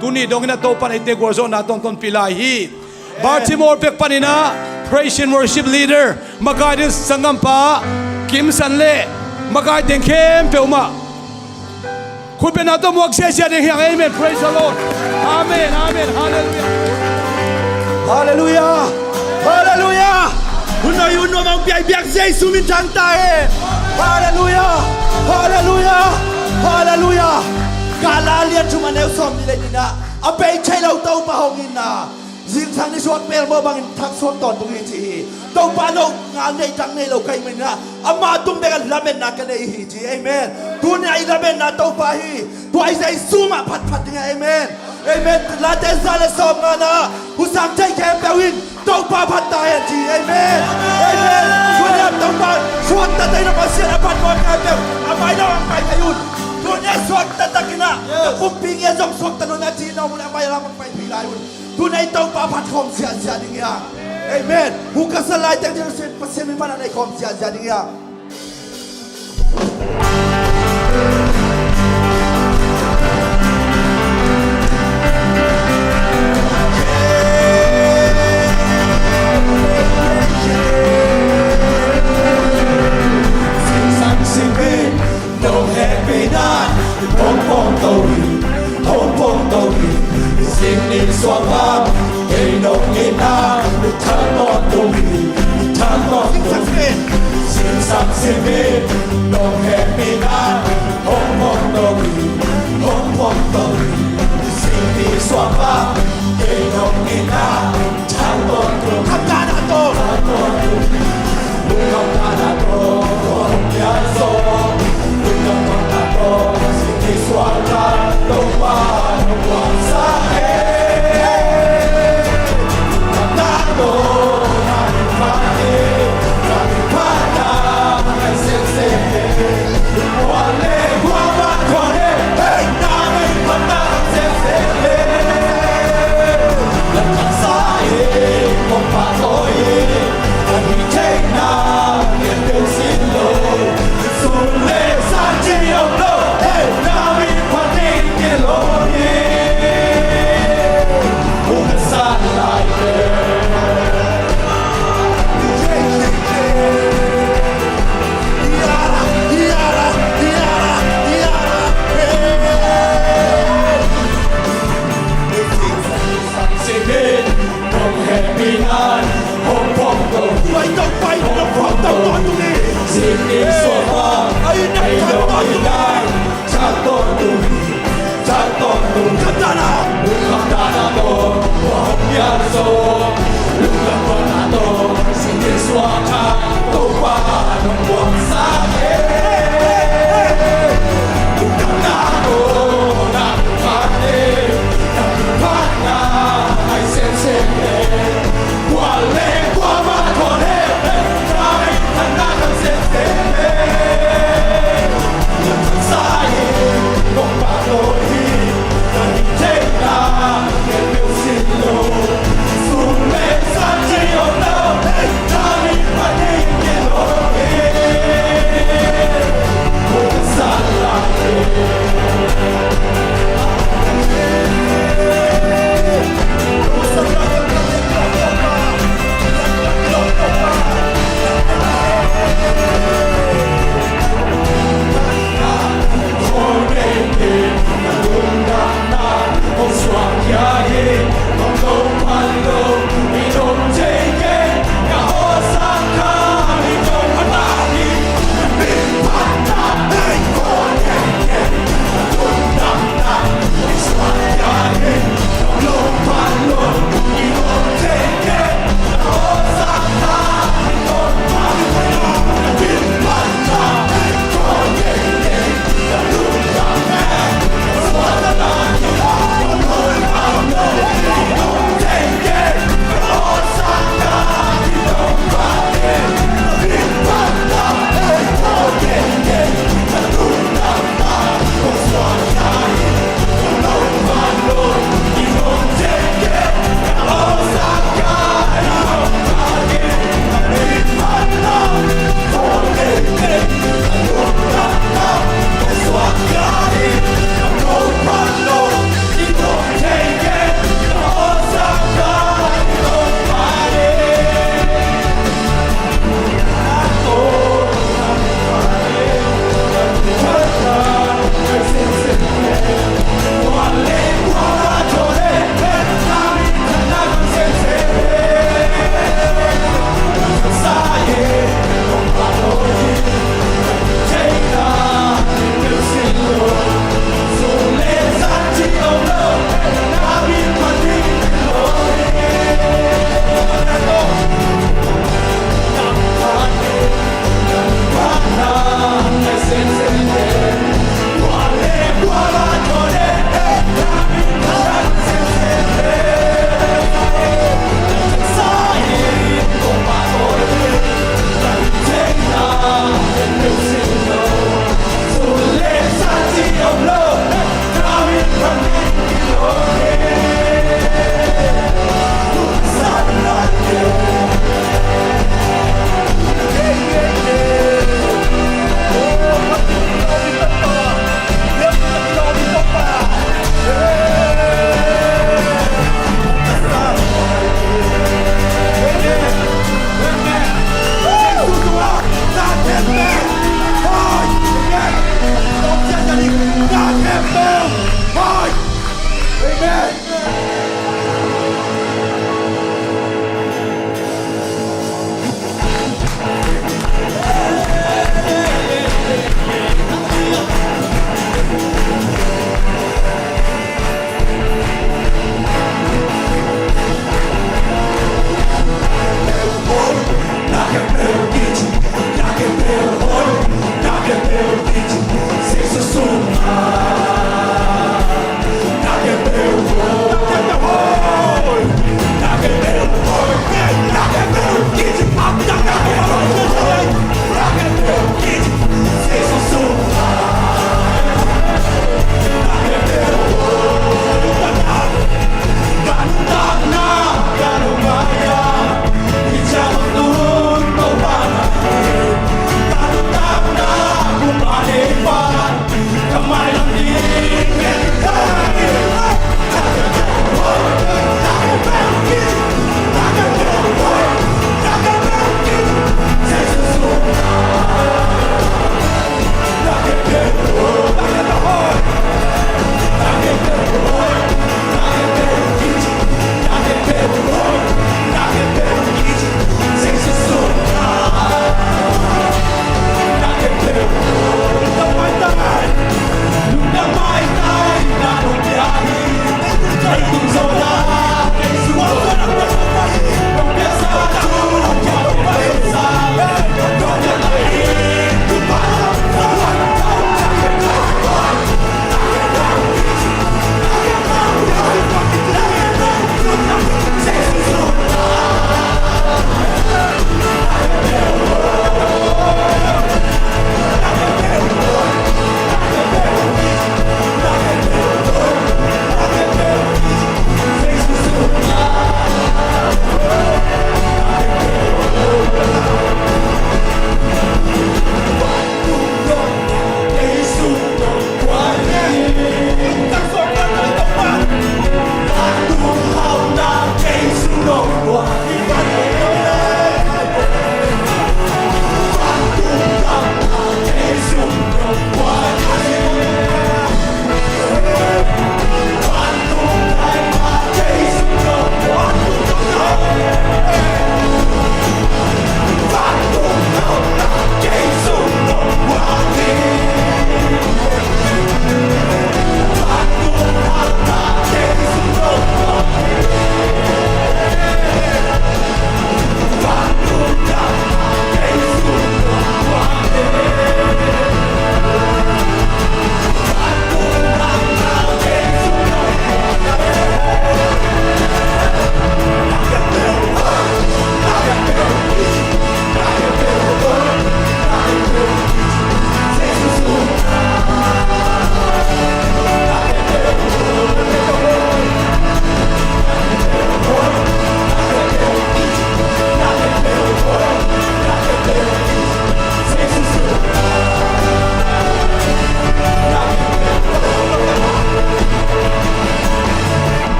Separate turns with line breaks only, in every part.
tuni dongina to pan ite gorzo na ton pilai hi Baltimore pek panina praise and worship leader magadin sangam pa Kim Sanle magadin kem peumaคุณเป็นอาตัวมวกเสียเสียในเฮียง Amen praise the Lord Amen Amen Hallelujah Hallelujah Hallelujah คุณนายอุ่นว่ามันเบียกเสียสุมินทันตาย Hallelujah Hallelujah Hallelujah กาลาเลียนชุมันเอลซอมนี่เลยนี่นะเอาไปใช้เราเต้าปะหงอินนะสิ่งทางในส่วนเปลเมื่อบางทักส่วนตอนตรงนี้ทีเต้าปะนกงานในทางในเราใครมันนะอามาตุ้มเบกันละเมนนักกันในฮีจีเอเมนตัวนี้ละเมนนักเต้าปะฮีตัวไอ้ใจซูมาพัดยังไงเอเมนเอเมนลาเตซาเลสอมงานะผู้สามใจแคมเปวินเต้าปะพัดตายทีเอเมนเอเมนตัวนี้เต้าปะชวนตัดใจนักเสียพัดก่อนการเปลอาไม่ต้องไปขยุนตัวนี้สวกตัดตะกินะแต่ปุ่มปิงยังส่งสวกตัดโนนาจีน้องมันไม่รับมันไปพิลายอุ่นตัวนี้เต้าปะพัดคอมเสียดิ่งยาเอเมนผู้กษัตริย์แต่ที่เราเสียเสียไม่มาในคอมเสียดิ่งยา
Hey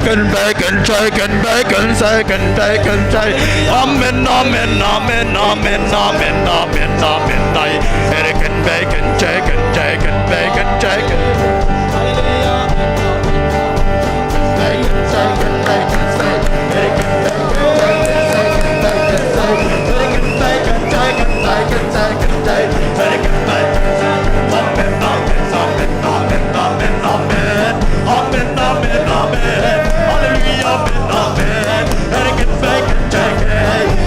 bacon, bacon, chicken, bacon, second, bacon, amen, amen, amen, amen, amen, amen, amen, bacon, bacon, chicken, chicken, bacon, chicken. Bacon, chicken, bacon, bacon, bacon, bacon, chicken, bacon, chicken, bacon, bacon. Amen, amen, amen, amen, amen, amen, amen, amen, amen, hallelujah, amen, amen. Bacon, bacon, chicken,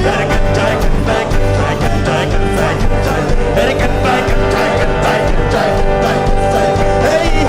bacon, chicken, bacon, chicken, chicken, bacon, chicken, bacon, bacon, chicken, bacon, chicken, bacon, chicken. Hey,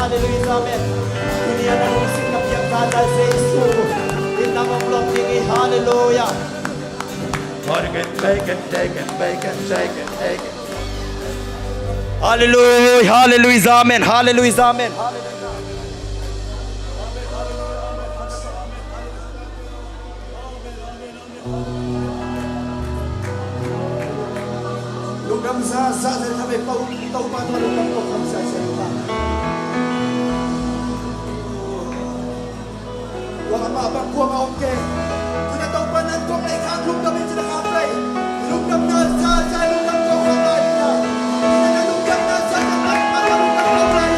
Haleluya, amen. Dunia na musik na piyagkada sa Yesu. Inamang lomdingi, haleluya.
Bacon, bacon, bacon, bacon, bacon, bacon.
Haleluya, haleluya, amen. Haleluya, amen. Lugam sa sabi tau pa to lugam ko kam sa lugam. Wala pa bang kuha ka okay. Tuna tau pa nan ko ay ka lugam din sa kapre. Lugam na sa lugam ko kapre na. Ina lugam na sa lugam ko kapre.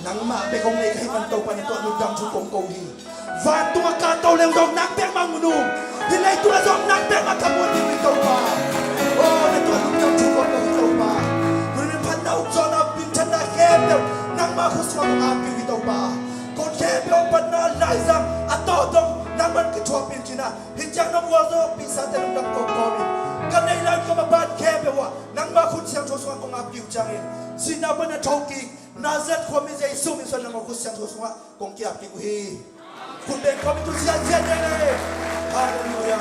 nắng mà bê không lấy hay văn tàu pan tọa nút dòng chung công cầu hi và tua cả tàu leo dòng nắng bẹt mang munu thì lấy tua dòng nắng bẹt mang cầm muôn đi tàu pa ô lấy tua nút dòng chung công cầu tàu pa người nên pan đầu cho nó pin chân đã kẹp đâu nắng mà khus mang áp đi tàu pa còn kẹp đâu pan nó lại rằng à to dòng nắngมันคือชัวปินจีน่ะหิจังน้องวัวโซ่ปีศาจแต่น้องกอกอมิกันในร้านก็มาบ้านแคบไปว่านังมาคุณเสียงโชว์สวงกงอาบิวจังเองสินาบันทองกินาเซตความมีใจสู้มีส่วนนังมาคุณเสียงโชว์สวงกงเกียบกิกุฮีคุณเป็นความมีตุเสียเจียนเลยฮาเลลูยา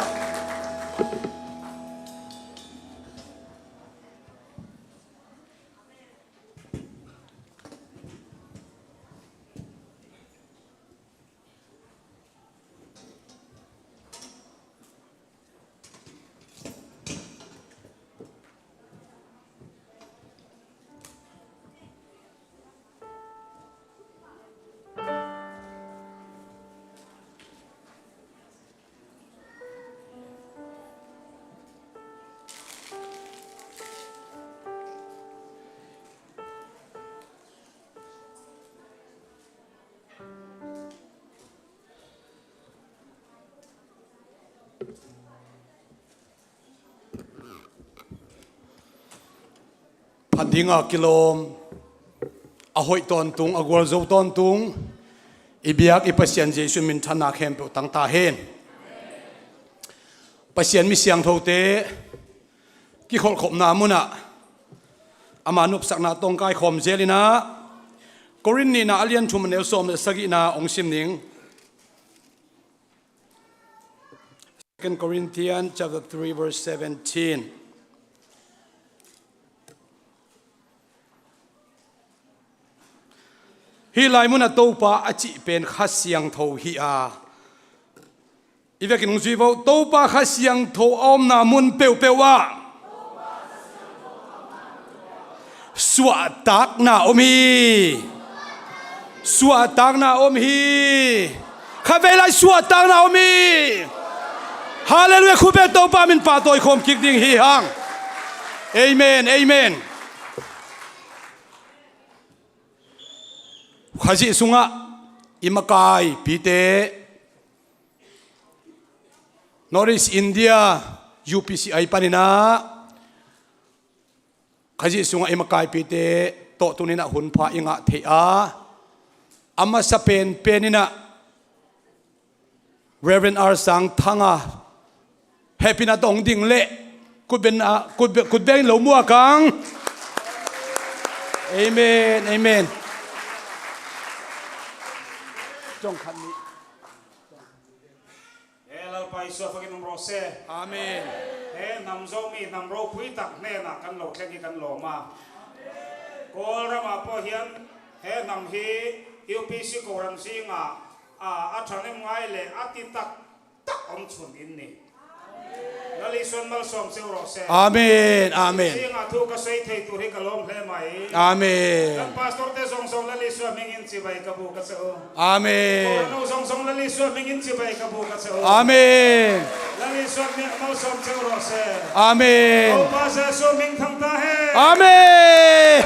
พันธิงากิโลมอหอยตอนตุงอกวลโจตอนตุงอิบยักอิปัสยันเจสุมินธนาเข้มเปตั้งตาเฮนปัสยันมีเสียงโทเตกิขลขบนามุนะอามานุปสักนาตรงกายขมเจลินะกรินนีนาอเลียนชุมเนลสมสกินาองซิมนิง 2 Corinthians chapter 3 verse 17ฮีไลมุนตัวป้าอจิเป็นข้าเสียงทูฮีอาอีเวกินงจีวตัวป้าข้าเสียงทูอมนามุนเปียวว่าสวดตักนาอมีสวดตักนาอมีข้าเวลาสวดตักนาอมีฮาเลลูยาคุณเป็นตัวป้ามินป่าตัวคมคิกดิ่งฮีฮังเอเมนเอเมนข้าจิสุงะอิมกายปีเตนอริสอินเดีย UPCI ปานินาข้าจิสุงะอิมกายปีเตโตตุนินะหุนพาอิงะเทียอามาสเปนเป็นนินะ Reverend R สังทังะเฮปินาตองดิ่งเละกุดเป็นเหลวมัวกังเอเมนเอเมนจงคันนี้
เราไปสัวฟังนำโรเซ่
อาเมน
นำโจมีนำโรพุยตักแน่นักกันโลแค่กี่กันโลมาโกลมาพอเฮียนนำฮียูพีซีโกรันซิงอาชันเอ็มไงเลยอาติตักตักอมชุนอินนี่แล้วลิส่วนมาส่งเซลโรเซ่
อาเมนอาเมน
ซิงทุกข์ก็ใส่เทตุริกลมเพลไหม
อาเมน
แล้วพาสตอร์เตส่งแล้วลิส่วนมิงินสิไปกับบุกเซล
อาเมน
โนส่งแล้วลิส่วนมิงินสิไปกับบุกเซล
อาเมน
แล้วลิส่วนมิมาส่งเซลโรเซ่
อาเมน
โอ้พาเซส่วนมิงทั้งตาเฮ
อาเมน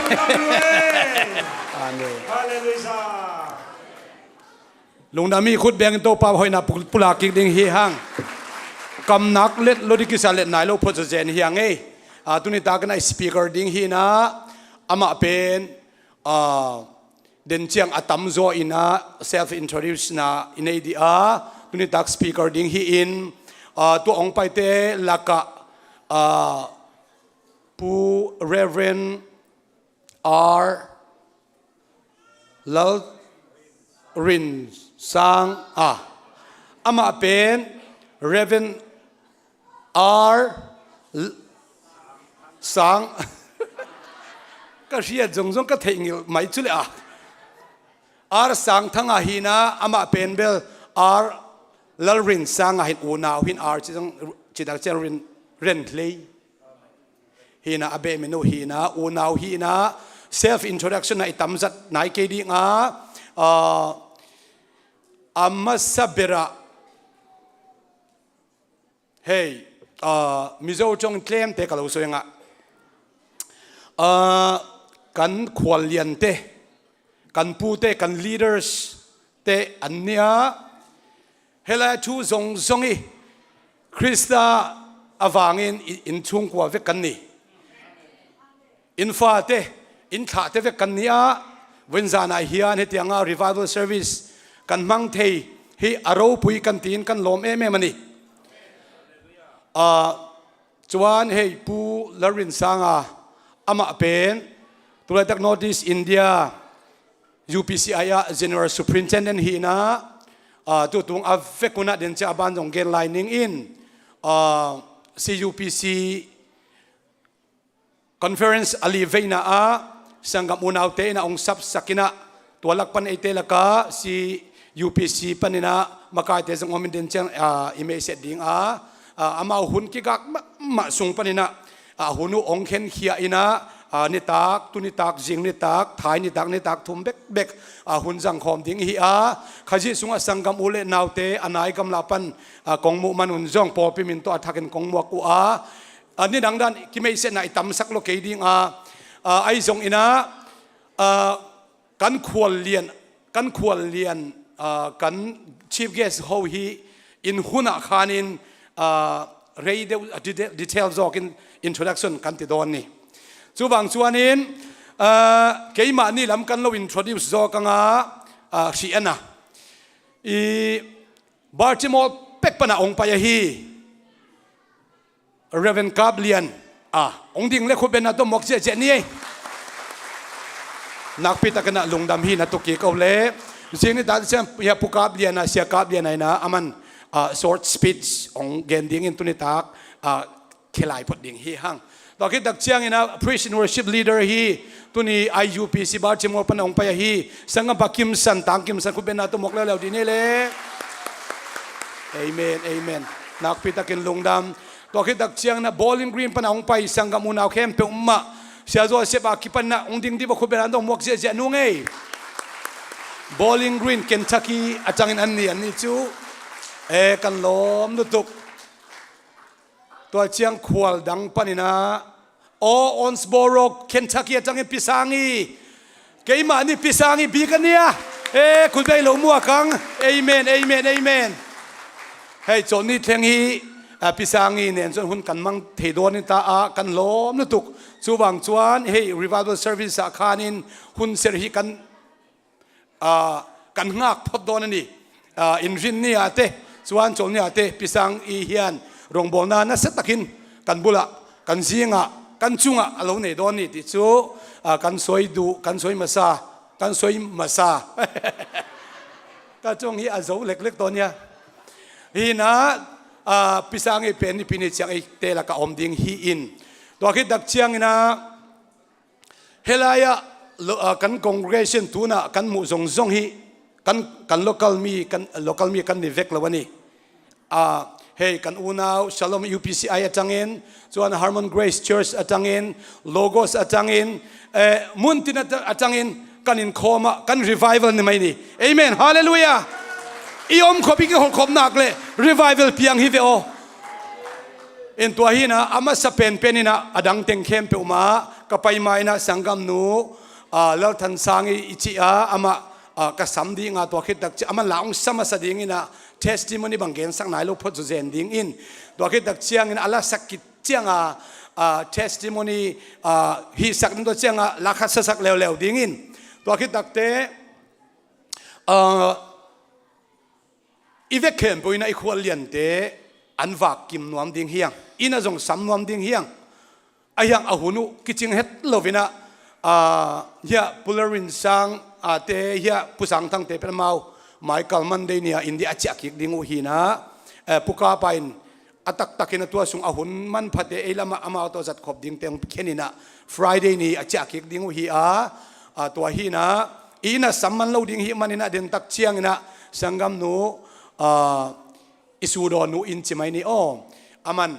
อาเมนฮาเลลูยา
ลุงนามีขุดแบงตัวป้าหอยนับปุลากิกดิ่งฮีฮังกำนักเล็ดโลดิกิสาเล็ดนายโลพอจะเจนฮีฮังตุนิตากันไอสปีกเกอร์ดิ่งฮีนะอามาเป็นเดินเชียงอัตมโซอินะเซลฟ์อินโทรดิวส์นะอินเอดีอาตุนิตาสปีกเกอร์ดิ่งฮีอินตัวองไปเตลักะผู้ Reverend R ลลรินสังอามาเป็น Reverend R สังก็เรียกจงก็เทียงไม่จุเลยR สังทั้งอาหินะอามาเป็นเบล R ลลรินสังอาหินอูนาวหิน R จิตจังเจริญเรนเลยหินะอาเบมิโนหินะอูนาวหินะ self introduction ในตำจัดในเกดีงอามาสับเบระเฮ้ยมิโซจงเคลมเตะกับเราสวยงะกันขวัญเลียนเต กันปูเตกัน leaders เตอันเนี้ยเฮลาชูซงซงอีคริสตาอวางอินชุงกว่าเวกันนี่อินฟาเตอินขาเตเวกันนี้เวนซานาเฮียนเฮตียงา revival service กันมังเทฮีอารมณ์ปุยกันตีนกันลมมันนี่จวนเฮปูลารินสังอามาเป็นตุลาตัก Northeast India UPCI General Superintendent ฮีนะตัวตรงอาเฟกุนัดเดนจะบันจงเกณฑ์ไลนิ่งอินCUPC Conference อลีเวน่าสังกัดมุนเอาเตนะองซับสักินะตัวลักปันไอเตลกา CUPC ปันนะมาคายเตจงอมินเดนจังอิเมเสดิ้งอามาหุ่นกิกักมาส่งปันนะหุ่นองเข็นเขียอินะนิตากตุนิตากจิงนิตากถ่ายนิตากทุ่มเบกหุ่นจังคอมดิ้งฮีขจิสุงสังกัดอุเลนาวเตอันไหนกำลับปันกองมุมันหุ่นจงพอพิมินตัวทักกันกองมัวกูอันนี้ดังนั้นกิไม่เสนไอตำสักโลกดิ้งไอจงอินะกันควรเรียนกัน chief guest เขาฮีอินหุ่นอาคานินเรย์ดีเทลจอกอิน introduction กันติดโดนนี่จูบางส่วนนี้เกี่ยมานี่ลำกันเรา introduce จอกังชีอันนะบาร์จิมอลเป็กปนาองไปฮีเรเวนคาบเลียนองดิ่งเล็กคนเป็นนักตัวหมกเจนี่นักพิทักษ์นักลงดำฮีนักตุกีเขาเล่สิ่งนี้ตอนเช้าอย่าพูกาบเลียนเสียกาบเลียนไหนนะมันshort speech องเกนดิ้งอินตุนิตักเคลายพอดิ้งฮีฮังตอนที่ตักเชียงนะ praise and worship leader ฮีตุนี IUPC บาร์จิมอลปนองไปฮีสังกัดปักกิมสันตังกิมสันคุณเป็นนักตัวหมกแล้วดีนี่เลยเอเมนเอเมนนักพิทักษ์ลงดำตัวคิดตักเชียงนะ bowling green ปนองไปสังกัดมุนเอาเข้มเปอุมมะเสียจวนเสียบากิปันนะองดิ่งที่บอกคุณเป็นนักตัวหมกเจนุ่งเอ bowling green Kentucky อาจารย์อันนี้จูกันล้มนุตุกตัวเชียงขวลดังปนินะออนสบอโรเคนทักกี้จังเงินพิสังีเกี่ยมานี่พิสังีบีกันเนี่ยคุณไปหลงมัวกังเอเมนเอเมนเอเมนให้จนนี่เทียงฮีพิสังีเนี่ยจนหุ่นกันมังเทโดนิตากันล้มนุตุกชูบังชวนให้ revival service อาคานินหุ่นเสรีกันงักพอดโดนนี่อินรินนี่อาเตชวนจนนี่อาเตพิสังอีเฮียนรงบอนานะเสตักินกันบุละกันเสียงกันจุงเราเนี่ยโดนนี่ติจูกันสวยดูกันสวยมาซาก็จงฮีอาโจเล็กๆตัวเนี้ยฮีนะพิสังไอเป็นนี่พินิจยังไอเตละกับอมดิ่งฮีอินตัวคิดดักเชียงนะเฮลายะกัน congregation ตัวน่ะกันมุจงฮีกัน local มีกันนิเวกแล้ววันนี้เฮ้กันอูนาว Shalom UPCI อาจังเงินส่วน Harmon Grace Church อาจังเงิน Logos อาจังเงินมุนตินอาจังเงินกันอินโคมากัน revival นี่ไหมนี่ Amen Hallelujah อีอมขบิกขบหนักเลย revival เพียงฮิเวโอเอ็นตัวฮีนะอามาสเปนเป็นนี่นะอดังเต็งเข้มเปอมากับไปมานะสังกัมนูแล้วทันสังอิจิอามาก็สำดีงาตัวคิดดักอามาหลังสมัสดิ่งอินะ testimony บางเกณฑ์สักไหนลูกพูดจุเจนดิ่งอินตัวคิดดักเชียงอินะอะไรสักกิจเชียงtestimony ฮีสักนั่นตัวเชียงลักษณะสักเร็วๆดิ่งอินตัวคิดดักเตอีเวกเข้มปุยนะอีควอลเลียนเตอันวักกิมนวมดิ่งเฮียงอินะจงสำนวมดิ่งเฮียงไอ้ยังอาหุนุกิจิงเฮ็ดโลวินะเฮียปุลารินสังเตเฮียผู้สังทั้งเตเป็นเมาหมายกัลมันเดเนียอินเดียจักกิกดิ่งอุฮีนะผู้กาไปอัตักตักินตัวสุงอาหุนมันพัดเอลมาอามาตัวจัดขบดิ่งเต็มแค่นี้นะ Friday นี้จักกิกดิ่งอุฮีตัวฮีนะอีน่ะสัมมันเราดิ่งฮีมันนี่นะเดินตักเชียงนะสังกัมนูอิสุโดนูอินจิไม่นี่โออามัน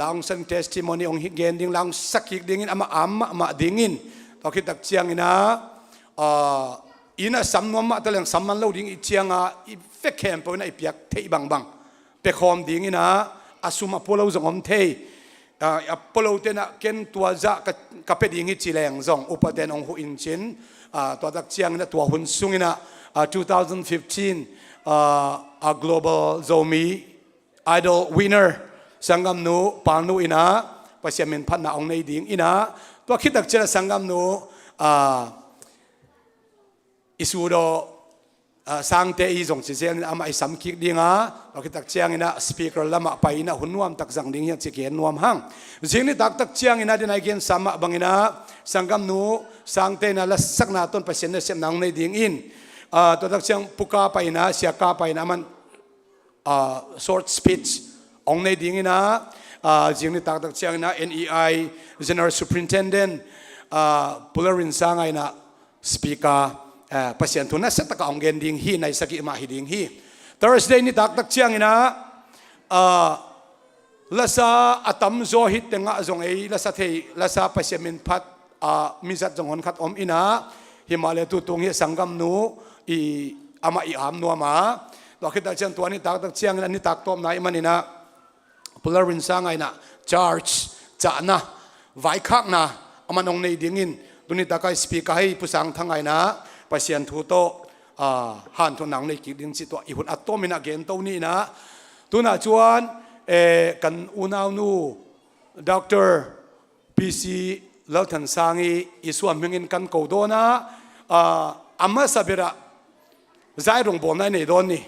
ลางสัง testimony องฮิเกนดิ่งลางสักกิกดิ่งอินอามาดิ่งอินตัวคิดตักเชียงนะอีน่ะสำนวนมาแต่เรื่องสำมันเราดิ่งอีเชียงอีเฟกแคมป์ไปนะอีเปียกเทยบังเปคอมดิ่งอีนะอาสุมาพวกเราจงอมเทย polo te na ken tua za ka pe ding hi chileng zong upaten ong hu in chin to tak chiang na tua hun sungina 2015 a global zomi idol winner sangam nu panu ina pasiamin phat na ong nei ding ina to khitak chera sangam nu isudo sang te i zong chi chen ama I sam kik dinga to khitak chiang ina speaker lama paina hunnuam tak jang ding hi chi ken nuam hang jingni tak chiang ina din ai gen sama bangina sangam nu sang te na la sakna ton pasien na sem nang nei ding in to tak chiang puka paina sia ka paina man short speech ong nei ding ina jingni tak chiang ina NEI general superintendent pularin sangai na speaker pasien tu na setaka ong gen ding hi nai saki ma hi ding hi Thursday ni tak chiang ina lasa atam zo hit tenga zong ei lasa thei lasa pasien min phat mizat jong hon khat om ina Himalaya tu tung hi sangam nu I ama I am nu ama to khita chen tu ani tak chiang ina ni tak tom nai manina pularin sangai na charge cha na vai khak na amanong nei dingin tuni takai speaker hai pusang thangai na pasien thu to han to nang nei ki ding chi to I hun atomina gen to ni na tuna chuan kan unau nu Dr. PC Lalthan Sangi isuam mingin kan ko do na amma sabira zai rong bon nei don ni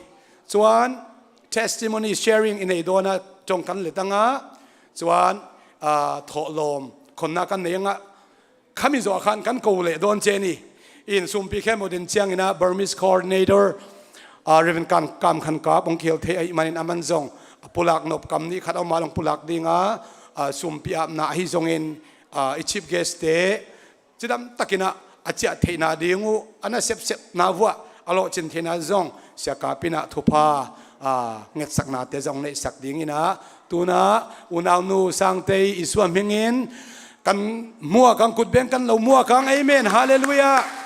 chuan testimony sharing in ei dona chong kan le tanga chuan tho lom khonna kan nenga khami zo khan kan ko le don che ni in sumpi khemodin chiang ina Burmese coordinator Reverend kam khan ka bong khel the ai manin aman zong pulak nop kam ni khat ma long pulak dinga sumpi ap na hi zong in chief guest te chidam takina achia theina dingu ana sep na wa alo chin theina zong sia ka pina thupa nget sakna te zong nei sak ding ina tuna unaw nu sang te iswam hingin kan mua kang kut ben kan lo mua kang amen hallelujah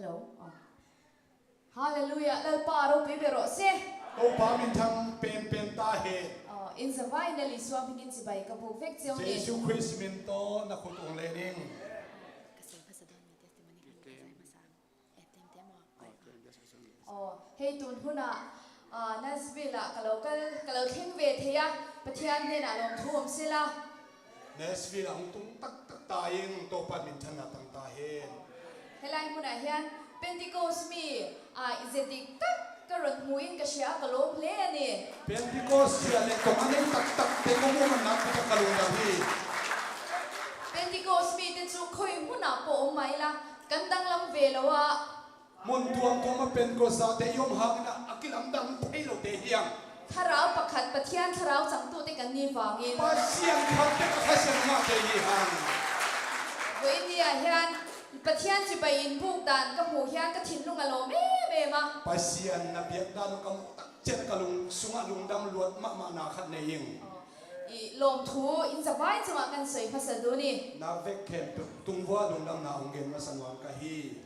Hello. Hallelujah. Lal paro bibero se.
to pa min thang pen ta he
In the finally swam begin si bai kapu vek chiong ni.
Jesus Christ min to na khutung le ning
Hey tun huna Nasville kalau thing ve theya pathian ne na long thum sila.
Nashville ang tung tak ta ing to pa min thana tang ta he
Helai huna hian Pentecost mi izedik tak karon muin ka siya kalom le ni.
Pentecost sia le to aning tak te ko mo man na ka kalung da hi
Pentecost mi te chu khoi huna po mai la kandang lam ve lawa.
mon tuam ma Pentecost sa te yom hang na akilam dang thailo te hiang
Tharau pakhat pathian tharau changtu te kan ni wangin.
pa siang khak te ka siang ma te hi hang
Với India hian pathian chi bai in buk dan ka mu hian ka thin lunga lo me ma.
pa sian na biak dan kam chen kalung sunga lung dam luat ma na khat ne ying
I lom thu in za vai chuma kan soi phasadu ni.
na vek khem tung wa lung dam na ong gen ma sanwang ka hi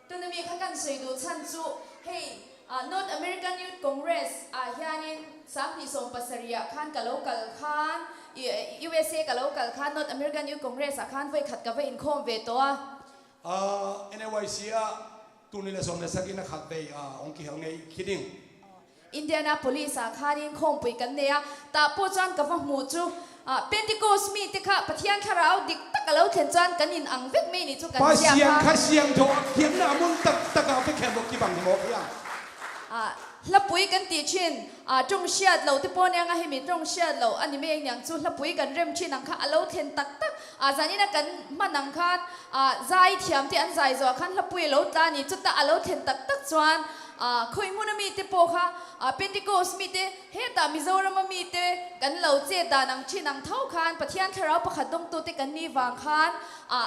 Tuna mi kha kan soi du chan chu hey North American Youth Congress hianin samni som pasaria khan ka local khan USA ka local khan North American Youth Congress khan vai khat ka vai in khom ve to
NYC tunile som le sakina khat bei ong ki hang nei kidding
Indianapolis khanin khom pui kan ne ta po chan ka va mu chu Pentecost mi te kha pathian tharau dik takalo khen chan kan in ang vek me ni chu kan
pa
sia
siang
kha
kha siang tho hiam na mun tak ka pe khem ki bang mo ya
lapui kan ti chin trong siat lo te pon yang a hemi trong siat lo ani me yang chu lapui kan rem chin ang kha alo khen tak zani na kan manang khan zai thiam te an zai zo khan lapui lo ta ni chu ta alo khen tak chuan คุยมุนมีเตโปค่ะเป็นติโกสมีเตเฮตามิโซรามามีเตกันเหล่าเจตานังชินังเท่าคานปะเทียนทาราวประคัดดงตัวเตกันนี่วางคาน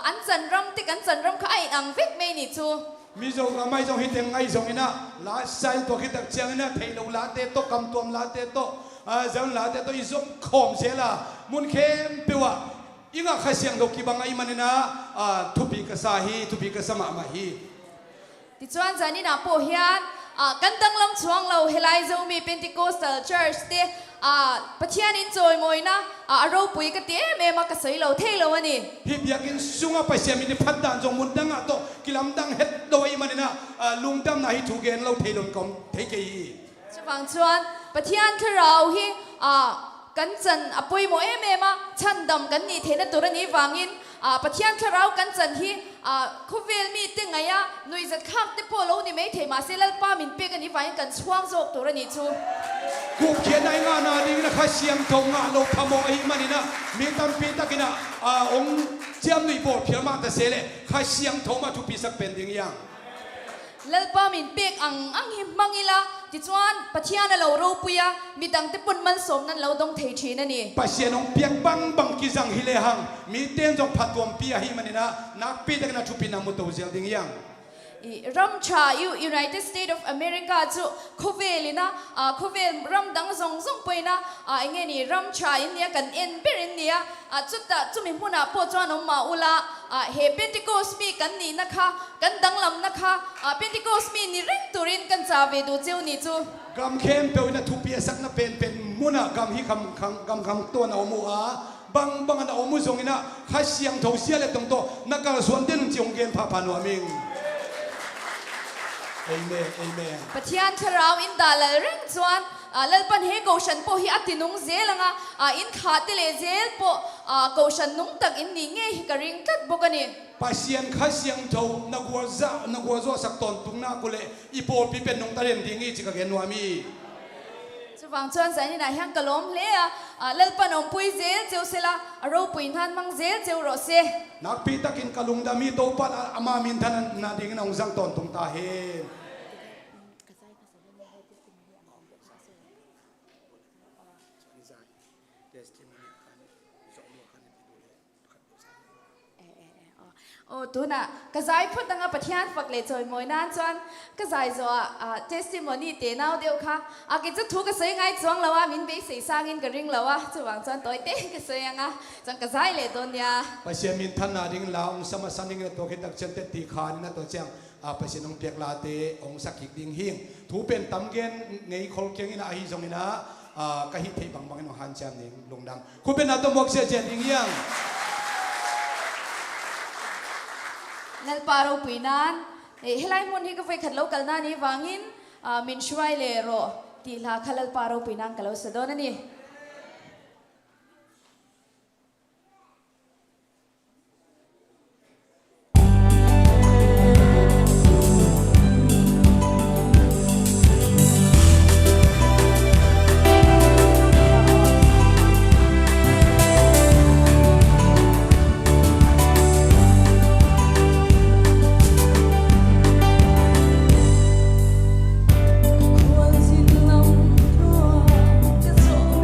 อันจันรำเตกันจันรำค่ะไออังเวกไม่นี่จู
มีจงไม่จงหิตงไงจงอินะลาไซตัวคิดตักเชียงอินะเทโลลาเตโตกำตัวลาเตโตจังลาเตโตอิจงขมเสียละมุนเข้มเปว่ายิ่งข้าเสียงดอกกีบังไอมันนะทุบีกษาฮีทุบีกษามาฮี
ติจวนจานี่นะโปเฮียนกันดังลำช่วงเราเฮลัยจะมีเป็นติโกสเตอร์เชิร์ชเตปะเทียนินจอยมวยนะเราปุยกเตะเมมากระสายเราเทเราวันนี้
ฮิบอยากกินสุงไปเสียมินิพัดดันจงมุนดังอ่ะโตกิลำดังเฮ็ดโดยมันนะลุงดำนะฮิถูกเกนเราเทลงกอมเทกี
จะฟังชวนปะเทียนคือเราฮิกันจันปุยมวยเมมาชันดำกันนี่เทนตัวนี้วางินปะเทียนคือเรากันจันฮิคุเวลมีตึงไงอะหนุ่ยจะข้ามที่พวกเรานี่ไม่เทมาเซลป้ามินเปียกันนี่วางินกันช่วงโจกตัวนี้ชู
กูเขียนในงานนี้นะข้าเสียงทงอ่ะเราพมออีมันนี่นะมีตั้งปีตะกินะองเจียมหนุ่ยโบดเพียงมาแต่เสเลยข้าเสียงทงมาทุกปีสักเป็นอย่างยัง
เลป้ามินเปียกอังหิมมังอีละจิจวนปะเทียนเรารูปุยะมีดังที่ปุ่นมันสมนั้นเราต้องเทชีนั่นนี่
ปะเสียนองเปียงบังกิจังฮิเลหังมีเต้นจงพัดวมปีหิมันนี่นะนักปีตะกินะทุกปีนามุตโตเซลดิ่งยัง
รัมชาอยู่ United States of America จู่โคเวลินะโคเวลรัมดังซงไปนะเงี้ยนี่รัมชาอินเดียกันเอ็นเปรินเดียจุดตาจุมิมุนาปจวนอมมาอุลาเฮเป็นติโกสมีกันนี่นะคะกันดังลำนะคะเป็นติโกสมีนี่ริงตุรินกันจาเวดูเจ้านี่จู่
กำเข้มเปวินะทุกปีสักนะเป็นมุนากำฮิคำตัวนาอมูบังอันอมูจงอินะข้าเสียงทงเสียเลยตรงโตนักการส่วนเด่นจงเกณฑ์พาพานัวมิงAmen, amen.
ปะเทียนชราวอินดาลเร่งจวนเลปันเฮโกชันโปฮิอัตินุงเซลงอินขาติเลเซลโปโกชันนุงตักอินนี่เงยกริงกัดบุกันนี่
ปัสยันข้าเสียงเท่านักวัวสักตอนตุงนากุเลอีโปปีเป็นนุงตะเรนดิ้งอีจิกะเกนวามี
จะฟังชวนใจนี่นะยังกะล้มเละเลปันอมปุยเซลเจ้าเซลาเราปุยทันมังเซลเจ้าโรเซ
นักปีตะกินกะลุงดามีโตปันอามามินทันนาดิ้งนองจังตอนตุงตาเฮ
โอ้ตัวน่ะกระจายพูดตั้งแต่ปะเทียนฝักเล็ดจอยมวยนานจวนกระจายจ้าtestimony เตนเอาเดียวค่ะกิจจะถูกกระเซยไงจวงแล้วว่ามินไปใส่สร้างอินกระริ่งแล้วว่าจะวางจวนตัวเต้กระเซยยังอ่ะจังกระจายเลยตัวเนี้ย
ไปเสียมินทันนาดิ้งลาวสมัสันดิ้งตัวคิดตักเชนเตตีขานนะตัวเจ้าไปเสียน้องเปียกลาเตองสักกิดิ้งหิงถูเป็นตำเกนไงคอลเกียงอินะอาฮิจงอินะกะฮิเทบังอินหันเจ้านิ่งลงดังคุณเป็นนักตัวมกเสียเจนดิ้งยัง
นั่นปารูปีนั้นเฮลัยมุนที่ก็ไปขัดเล่ากันนั่นนี่วางินมินช่วยเลโรตีลาขัดเล่าปารูปีนั้นกันเล่าสะดวกนั่นนี่
ควรสิ้นลมทั่วกระโจม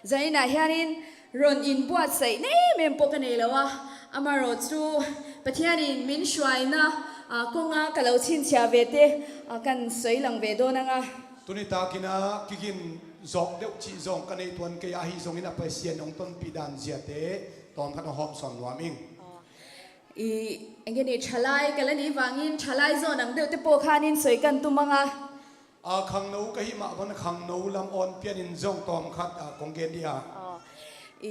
ใจน่ะเฮียนินรอนอินบวชใส่เน่เมมปกันเอแล้ววะอามารอจูปะเทียนินมินชวยนะกงากะเลาชินเชียเวเตกันสวยหลังเวโดนัง
ตุนิตากินะกินจอกเดวจีจงกันในตัวนเกียร์ฮิจงอินะไปเสียนองต้นปีดันเสียเตตอนพันหอมสอนวามิง
เองนี่ชลายกันแล้วนี่วางินชลายโซนังเดียวเตโปคานินสวยกันตุมัง
ขังนูกะหิมาวันขังนูลำออนเปียนินจงตอมขัดกงเกนเดีย
เ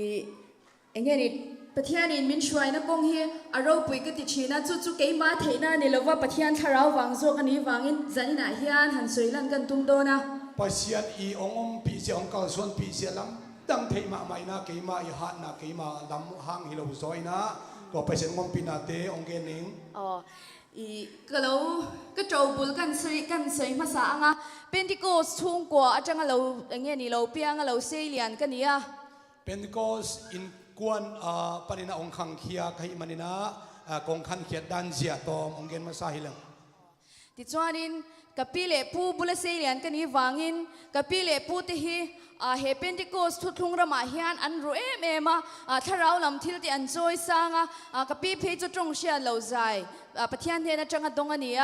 องนี่ปะเทียนินมินช่วยนะกงเฮียอารมณ์ปุยกติชีนะจู่ๆเกยมาเทน่านี่เราว่าปะเทียนทาราววังโซกันนี้วางินจันนี่น่ะเฮียนหันสวยลันกันตุงโดนะ
ปัสยันอีองปีเสียองเกาส่วนปีเสียลำดังเทมาไม่นะเกยมาอีหัดนะเกยมาลำห้างฮิโลซอยนะตัวไปเสียงปีนาเตองเกนิง
ก็เราก็โจบุลกันใส่มาสางเป็นที่กูทุ่งกว่าจังเราอย่างเงี้ยนี่เราเปียงเราเสียเลียนกันนี่
เป็นที่กูอินกวนปนินาองคังเขียใครมันนี่นะกองขันเขียดันเสียตอมองเกนมาสาฮิลัง
ติดจวนินกับปีเล่ผู้บุลเสียเลียนกันนี่วางินกับปีเล่ผู้ที่เฮเป็นที่กูทุทุ่งระมาเฮียนอันรู้เอ็มถ้าเราลำที่ที่อันจอยสางกับปีเพจจงเชียเราใจปะเทียนเทนจังดงอันนี้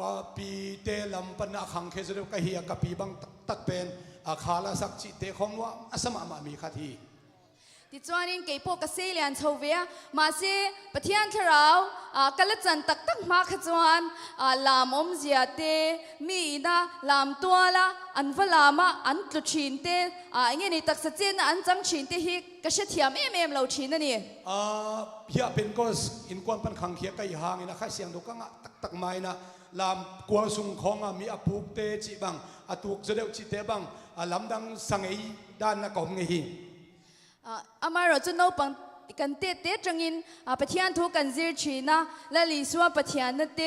กับปีเตลำปนักขังเคสเดียวกับเฮียกับปีบังตักเป็นขาลาสักจิตเตของว่าสมามามีขัดที
ติดจวนินเกี่ยวกับเสียเลียนชาวเวียมาสิปะเทียนทเรากัลจันตักมาขจวนลามอมเจียเตมีนะลามตัวละอันวลามาอันตุชินเตอย่างนี้ตักสัจเจนอันจังชินเตฮิกษเทียมเราชินนี่
เฮียเป็นก็อินกวนปันขังเขียไก่หางนะข้าเสียงดูกังตักไม่นะลามกวาสุงของมีอภูกเตจิบังตุกเสด็จจิเตบังลำดังสังเอด้านนักอมเงหิ
อามาเราจะโน้ปังกันเตะจังอินปะเทียนทุกันซิร์ชีนะและลิสัวปะเทียนนั่นเต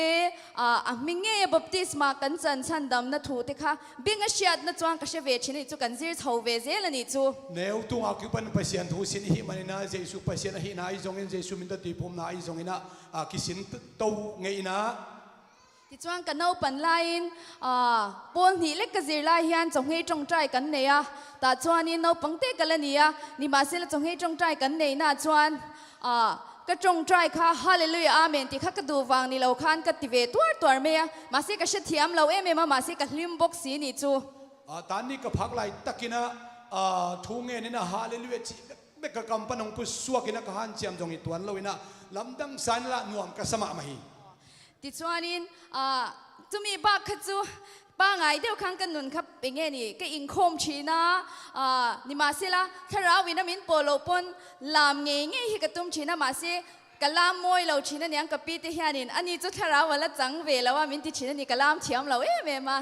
มิงเงยบัพติสมากันจันชันดำนั่นถูกเตค่ะบิงอาชีพนั่นจวนก็เชเวชินี่จูกันซิร์ชาวเวเซลนี่จู
เนื้อตัวอาคิปันปะเทียนทุสินหิมันนะเจสุปะเทียนหินาอิจงอินเจสุมินตติพมนาอิจงอินะคิสินโตเงยนะ
ที่จวนกันเอาปันไลน์ปนหิเล็กกระซิร์ไลเฮียนจงให้จงใจกันเนี่ยแต่จวนนี่เอาปังเตกันแล้วเนี่ยนี่มาเสร็จจงให้จงใจกันเนี่ยน่าจวนก็จงใจค่ะฮาเลลูยาอาเมนที่ข้าก็ดูฟังนี่เราขันก็ติเวตัวเมียมาเสกก็เชื่อเทียมเรามาเสกก็ลิมบกสีนี่จู
ตอนนี้ก็พักไหลตะกินะทุ่งเงินนี่นะฮาเลลูยาจีเบกกำปนองพุสวกินะก็หันเจียมจงอีตัวเราอินะลำดังสันละนวมก็สมามาฮี
ติดจวนินจะมีบ้าขจูป้าไงเดี๋ยวข้างกันนุนครับเป็นไงนี่ก็อิงคมชีนะนี่มาสิละถ้าเราวินามินโปโลปนลามเงี้ยฮิกตุ้มชีนะมาสิกะลามมวยเราชีนะเนี่ยกับปีที่เฮียนินอันนี้จะถ้าเราวันละจังเวแล้วว่ามินติชีนะนี่กะลามเทียมเราเมมา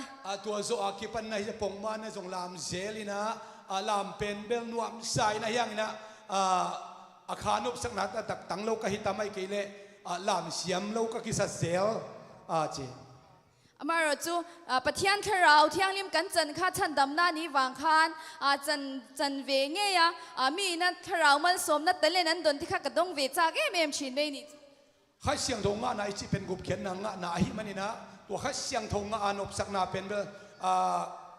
ตัวโซอาคิปันในจะปงมาในจงลามเซลินะลามเป็นเบลนวมไซนะยังนะอาคานุบสักนัดตังโลกหิตาไม่กี่เล่ลามเสียมโลกกิสเซลจี
อามาเราจูปะเทียนทเราเที่ยงลิมกันจันข้าชันดำหน้านี้วางคานจันเวงเงียมีนั่นทเรามันสมนั่นแต่เล่นนั้นโดนที่ข้ากระดงเวจากเมมชินเวนี่
ข้าเสียงทงงานายจีเป็นกุบเขียนนางนาหิมันนี่นะตัวข้าเสียงทงงานอบสักนาเป็นเบ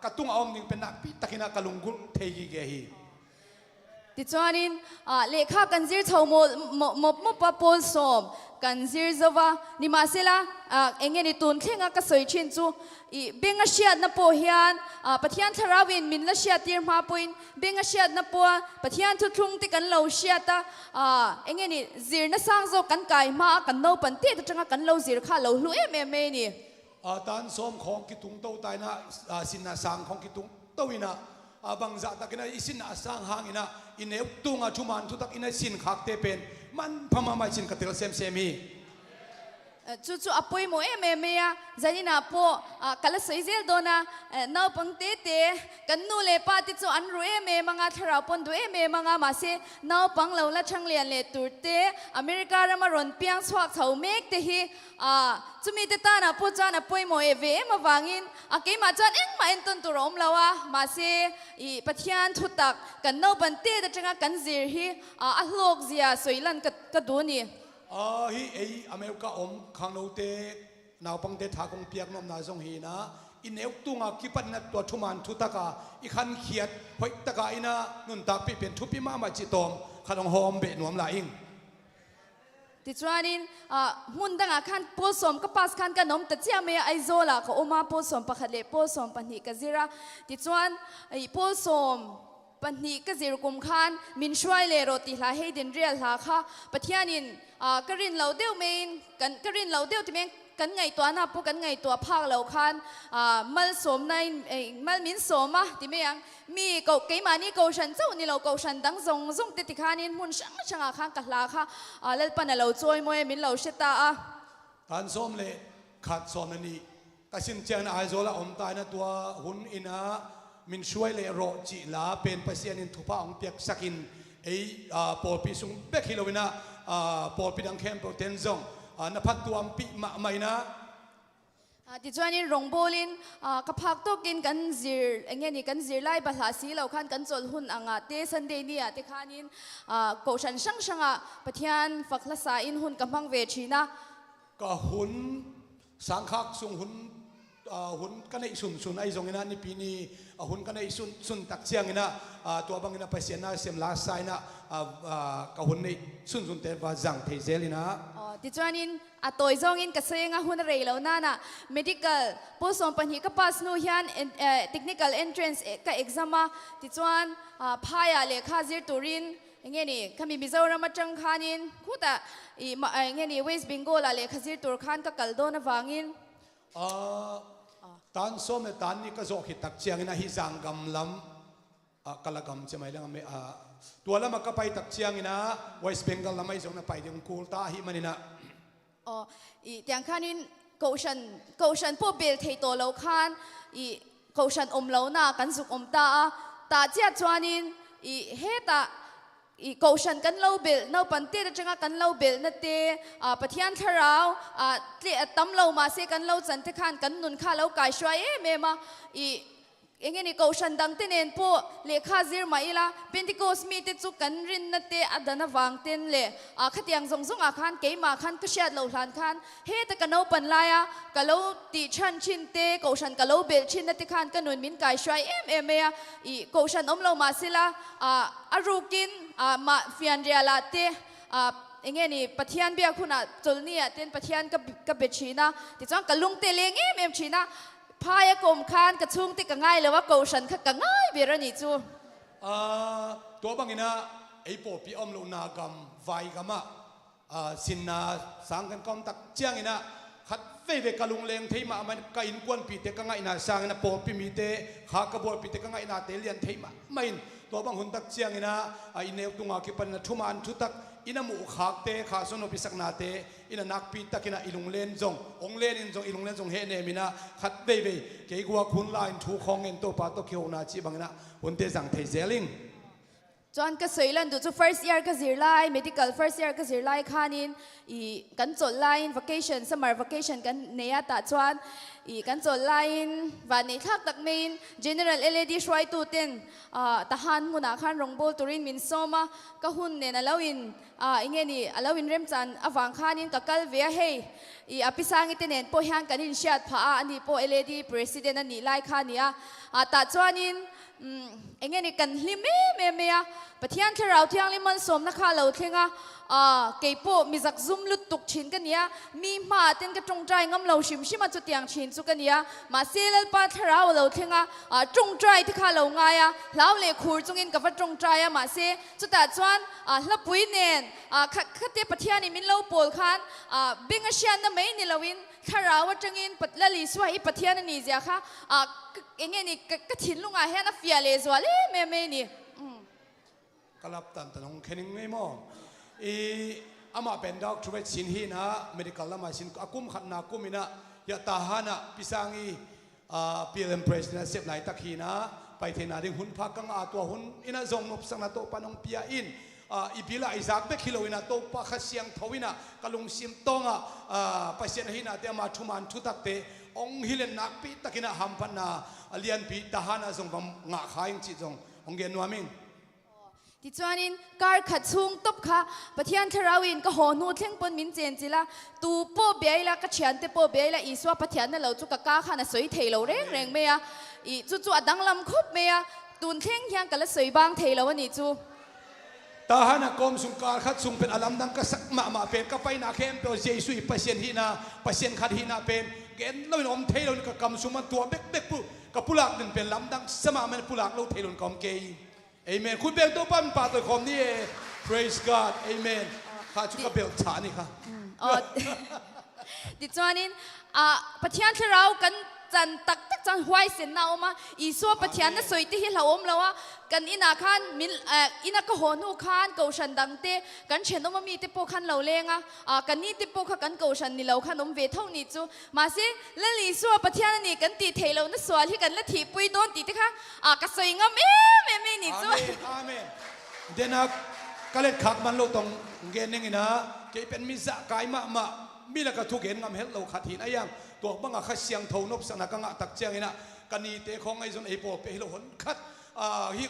กระตุ้งอมนิ่งเป็นนักปีตะกินากะลุงกุลเทยีเกฮี
ติดจวนินเลขากันซิร์ชาวมปะโพลสมกันซิร์จว่านี่มาเสละเองนี่ตุนเข่งก็สวยชินจูเบงเชียดนับโพเฮียนปะเทียนทราวินมินละเชียดตีร์มาปุยนเบงเชียดนับโพปะเทียนทุทุ่งที่กันเลาเชียดเองนี่ซิร์นัสร้างโจกันไก่มากันโนปันเตะจังกันเลาซิร์ข้าเลาลุเมนี่
ตอนสมของกิตุงโตตายนะสินนาสังของกิตุงโตวินะบางจากตะกินอิสินอาสังหางอินะอินเอฟตุงอาชุมันทุตักอินะสินขักเตเป็นมันพม่าไม่สินกติลเซมเซมี
จู่ๆอภัยโมเมจันนี่นะพอคัลสวยเจลโดนะน้าปังเตกันนู่เลปาติจู่อันรู้มังอาทราปนดูมังอามาเสน้าปังเราละช่างเลียนเลตุเตอเมริกาเรามารอนเปียงสวักเท่าเมกเตฮีจู่มีเตตานะพอจานอภัยโมมาวางินเกี่ยมาจานมาเอ็นตุนตุรอมแล้วมาเสปะเทียนทุตักกันน้าปันเตแต่จังกันซิร์ฮีโลกเสียสวยลันกัดดูนี่
ฮีอเมริกาขังโนเตนาวปังเตถากงเปียกนมนาจงฮีนะ อินเอวตุงกิปันนัดตัวทุมันทุตกาอีขันเขียดหอยตะกาอินะนุนตักปีเป็นทุปิมาจิตอมขนมหอมเบนวมลาอิง
ติจวนinมุนดังขันโพสมก็ปัสขันกันนมแต่เจ้าเมียไอโซล่ะก็อมาโพสมปะขัดเล่โพสมปันหิกะซิระติจวนไอโพสมปันหิกะซิรกุมขันมินช่วยเลโรติลาให้ดินเรียลลาค่ะปะเทียนินกรินเหลาเดียวเมนกันกรินเหลาเดียวที่เมนกันไงตัวน่ะพวกกันไงตัวภาคเหล่าคันมัลสมในมัลมินสมอ่ะที่ไม่ยังมีเกาเกมานี่เกาชันเจ้านี่เราเกาชันดังซงติดขานินมุนช่างข้างกันลาค่ะเล่นปันเราจอยมวยมินเราเชตาอ่ะ
การสมเลยขัดสมนี่กสินเจนไอโซละอมตายนะตัวหุ่นอินะมินช่วยเลยโรจิลาเป็นภาษาอินทุพะองเปียกสกินไอปอปิสุงเบคิโลวินะปอปิดังเข้มโปรเทนซงนับพัดตัวปีมาไม่นะ
ที่จวนนี้รงโบลินกับพักตัวกินกันซีร์เงี้ยนี่กันซีร์ไล่ภาษาสีเราขันกันจนหุ่นอ่างเตสันเดนี่ที่ขานินโกชันช่างปะเทียนฝักละสาอินหุ่นกำพังเวชีนะ
ก็หุ่นสังคักส่งหุ่นกันในสุนไอซงนะนี่ปีนี้หุ่นกันในสุนตักเชียงนะตัวบางนะไปเสียนะเสียมลาไซนะก็หุ่นในสุนเทวาจังเทเซลินะ
ที่จวนนี้ตัวจงอินกษตรหุ่นเรียลน่านะ medical ผู้สมปัญหากับ pass นู่ยัน technical entrance กับ exam ที่จวนพายาเลขาซิร์ตูรินอย่างเงี้ยนี่ขมิมิโซรามาจังขานินคู่แต่อย่างเงี้ยนี่ West Bengal เลขาซิร์ตูร์ขันกับกัลโดนฟังอิน
ตอนส้มเนี่ยตอนนี้ก็โจขิตักเชียงนะฮิจังกำลำกะละกำใช่ไหมเรื่องตัวละมันก็ไปตักเชียงนะเวสเบงกอลละไม่ส่งนะไปที่กูตาฮิมันนี่นะ
อีแต่งขันนี้โกชันพวกเบลเทโตเราขันอีโกชันอมเราหน้ากันสุกอมตาเจ้าจวนนี้อีเฮตาอีโกชันกันเล่าเบลน่าปันเตะจังกันเล่าเบลนั่นเตะปะเทียนทาราวเตะตั้มเล่ามาเสกันเล่าจันทขันกันนุนข้าเล่าไก่ช่วยเมมาอีอย่างนี้โกชันดังเตนพวกเลขาซิร์มาอีละเป็นที่โกสมีติดจุกันรินนั่นเตะอัดนวางเต้นเลยขัดยังซงอาคารเกมาขันก็เชียดเล่าหลานขันเฮตกันเอาปันลายกันเล่าตีชันชินเตะโกชันกันเล่าเบลชินนั่นเตะขันกันนุนมินไก่ช่วยเมอีโกชันอมเล่ามาสิละอารูกินมาฟิอันเรียลาเตอย่างเงี้ยนี่ปะเทียนเบียคุณจุลนี่เต้นปะเทียนกับเบชีนะที่จ้องกับลุงเตเลงชีนะพายกรมคานกระชุ่งติกง่ายเลยว่าโกชันขกง่ายเบรนี่จู
ตัวบางนะไอ้ปอปีอมลูนากรรมไฟกรรมสินนาสังกันกรรมตักเจียงนะขัดเวกลุงเลงเทมามันกินกวนปีเตกง่ายนะสังนะปอปีมีเตขากระบอกปีเตกง่ายนะเตเลียนเทมาไม่ตัวบางหุ่นตักเจียงนะอินเนวตุงอากิปันนะทุมันทุตักอินามูขากเตขาสนอพิสักนาเตอินานักปีตักินะอิลุงเลนจงองเลนอินจงอิลุงเลนจงเฮเนมินะขัดเบยเกี่ยวกับคุณลายทุกของเงินตัวปาตัวเขียวนาจีบางนะหุ่นเตจังเทเซลิง
จอนก็สวยลันดูจู first year ก็สิร์ไล medical first year ก็สิร์ไลขานินอีกันจดไลน์ vacation summer vacation กันเนียตาจวนอีกันจดไลน์วันนี้ทักตักมิน general LED ช่วยตูเต็นทหารมุนาขันรงโบตุรินมินโซมาก็หุ่นเนี่ยนะเลวินอีเงี้ยนี่เลวินเริ่มจันอฟังขานินกับกัลเวียเฮอีอภิสังอิตเนนโปฮังกันอินเชียดผาอันนี้โป LED president อันนี้ไลขานี่ตาจวนินเงี้ยนี่กันลิเมปะเทียนที่เราเที่ยงลิมันสมนะคะเราเที่ยงเกี่ยบมีจักซุ่มลุดตุกชินกันเนี่ยมีมาเต้นกระจงใจงำเราชิมชิมาจุดเตียงชินสุกันเนี่ยมาเซลล์ปาที่เราเที่ยงจงใจที่ข้าเราไงเราเลยคูจงอินกับว่าจงใจมาเซจุดแต่ชวนลับปุยเนนขัดเตปะเทียนนี่มินเราปวดขันบิงเชียนนั่นไม่นี่เราวินข้าเราว่าจงอินปัดละลิสวาอีปะเทียนนี่เจ้าค่ะเงี้ยนี่กระถิ่นลุงเห็นน่ะเฟียเลสวาเลยไม่นี่
กลับตันตนงแค่นี้ไม่มองอามาเป็นดอกช่วยสินฮีนะ medical ละมาสินอากุมขัดนากุมินะยาตาฮานะพิสังอีPLM president เสพไหลตะขีนะไปเทนาดิหุ่นพักกังตัวหุ่นอินะจงนบสังนาโตปนองเปียอินอีพิลาอิซักเบคิโลอินะโตปะขเสียงทวินะกลุงซิมตงไปเสียนฮีนะเตมาทุมันทุตักเตองฮิเลนนักปีตะกินะฮัมพันนาเลียนปีตาฮานะจงกำงะขายจิจงองเกนวามิง
ที่จวนินการขัดซุงตบค่ะปะเทียนทราวินก็หอนูเที่ยงปนมินเจนจิละตูโปเบียละก็เชียนเตโปเบียละอีสวาปะเทียนนั่นเราจุกกะกาค่ะน่ะสวยเทเราเร่งเร่งเมียอีจู่ๆดังลำคบเมียตูนเที่ยงยังกันละสวยบางเทเราวันนี้จู่
ตาหานกรมสุงการขัดสุงเป็นอลัมดังก็สักมาเป็นก็ไปนาเข้มตัวเจสุยเปอร์เซ็นต์หินาเปอร์เซ็นต์ขัดหินาเป็นเกณฑ์เราเป็นอมเทเราก็กำสุมันตัวเบ็กปุ๊กับผู้หลักหนึ่งเป็นลำดังสมามันผู้หลักเราเทลุนกอมเกย์เอเมนคุณเบลตัวปั้นป่าตัวคอมนี่ praise God เอเมนข้าชุกเบลชานี่ค่ะ
ดิจวนินปะเทียนที่เรากันจันตักจันหวยเส้นนาอมาอีสัวปะเทียนน่ะสวยที่เราอมแล้วว่ากันอินาคันมิลอินักโหนูคันเกาชันดังเตกันเชนอมามีเตโปคันเราเลงกันนี่เตโปคันเกาชันนี่เราคันอมเวทเท่านี้จูมาสิเล่นลีสัวปะเทียนนี่กันตีเทเราน่ะสวยที่กันละทีปุยโดนตีที่ค่ะก็สวยงามนี่จู
อาเมนเดนักก็เล่นขักมันเราต้องเกณฑ์ยังไงนะเกี่ยเป็นมิสะกายมามีนักทุกเห็นงามเห็นเราขัดหินไอ้ยังตัวบังอาจเสียงโทนบสนักงะตักเจียงนะกันนี่เตะของไอ้ส่วนไอ้ปอไปเราหนคัดฮิ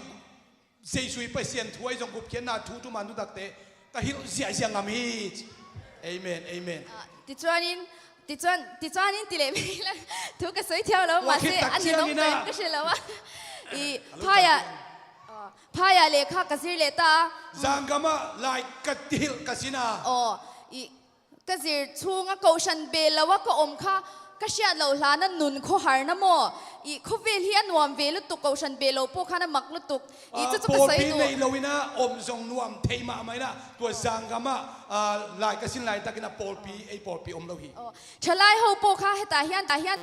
เสียสุยไปเสียนถวยจงกุบเขียนหน้าทุมันทุตักเตะก็ฮิเสียงงามฮิเอเมนเอเมน
ติจวนินติเลไม่ละทุกกระสวยเที่ยวแล้วมาสิอันนี้น้องเป็นก็ใช่แล้ววะอีพายาเลขากระซิเลตา
จังกามะไลกัดทิลกัสินา
อีกระซิชูงะเกาชันเบลแล้วว่าก็อมค่ะก็เชียเราหลานั่นนุนเขาหานะโมอีเขาเวลียนวมเวลุตุกเกาชันเบลพวกข้านั้นมักลุตุกอีจะกระใสดู
ในเราวินะอมทรงนวมเทมาไหมนะตัวจังกามะไลกัสินไลตะกินะปอลปีไอปอลปีอมเราฮี
ฉลายเขาพวกข้าให้ตาเฮียน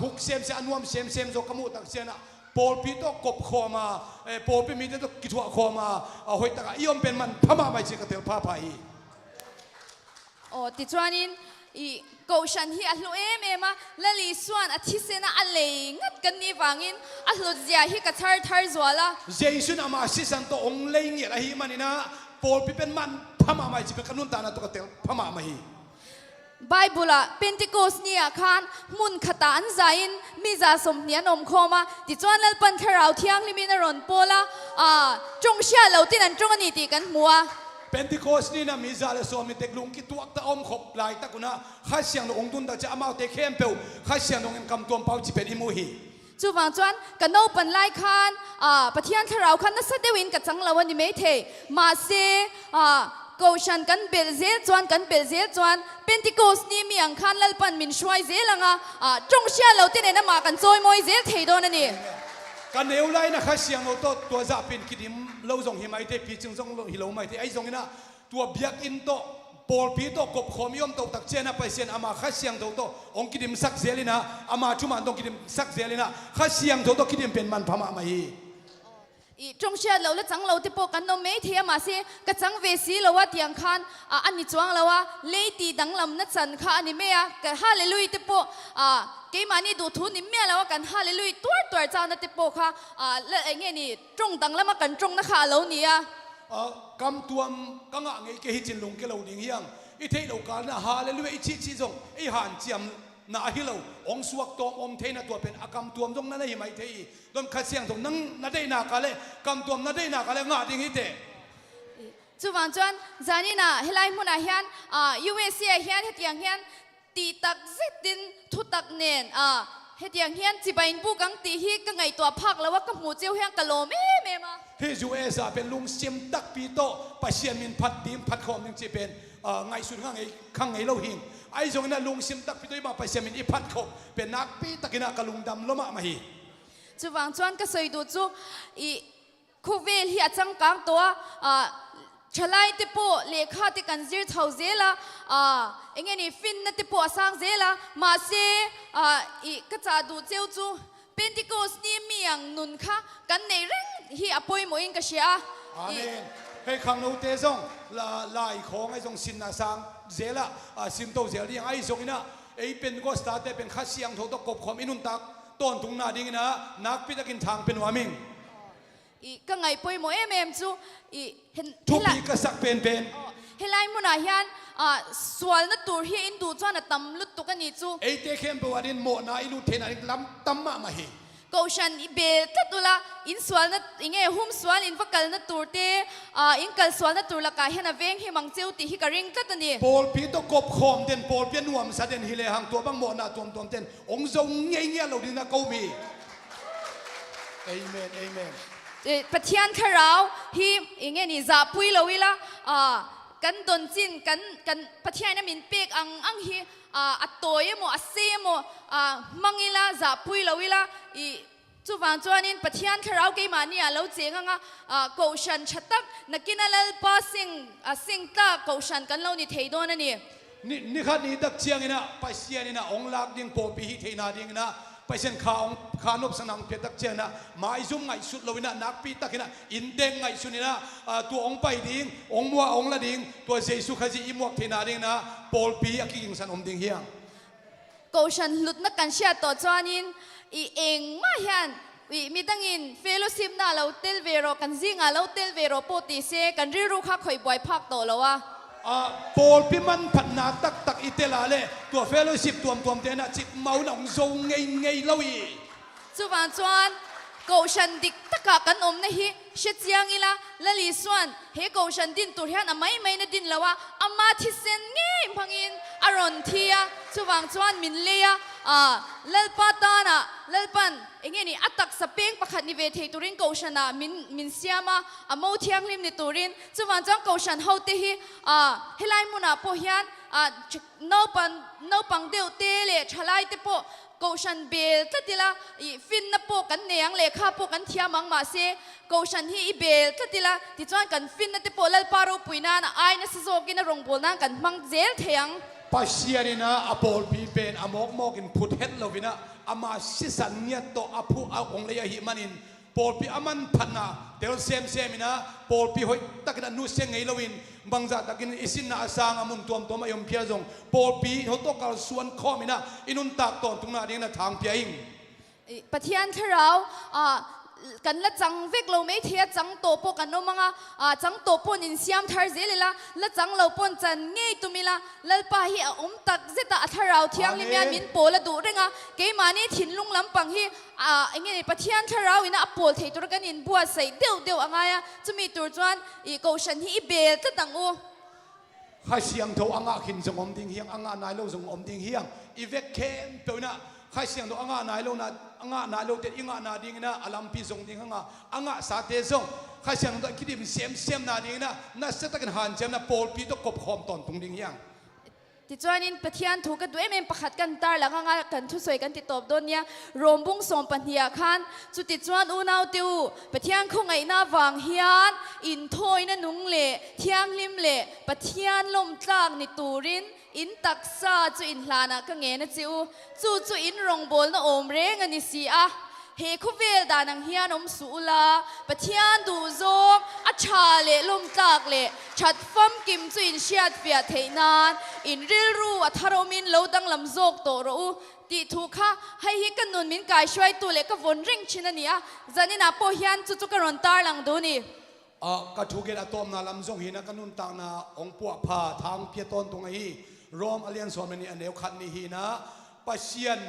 ทุกเซมอันวมเซมโจกมุตักเสียนะปอลปีโตกบคอมาปอลปีมีแต่กิจวัตรคอมาหอยตะกี้ยอมเป็นมันพม่าไม่ใช่กระเทลผ้าไป
ติจวนินอีกูฉันที่อัลโลเอมมาและลีส่วนอาทิตย์เซนะอัลเลงัดกันนี่ฟังอินอัลโลเจียที่กระทาร์จวละ
เจสุนอามาสิสันโตองเลงเนี่ยละฮีมันนี่นะปอลปีเป็นมันพม่าไม่ใช่กันนุ่นตานะตัวกระเทลพม่าไม่
ไบเบิลอะเพนติโคสเนี่ยคันมุนขตานใจน์มิจาสมเนียนอมโคมาติจวนเลปันเทราวเทียงลิมินารอนโปละจงเชียเราที่นั่นจงอันนี้ตีกันมัว
เป็นที่โคสนี่นะมีซาเลสอมีเด็กลุงกิตัวตะอมขบลายตะกุนะข้าเสียงองตุนตะจะอามาเตเข้มเปวข้าเสียงองเงินกำตัวเปาจิเป็นอิมูฮี
จูวังจวนกันโนปันไลคันปะเทียนทราวคันนัสเดวินกับจังลาวันนี้ไม่เทมาเซกูชันกันเบลเซจวนกันเบลเซจวนเป็นที่โกสนี่มีอังคันลลปันมินช่วยเซลังจงเชียเราเต้นในน้ำมากันจอยมวยเซเทโดนนี่
กันเอวไลนะข้าเสียงเราตัวจะเป็นกิดิมเราส่งหิมายเทปีจึงส่งหิโลไม่เทไอ้ส่งนะตัวเบียกอินโตปอลพีโตกบขมิยมโตตักเจนะไปเสียนอามาข้าเสียงโตองกิดิมสักเซลินะอามาจุมันต้องกิดิมสักเซลินะข้าเสียงโตกิดิมเป็นมันพม่าไม่
จงเชียเราและจังเราที่ปกันโนไม่เทียมาเซกับจังเวสีเราว่าเตียงคันอันนี้จวงเราว่าเลตีดังลำนัดสันค่ะอันนี้เมียกับฮาเลลุยที่ปเกมานี่ดูทุนนี่เมียเราว่ากันฮาเลลุยตัวเจ้านั่นที่ปค่ะและไอ้เงี้ยนี่จงดังแล้วมากันจงนะคะเราเนี่ย
กำตัวกังอ่างไอ้เกหิจินลงเกลาดิ่งเฮียงอีเทเราการนะฮาเลลุยไอ้ชีจงไอ้หันเจียมนาฮิโลองสวกตัวอมเทนะตัวเป็นอากำตัวจงนั่นได้ไหมเทอีโดนขัดเสียงตรงนั่งนั่นได้นากาเลกำตัวนั่นได้นากาเลงาดิ่งฮิเต
จูวังจวนจานี่นะเฮลัยมุนาเฮียนUSAเฮียนเฮตียงเฮียนตีตักเซตินทุตักเนนเฮตียงเฮียนจีบอินปูกังตีฮีกังไงตัวพักแล้วว่ากังหูเจียวเฮียนกะโลเม่มา
เฮจูเอซาเป็นลุงเสียมตักปีโตปัสเซียนมินพัดดิมพัดคอมนึงจีเป็นไงสุดข้างไงเราหิงไอ้ตรงนั้นลุงซิมตักพี่ตัวมาไปเสียมินอีพัดเขาเป็นนักปีตะกินากลุงดำล้มมาฮี
จูวังจวนก็สวยดูจูอีคูเวลเฮียจังกังตัวชลายติปูเลขาติกันจีร์เท่าเซล่าเองนี่ฟินนัติปูสังเซล่ามาเซอีก็จะดูเจ้าจูเป็นที่โกสนี่มีอย่างนุนค่ะกันในเรื่องเฮียป่วยมวยก็เชีย
อาเมนให้ขังเราเตะซงลายของไอ้ซงสินนาสังเซล่าสินโตเซลี่ไอ้ซงนะไอ้เป็นก็สตาร์ทเป็นข้าเสียงทกบขมอินุนตักต้นทุงนาดิ่งนะนักพิทักษ์ทางเป็นวามิง
อีก็ไงป่วยมวยจูอีเห็น
ทุกปีก็สักเป็นเ
ฮลัยมุนาฮิอันส่วนนั้นตัวเฮียอินดูจวนตั้มลุดตุกันนี่จู
ไอ้เตะเข้มไปวันนี้โมนาอิลุเทนาล้ำตั้มมาฮี
กูฉันอีเบลตัดตัวละอินส่วนนั้นอิงเอหุ่มส่วนอินฟักกันนั้นตัวเตอินกัลส่วนนั้นตัวละกายเห็นเวงเฮมังเจ้าตีฮิการิงตัดนี่
ปอลพีโตกบขมเด่นปอลเปียนวมสัดเด่นฮิเลหังตัวบังโมนาตัวเด่นองค์ทรงเงี้ยเราดีนะกูมีเอเมนเอเมน
ปะเทียนทราวฮิอิงเอนี่จะปุยเราวิละกันโดนจินกันปะเทียนนั้นมินเปกอังฮิอัตโตยโมอัสเซโมมังอิละจะปุยเราวิละอีจูวังจวนินปะเทียนทราวเกมานี่เราเจงอ่ะกูฉันชัดตักนักกินอะไรป้าสิงตากูฉันกันเรานี่เทโดน
นี่ขัดนี่ตักเชียงนะไปเสียนี่นะองลักดิ่งปอปีฮิเทนาดิ่งนะไปเส้นขานบสนังเพียตักเชียนะมาไอซุ่มไงสุดเราวินะนักปีตักนะอินเด้งไงสุดนี่นะตัวองไปดิ่งองมัวองละดิ่งตัวเจสุขจีอิมวกเทนาดิ่งนะปอลปีอักยิ่งสันอมดิ่งเฮียง
กูฉันหลุดนักกันเชียตัวจวนินอีเองมาเห็นมีตั้งอินเฟลซิมน่าเราเตลเวโรกันซิงอ่ะเราเตลเวโรโปติเซกันริรุข้าคอยบ่อยพักโตแล้ววะ
ปอลพิมันพันนาตักอิเตลาเล่ตัวเฟลซิมตัวเตนะจิตเมาหนองทรงไงเราอี
จูวันจวนกูฉันดิกตะกะกันนะฮีเชจียงอีละละลิส่วนเฮกูฉันดินตัวเฮียนไม่นะดินแล้ววะอามาทิเซนเงี้ยพังอินอารอนเทียจูวันจวนมินเลียเลลปาตานะเลลปันเองนี่อัตักสเปงประคัดนิเวศตุรินกูฉันนะมินเซียมาโมเทียงลิมนิตุรินจูวันจวนกูฉันเฮาเตฮีเฮลัยมุนาโพเฮียนนปังเดียวเตเลชลายเตโปกูฉันเบลตัดทีละฟินนับโปกันเนียงเลขาโปกันเทียมังมาเซกูฉันฮีอีเบลตัดทีละที่จวนกันฟินนับโปเลลปารุปุยนาไอเนสโซกินรงโบนังกันมังเจลเทียง
ปัสเซียนี่นะอโปลปีเป็นอมอกอินพุทธเฮดลวินะอามาสิสันเนียโตอภูอาองเลยหิมันินปอลปีอามันพันนาเดลเซมนะปอลปีหอยตักนันนูเซงไงลวินบางจัดตักินอิสินนาสางอามุนตัวมายมเพียจงปอลปีเขาต้องการส่วนข้อมินะอินุนตักตอนตรงนั้นเองนะทางเพียง
ปะเทียนเทราว กันละจังเวกเราไม่เทียจังโตปกันโนมังจังโตปนินเสียมทาร์เซลิละละจังเราปนจันเงยตุมิละละปะฮีตักเซตอัธราวเทียงลิมยามินโปละดูเรงเกมานี่ถินลุงลำปังฮีเงี้ยปะเทียนทาราวินะโปลเทตัวกันอินบัวใส่เดียวอ่างไงจะมีตัวจวนอีโกชันฮีเบลตะตังอู
ข้าเสียงโทอ่างขินจงอมดิ่งเฮียงอ่างนายโลจงอมดิ่งเฮียงอีเวกเข้มเปียวนะข้าเสียงโทอ่างนายโลนะอ่างนายโลเต็ดอ่างนาดิ่งนะอลัมพีจงดิ่งอ่างสาเตจงข้าเสียงโทคิดดิมเสียมนาดิ่งนะน่าเสตกันหันเจมนะโปลปีตกบขอมตอนตรงดิ่งเฮียง
ติจวนินปะเทียนถูกกันด้วยเมนประคัดกันตาหลังกันทุสวยกันติดตบโดนเนี่ยรวมบุ้งสมปัญญาคันจุดติจวนอูนาวติวปะเทียนคงไงหน้าวางเฮียนอินทอยนั่นนุงเล่เทียงลิมเล่ปะเทียนลมจากนิตูรินอินตักซาจุอินลานะก็เงี้ยนะจิวจูอินรองบอลนะโอมเร่งอันนี้สิอะเฮคุเวลดานังเฮียนอมสูลาปะเทียนดูโซงอัชาเล่ลมจากเล่ชัดฟัมกิมจุอินเชียดเฟียเทนานอินริลรูอัทารมินโลดังลำโจกโตรูติทุกะให้ฮิกันนุนมินกายช่วยตัวเล็กก็วนริงชินันเนี่ยจันนี่นาโปเฮียนจุกระรอนตาลังดูนี่
กระทุกเกตอตอมนาลำจงหินะกันนุนตางนาองปัวพาทางเพียตอนตรงนี้รอมอเลียนสอนมันนี่อันเดียวขันนี่หินะปัสเซียน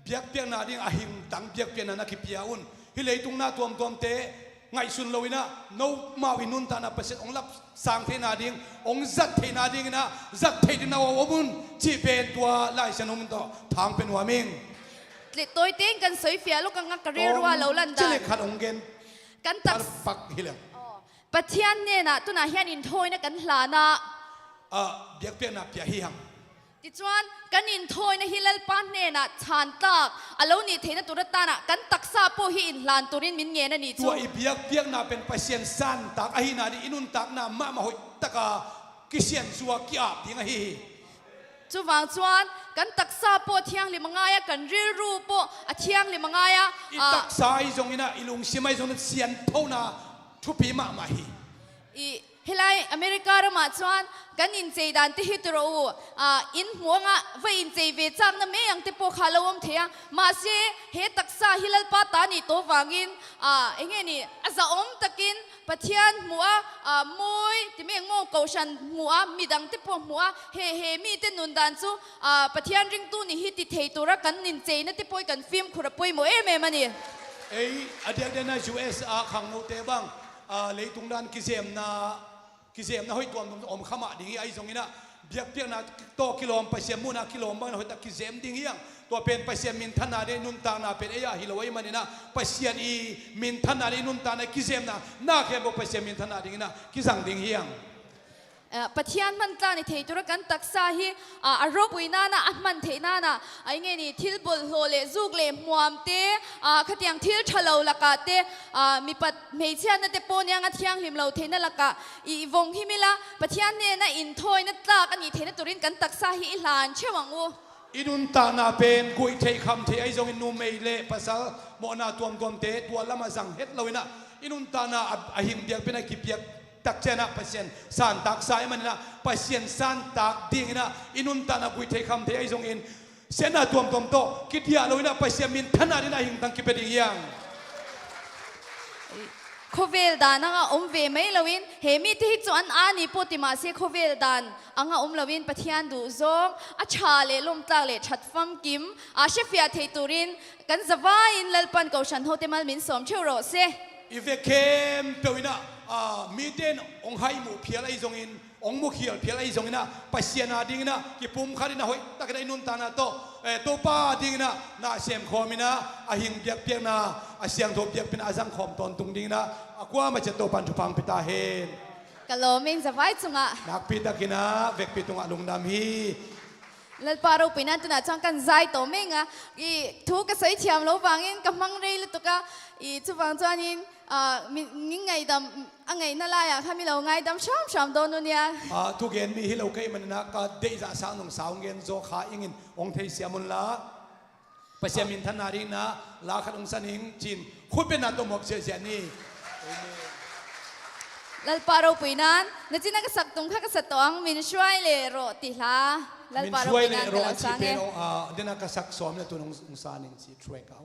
เบียกเปียนาดิ่งอาหิมตังเบียกเปียนานักพิยาอุนฮิเลยตุงนาตัวมเตะไงสุนลวินะโนมาวินุนตานาปัสเซียนองลับสังเทนาดิ่งองจัดเทนาดิ่งนะจัดเทนาววบุนจีเป็นตัวไล่ชนุมต่อทางเป็นหัวมิง
เล็ดตัวเต็งกันสวยเฟียลูกกังกระเรียรัวเหลาลันดา
จะเล็กขัดองเกน
กันตัก
ปักฮิเล
ปะเทียนเนี่ยนะตัวน่าเฮียนอินทอยนะกันหลานะ
เบียกเปียนาเปียฮิฮัง
ติจวนกันอินทอยนะฮิลลปานเนนะชานตักอารมณ์นี่เทนะตุรตานะกันตักซาโปฮิอินลานตุรินมินเงนะนี่
ตัวอีเบียกเปียนาเป็นปัสเซียนสันตักอหินาดิอินุนตักนามาหอยตะกากิเซียนซัวกิอาบดิงอหิ
จูวางจวนกันตักซาโปเทียงลิมังายะกันริรูโปอเทียงลิมังายะ
อีตักซาอีจงอินะอีลุงซิไม่จงเซียนเท่านาทุปีมามาหิ
อีเฮลัยอเมริกาเรามาจวนกันอินเจดันที่ฮิตรูอินหัวงะว่าอินเจเวจังนั่นไม่ยังที่พวกเขาลมเทียมาเสียเฮตักซาฮิลลปาตานี่ตัวฟังอินเองนี่อาจจะอมตะกินปะเทียนหัวมวยที่ไม่งงเกาชันหัวมีดังที่พวกหัวเฮมีเต้นนุนดันซูปะเทียนริงตู้นี่ฮิตที่เทตัวรักกันอินเจนั่นที่พวกกันฟิล์มขุดปุยโมเอเมมันนี่
เอ้อเดียดนะ USA ขังโนเตบังเลยตรงนั้นกิเซมนาหอยตัวมันอมขมาดิ่งไอ้ตรงนี้นะเบียกเปียนาโตกิโลมไปเสียมูนากิโลมบ้างนะหอยตะกิเซมดิ่งยังตัวเป็นไปเสียมินทันนาเดนุนตานาเป็นเอยาฮิโลไว้มันนี่นะไปเสียอีมินทันนาเดนุนตานากิเซมนะน่าแค่บอกไปเสียมินทันนาดิ่งนะกิสังดิ่งยัง
ปะเทียนมันตาในเทตุรกันตักซาฮีอารมณ์วินานะอันมันเทนานะไอ้เงี้ยนี่ทิลบุลโฮเลจูกเลมวมเตขัดยังทิลชะลาวลักาเตมีปัดเมเชียนนั่นเตปนยังอัดยังลิมเราเทนั่นลักาอีวงฮิมิละปะเทียนเนี่ยนะอินทอยนั่นตากันนี่เทนตุรินกันตักซาฮีอิลานเชื่อวังวู
อินุนตานาเป็นกุยเทคำเทไอจงอินูเมเลภาษาโมนาตัวมเตตัวละมาสังเฮ็ดเรานะอินุนตานาอหิมเดียกเป็นไอกิเปียกตักเจนะปัสเซียนสันตักสายมันนะปัสเซียนสันตักดิ่งนะอินุนตานากุยเทคำเทไอจงอินเสนาตัวมโตกิดยาเรานะปัสเซียนมินทันนาดินะหิมตังกิเปดิ่งยัง
โควิดดานังอมเวไม่ลวินเฮมิที่จวนอานิปติมาเสียโควิดดานอังอมลวินปะเทียนดูซงอาชาเลลมตาเลชัดฟัมกิมอาเชฟยาเทตุรินกันจะว่าอินเลปันเกาชันโฮเตมัลมินสมเชโรเซ
อีเวเคมเปวินะมีเดนองไฮมูเพียร์ไอจงอินองมุขีลเพียร์ไอจงอินะปัสเซียนาดิ่งนะกิปุ่มขาดินะหอยตะกันไอนุนตานาโตตัวป้าดิ่งนะนาเสียมคอมินะอาหิงเบียกเปียกนะอาเสียงทบเบียกเป็นอาจังขอมตอนตุงดิ่งนะกว่ามาจะโตปันทุพังพิตาเฮน
กะโลมิงจะไว้จุงะ
นักพิตากินะเวกพิตุงะลุงดำฮี
แล้วปารูปีนั้นตัวน่ะจังกันใจโตมิงอ่ะอีทุกกระใสเทียมโลฟังอินกำมังเรลตุกะอีทุฟังจวนินมิไงดำไงนั่นแหละข้ามีเราไงดำช้ำโดนเนี่ย
ทุกเย็นมีฮิโลเกมันนะก็เดจ่าสาวนุ่งสาวเงินโจขาอิงินองเทเสียมุนละไปเสียมินทันนารินะลาขัดองสันิงจินคุณเป็นนาตัวหมกเสียนี่
แล้วปารูปีนั้นนั่นจีนักสักตุงข้ากษัตริย์ตองมินช่วยเลโรติลาแล้วปารูปีนั้น
เราชีเป็นเดนักสักสอมเนี่ยตัวองสานิงจีช่วยเขา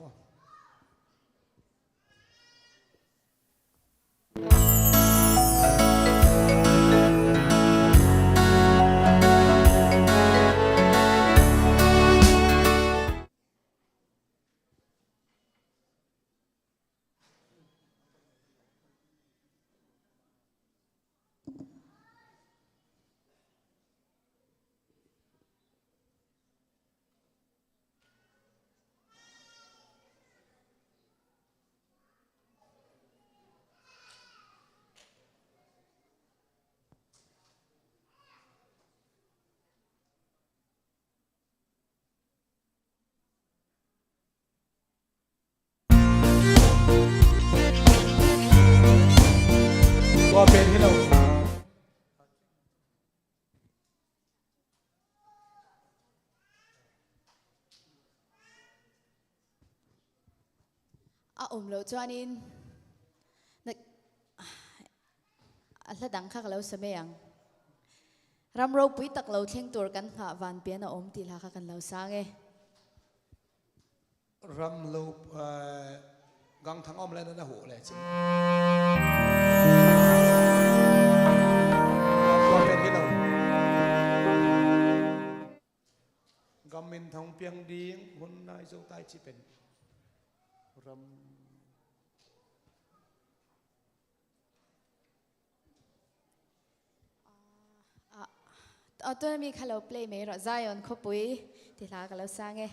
ก็เป็นที่เรา
lo chuanin nak ala dang khak lo sameyang ramro pui tak lo thleng tur kan kha van pian a om ti la kha kan lo sange
รำลูกังทางอ้อมแล้วนั่นนะหัวเลยจริงก็เป็นที่เรากำมินทองเปียงดีหุ่นนายโจใต้จีเป็นรำ
ตัวมีคาร์ลเพลย์เมย์รอใจอ่อนขบุยที่ลากันแล้วสร้างเอ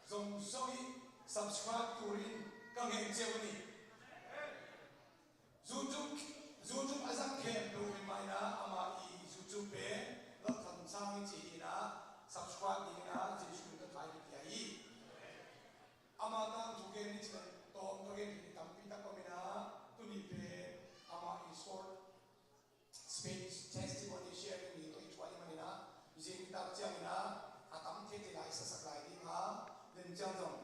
zong soi subscribe turin kang heng chewni YouTube azam khem do in maina ama I YouTube pe la tham sang chi na subscribe ni na ji shu ta thai ki ai ama tang tu gen ni chen tom to gen ni tam pi ta ko mina tu ni pe ama I short speech testimony sharing ni to chwa ni manina jing ta chang na atam the ti lai sa sak lai ni ha den chang jong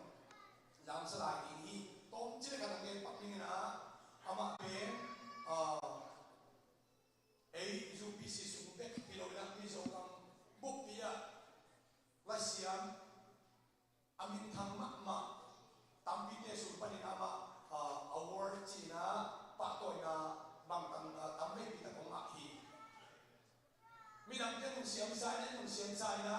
lam sa lai ni tom chi ka dang gen pak ni na ama pe UPC sumbek pilawina miso kang buktiya lasiam amin thang ma tampite sulpani nama award china patoi na bangtang tambe pita kong akhi minam ke nung siam sai na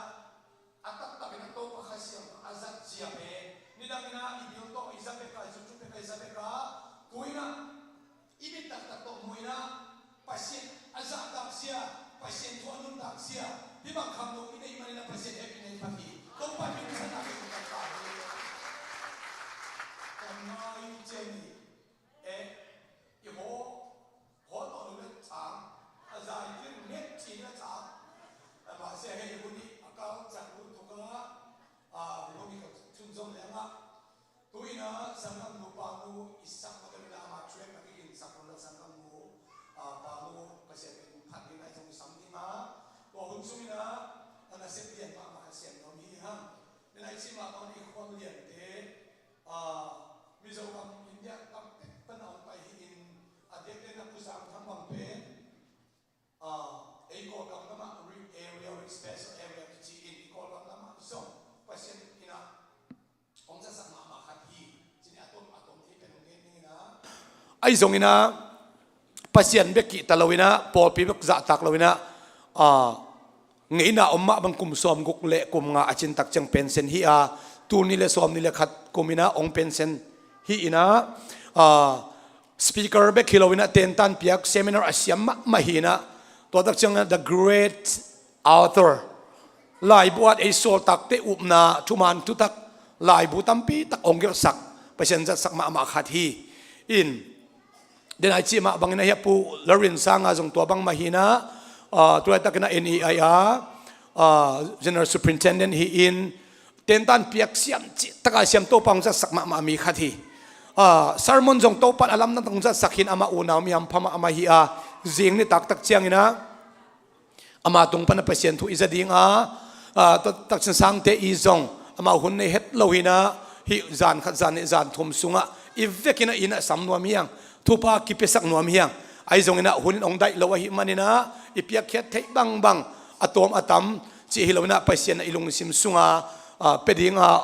atak tabi na to pakhasyam azat siape nidamina ibiyon to isabeka jujupe isabeka tuina ibit tak to muina pasien azat tak sia pasien tuanun tak sia di bang kamu ini imanina pasien happy na pagi kau pagi bisa tak kita pagi kamai jeni iho ho to lu chang azai yin net chi na chang ba se he ibu ni akal chang lu to ka lu ni ka chun jong le nga tuina sanam lu pa lu isak ma ka na ma chue ma ki sak lu sanam lu pa lu pasien phat ni na jong sam ni ma to hun sumina ana se pian ma ma sian no mi ha ni lai si ma ko ni khon lian te Mizoram India kam panau pai in adek na pusang thambang pe ko kam nama area special area ki in ko kam nama so pasien ina ong sa sama ma khathi chini atom thi pen ni na ai zong ina pasien beki talawina pol pi bek za tak lawina ngeina omma bang kum som guk le kum nga achin tak chang pension hi a tu ni le som ni le khat kumina ong pension hi ina speaker be khilowina ten tan piak seminar asiam mahina to dak chang the great author lai buat ei sol tak te upna thuman tu tak lai bu tampi tak ongger sak pasien za sak ma khat hi in den ai chi ma bangina hi pu larin sanga jong to bang mahina tu ta kana NEIA general superintendent hi in ten tan piak siam chi taka siam to pang za sak ma mi khathi sermon jong to pat alam na tong za sakhin ama una miam phama ama hi a jing ni tak tak chiang ina ama tung pan pasien thu izading tak chen sang te I jong ama hun nei het lohina hi zan khat zan ni zan thum sunga ivekina ina samnuam hiang thupa kipesak nuam hiang ai jong ina hun ong dai lo hi manina ipiak khet thei bang bang atom atam chi hilona pasien ilung sim sunga pedinga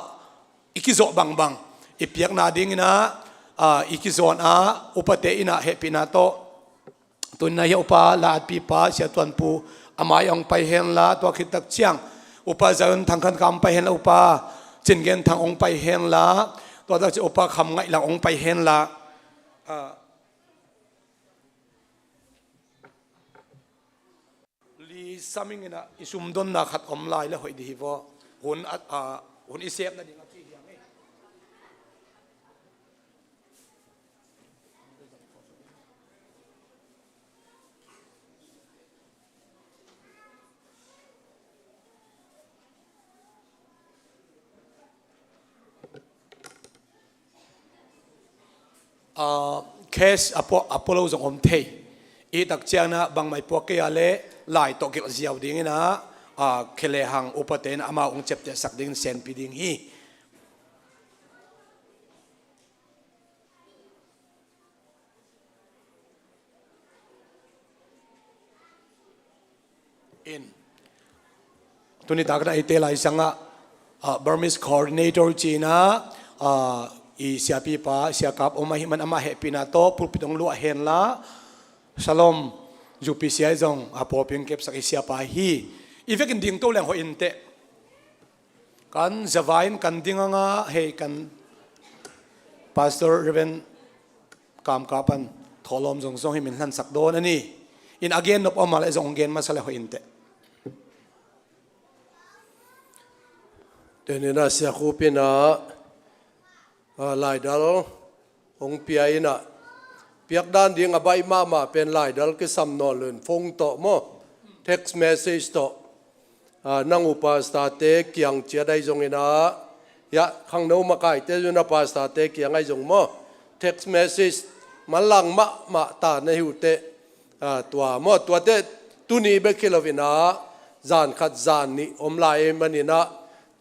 ikizo bang bang ipiak na ding ina ikizon upate ina happy na to tun na upa la pi pa sia tuan pu amai ong pai hen la to khitak chiang upa zaun thangkhan kam pai hen la upa chingen thang ong pai hen la to da upa kham ngai la ong pai hen la li saming ina isum don na khat om lai la hoi di vo hun isep na ding a chi hiang ei case Apollo jong om thei I tak chiang na bang mai po ke ale lai to ke ziaw ding ina khele hang upaten ama ong chep te sak ding sen pi ding hi in tuni takna ite lai sanga Burmese coordinator China I siapi pa siakap omahi man ama happy na to pulpitong lu hen la Shalom UPCI jong apoping kep sak siapa hi ivekin ding to leng ho inte kan zavain kan dinganga he kan Pastor Reverend kam kapan tholom jong song hi min han sak don ani in again nop omal jong gen masala ho inte
เดี๋ยวนี้นะเสียคูปินะลายดัลองเปียนะเปียกด้านดิ่งอใบมาเป็นลายดัลก็สำนวนเลื่อนฟงโตโม text message โตนั่งอุปสตาเตเกียงเจียได้จงอินะยะข้างโน้มาไกลเตจุนอุปสตาเตเกียงไอจงโม text message มันลังมาตาในหูเตตัวโมตัวเตตุนีเบคิลวินะจานขัดจานนี้อมลายมันนี่นะ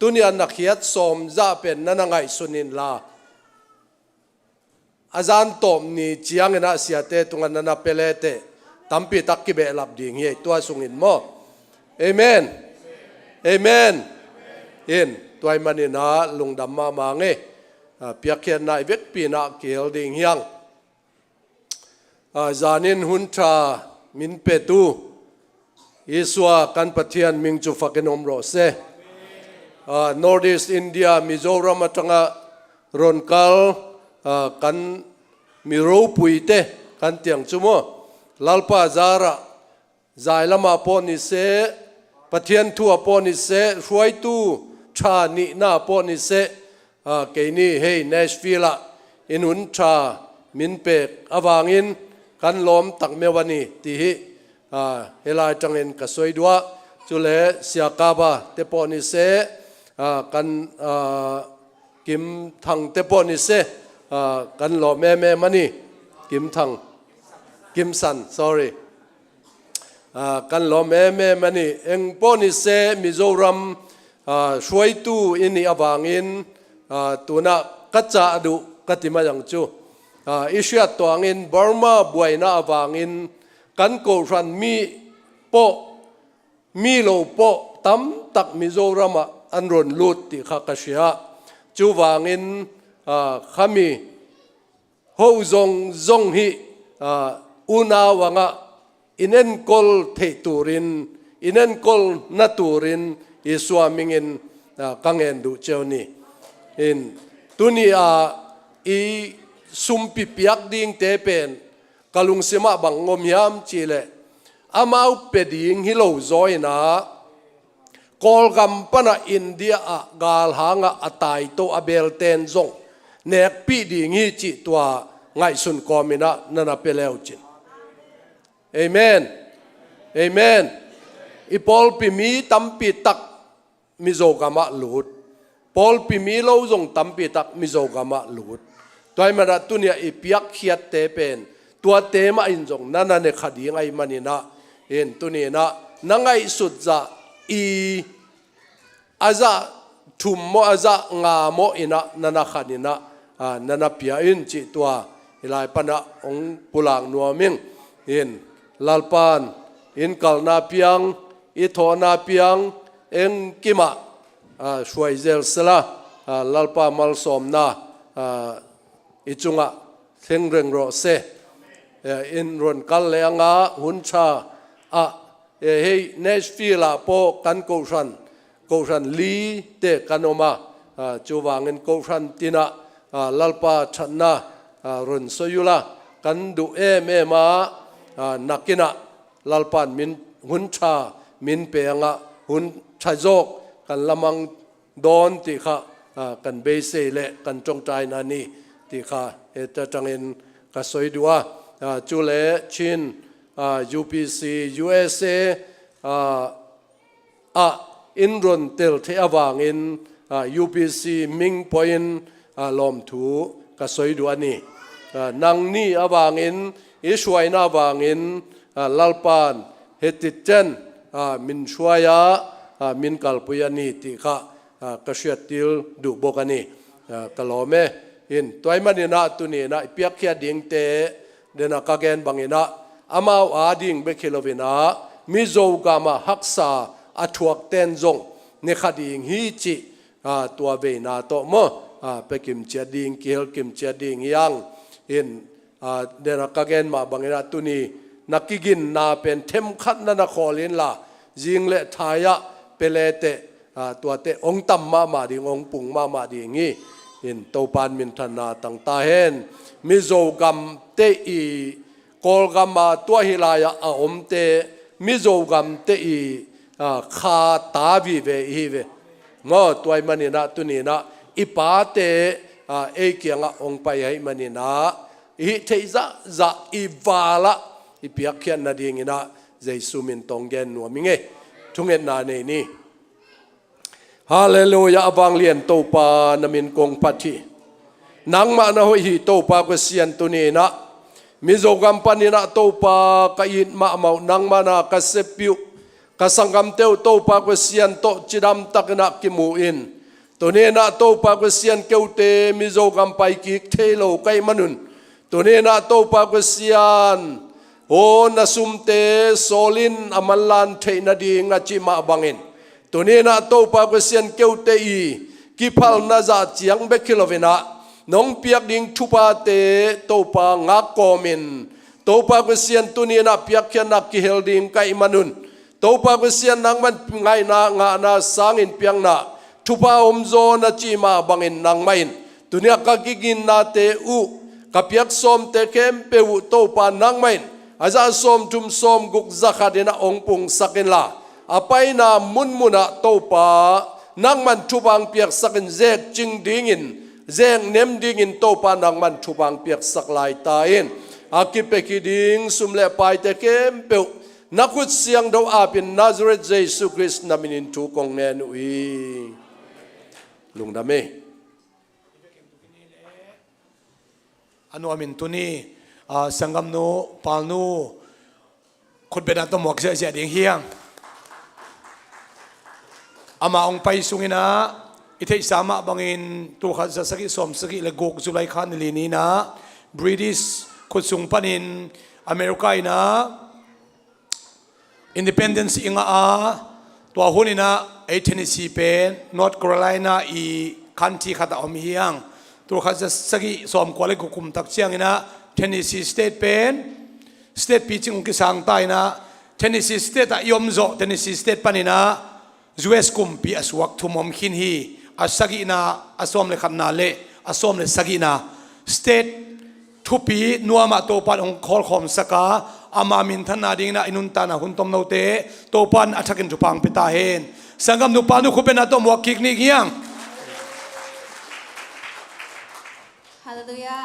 ตุนีอันนักเขียนสมจะเป็นนั่นไงสุนินลาอาจารย์ตอมนี่เจียงนะเสียเตตุงันนันเปเลเตตั้มปีตักกิเบลับดิ่งเฮตัวสุงินโมเอเมนเอเมนอินตัวมันนี่นะลุงดำมาเงเปียกเขียนนายเวกปีนักเกลดิ่งยังจานินหุนชามินเปตูอิสวากันปะเทียนมิงจูฟักนอมโรเซNortheast India มิโซรัมจังรอนคัลกันมิโรปุยเตกันเตียงจุโมลาลปาจาระใจละมาปอนิเซปะเทียนทัวปอนิเซช่วยตู้ชานินาปอนิเซเกนี่เฮเนชฟิลาอินุนชามินเปกอวางินกันล้อมตักเมวันีตีฮิเฮลายจังเงินกสวยดัวจุเลเสียกาบาเตปอนิเซกันกิมทังเตปอนิเซกันล้อแม่มันนี่กิมทังกิมสัน sorry กันล้อแม่มันนี่เอ็งปอนิเซมิโซรัมช่วยตู้อินี่อวางินตัวนักกัจจาดุกัติมาอย่างจูอิสราตัวงินบาร์มาบวยนาอวางินกันโกรันมีโปมีโลโปตั้มตักมิโซรัมอันรอนลุดติขากเชียจูวางินขามีฮูซงฮิอุนาวงะอินเอ็นกอลเทตูรินอินเอ็นกอลนัตูรินอิสวามิงินกังเอ็นดูเจ้านี่อินตุนีอีซุมปิปียกดิ่งเตเป็นกลุงเสมาบังงมยามจีเลอามาอุปดิ่งฮิโลจอยนะกอลกัมปนาอินเดียกาลหางอัตายโตอเบลเตนซงเนกปีดิ่งฮิจิตัวไงสุนกอมินะนันเปเลวจินเอเมนเอเมนอีพอลปิมีตัมปีตักมิโซกามะลูดพอลปิมีโลจงตัมปีตักมิโซกามะลูดตัวมันตุเนี่ยอีเปียกเขียดเตเป็นตัวเตมาอินจงนั่นเนี่ยคดีไงมันนี่นะเห็นตัวนี้นะนั่งไงสุดจะอีอาจจะทุ่มโมอาจจะงาโมอินะนั่นคดีนะนั่นเปียอินจิตัวอีไลปนะองปุลังนัวมิงเห็นลาลปานอินกัลนาเปียงอิโทนาเปียงเอ็งกิมาช่วยเจลสละลาลปามัลสมนาอิจุงะเพ่งเร่งรอเซอินรอนกัลเลงะหุนชาเฮเนชฟิลาโปกันโกชันลีเตกันอมาจูวางินโกชันตินะลาลปาชันนารอนสยุลากันดูเอเมมานักินะลาลปานมินหุนชามินเปียงะหุนชาโจกกันละมังดอนติขะกันเบเซเลกันจงใจนานีติขะจะจังเอ็นกสวยดัวจุเลชินUPC USA อินรอนเตลเทอวางอินUPC มิงพอยน์ลอมถูกสวยดัวนี่นางนี่อวางอินอิสวยนาวางอินลาลปานเฮติเจนมินชวายามินกัลปุยานีติขะกษยติลดูโบกันีกะลอเมอินตัวมันนี่นะตุนีนะเปียกเขียดิ่งเตเดนักแกนบังอินะอามาอาดิ่งเบคิลวินะมิโซกามาฮักษาอัทวกเตนจงเนขดิ่งฮิจิตัวเวนาโตโมไปกิมเจดิ่งเกลกิมเจดิ่งยังอินเดนักแกนมาบังอินะตุนีนักกินนาเป็นเทมขัดนันขอลินละจิงเลทายะเปเลเตตัวเตองตัมมาดิ่งองปุงมาดิ่งงี้อินโตปานมินธนาตังตาเฮนมิโซกัมเตอีกอลกัมมาตัวฮิลายะอมเตมิโซกัมเตอีคาตาวิเวฮิเว งอตัวมันนี่นะตุนีนะอีป้าเตเอเกียงองไปให้มันนี่นะอีเทจะอีวาละอีเปียกเขียนนาดีงินะเจสุมินตงเกนนัวมิงเอทุงเงินนาเนนี่ฮาเลลูยาบางเลียนโตปานามินกงปัทีนังมานะโหฮีโตปากเสียนตุนีนะมิโซกัมปานินะโตปากอินมาเมานังมานะกเสปิวกสังกัมเตวโตปากเสียนโตจิดามตักนักกิมูอินตัวนี้นะโตปากเสียนเกวเตมิโซกัมไปกิกเทโลไกมนุนตัวนี้นะโตปากเสียนโอนาซุมเตโซลินอามันลันเทนาดีงาจิมาบังอินตัวนี้นะโตปากเสียนเกวเตอีกิพัลนาซาเจียงเบคิโลเวนะน้องเปียกดิ่งทุปาเตโตปางากกอมินโตปากเสียนตัวนี้นะเปียกเขียนนักกิเฮลดิ่งไกมานุนโตปากเสียนนังมันไงนางานาสางอินเปียงนาทุปาอมโซนาจีมาบังอินนางไม่อินตัวนี้ก็กิกินนาเตอุกับเปียกสมเตเข้มเปวุโตปานางไม่อินอาจารย์สมทุมสมกุกซักดินะองปุงสักินลาอภัยนามุนมุนะโตปานางมันทุบังเปียกสักินเจกจิงดิ่งอินเจงเนมดิ่งอินโตปานางมันทุบังเปียกสักลายตาอินอากิเปกิดิ่งสุมเลไปเตเข้มเปวนักขุดเสียงดาวอาเป็นนาซาเรตเยซูคริสต์นามินินทุกองเนนุยลุงดามี
อนุอามินตุนีสังกัมนูปานูคนเป็นอัตมวกเสียดิ่งเฮียงอามาองไปสุงินะอิเทสามาบังอินตัวขัดสกิสมสกิเลกกจุไลขันลีนีนะบริติชขุดสุงปันินอเมริกานะอินดิเพนเดนซ์อิงตัวหุ่นนะเอเทนเนสซีเป็นนอร์ทแคโรไลนาอีคันที่ขัดอมเฮียงตัวขัดสกิสมกวาเลกุคุมตักเชียงนะเทนเนสซีสเตทเป็นสเตทปีจิงกิสังไตนะเทนเนสซีสเตทยมโซเทนเนสซีสเตทปันินะUS กุมปีอสวักทุมอมขินฮีอาสกินาอาสอมเลขันนาเลอาสอมเลสกินาสเตททุปีนัวมาโตปันองคอลคอมสกาอามามินธนาดิงนาอินุนตานาหุนตอมโนเตโตปันอัฐกินทุพังเปตาเฮนสังกัมนุปานุคุเป็นอาตมวกิกนิกยัง
ฮาเลลูยา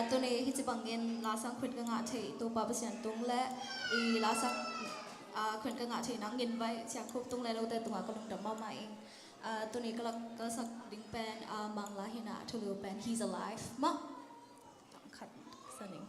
ตัวนี้ฮิจิบังเงินลาสังครินกังอาเทตัวปาเปเสียนตุงและอีลาสังครินกังอาเทนังเงินไว้เสียงครบตุงและเราแต่ตัวก็ลงดำมาใหม่ตัวนี้ก็สักดิ้งเป็นมังลาหินาทุลูเป็น he's alive มาขัดสนิง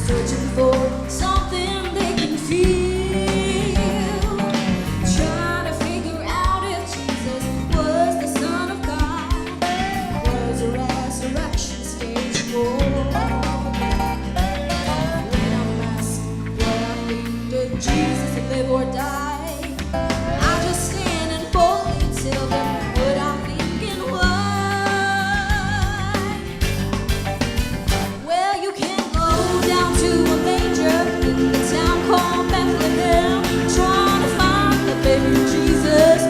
Searching for something they can feel, trying to figure out if Jesus was the Son of God, was a resurrection stage 4. When I'm asked what I think, did Jesus live or die? I just stand and boldly tell them what I'm thinking. Why? Well, you can't go down to a manger in the town called Bethlehem, trying to find the baby Jesus.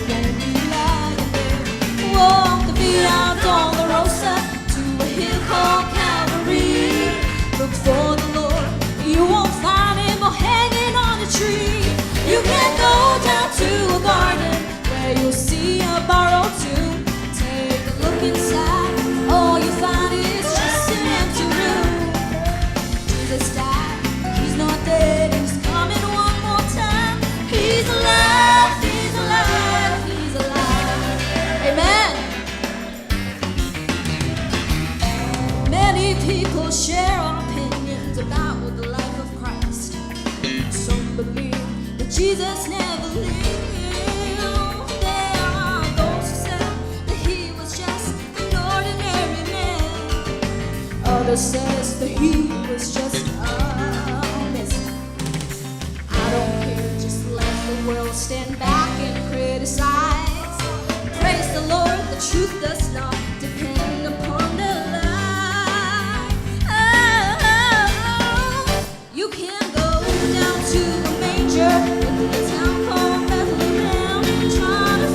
You won't be lying there. Walk the Via Dolorosa to a hill called Calvary. Look for the Lord, you won't find him or hanging on a tree. You can't go down to a garden where you'll see a borrowed tomb. Take a look inside, all you find is just an empty room. Jesus died, he's not dead, he's coming one more time. He's alive, he's alive, he's alive. Amen. Many people share opinions about the life of Christ. Some believe that Jesus never lived. There are those who say that he was just an ordinary man. Others says that he was just a mess. I don't care, just let the world stand back and criticize. Praise the Lord, the truth does not depend upon the lie. You can go down to a manger in the town called Bethlehem, trying to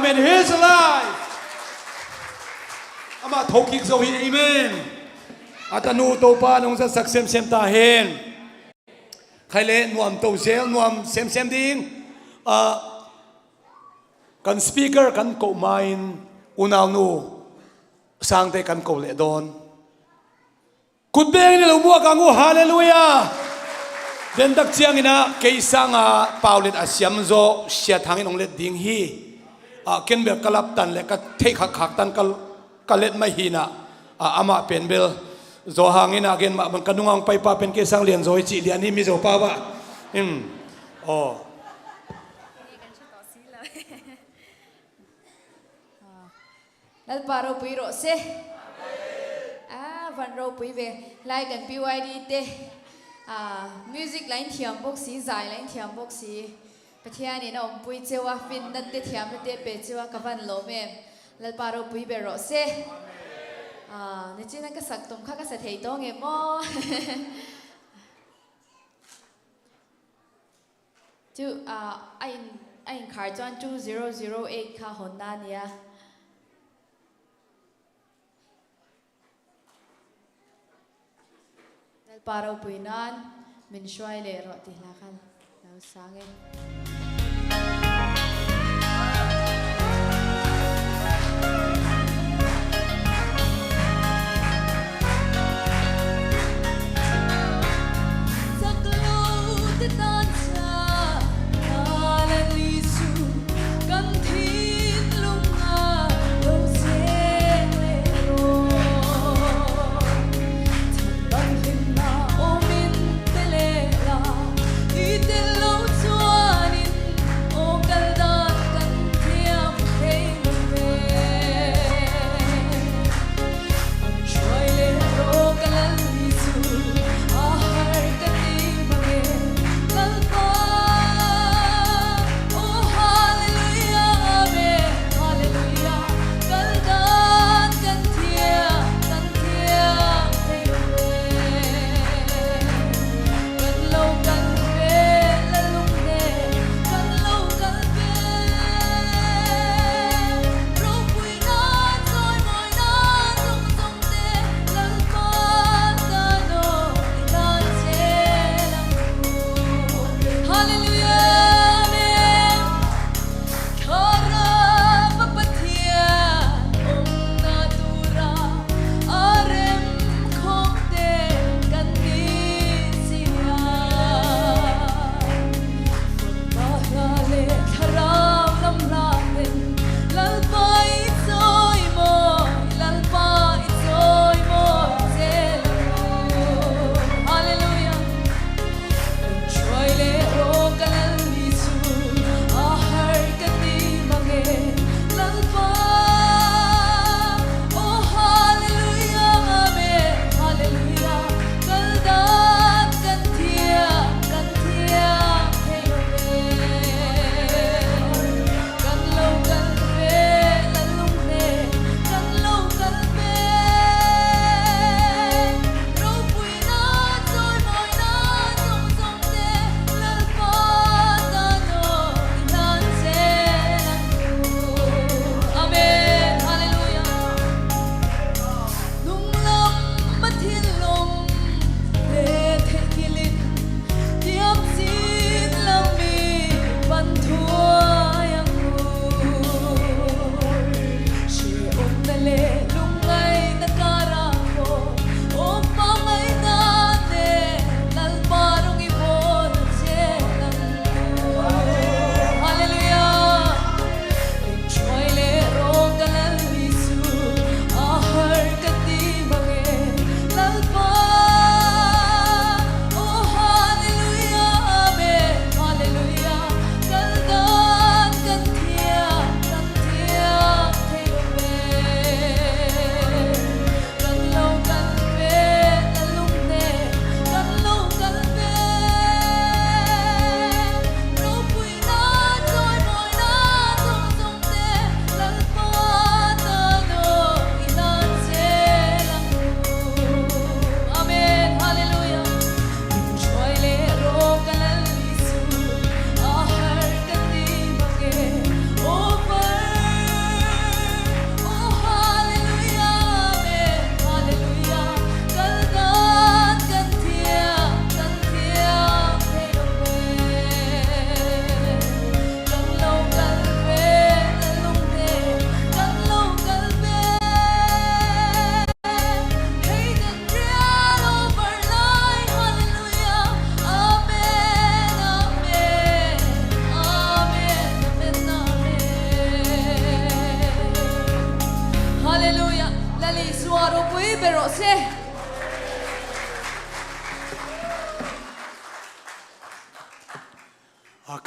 Amen. He's alive. Ama thokik zo hi amen. Atanu to pa nong sa saksem sem ta hen. Khaile nuam to zel nuam sem ding. Kan speaker kan ko main unaw nu sang te kan ko le don. Kutbeng ni lo mua kangu hallelujah. Den dak chiang ina keisang paulit asyam zo sia thangin ong let ding hi ken be kalap tan le ka thei khak tan kalet mai hi na ama penbel zo hangin again ma man kanungang pai pa pen kesang lian zo chi lian hi mi zo pa ba oh
Lal paro pui ro se van ro pui ve lai kan PYD te music line thiam box si zai line thiam box si pathia ni na om pui chewa fin nan te thiam te pe chewa ka van lo me lal paro pui be ro se ni chin ka sak tum kha ka sa thei to nge mo chu ai khar chuan 2008 kha Honda nia Parau puinan min shuai le ro ti la khan lau sange
Saklo te tan sa ala lisu kan thin lunga lo se le ro ban hin na o min te le la i te lo chuanin o kal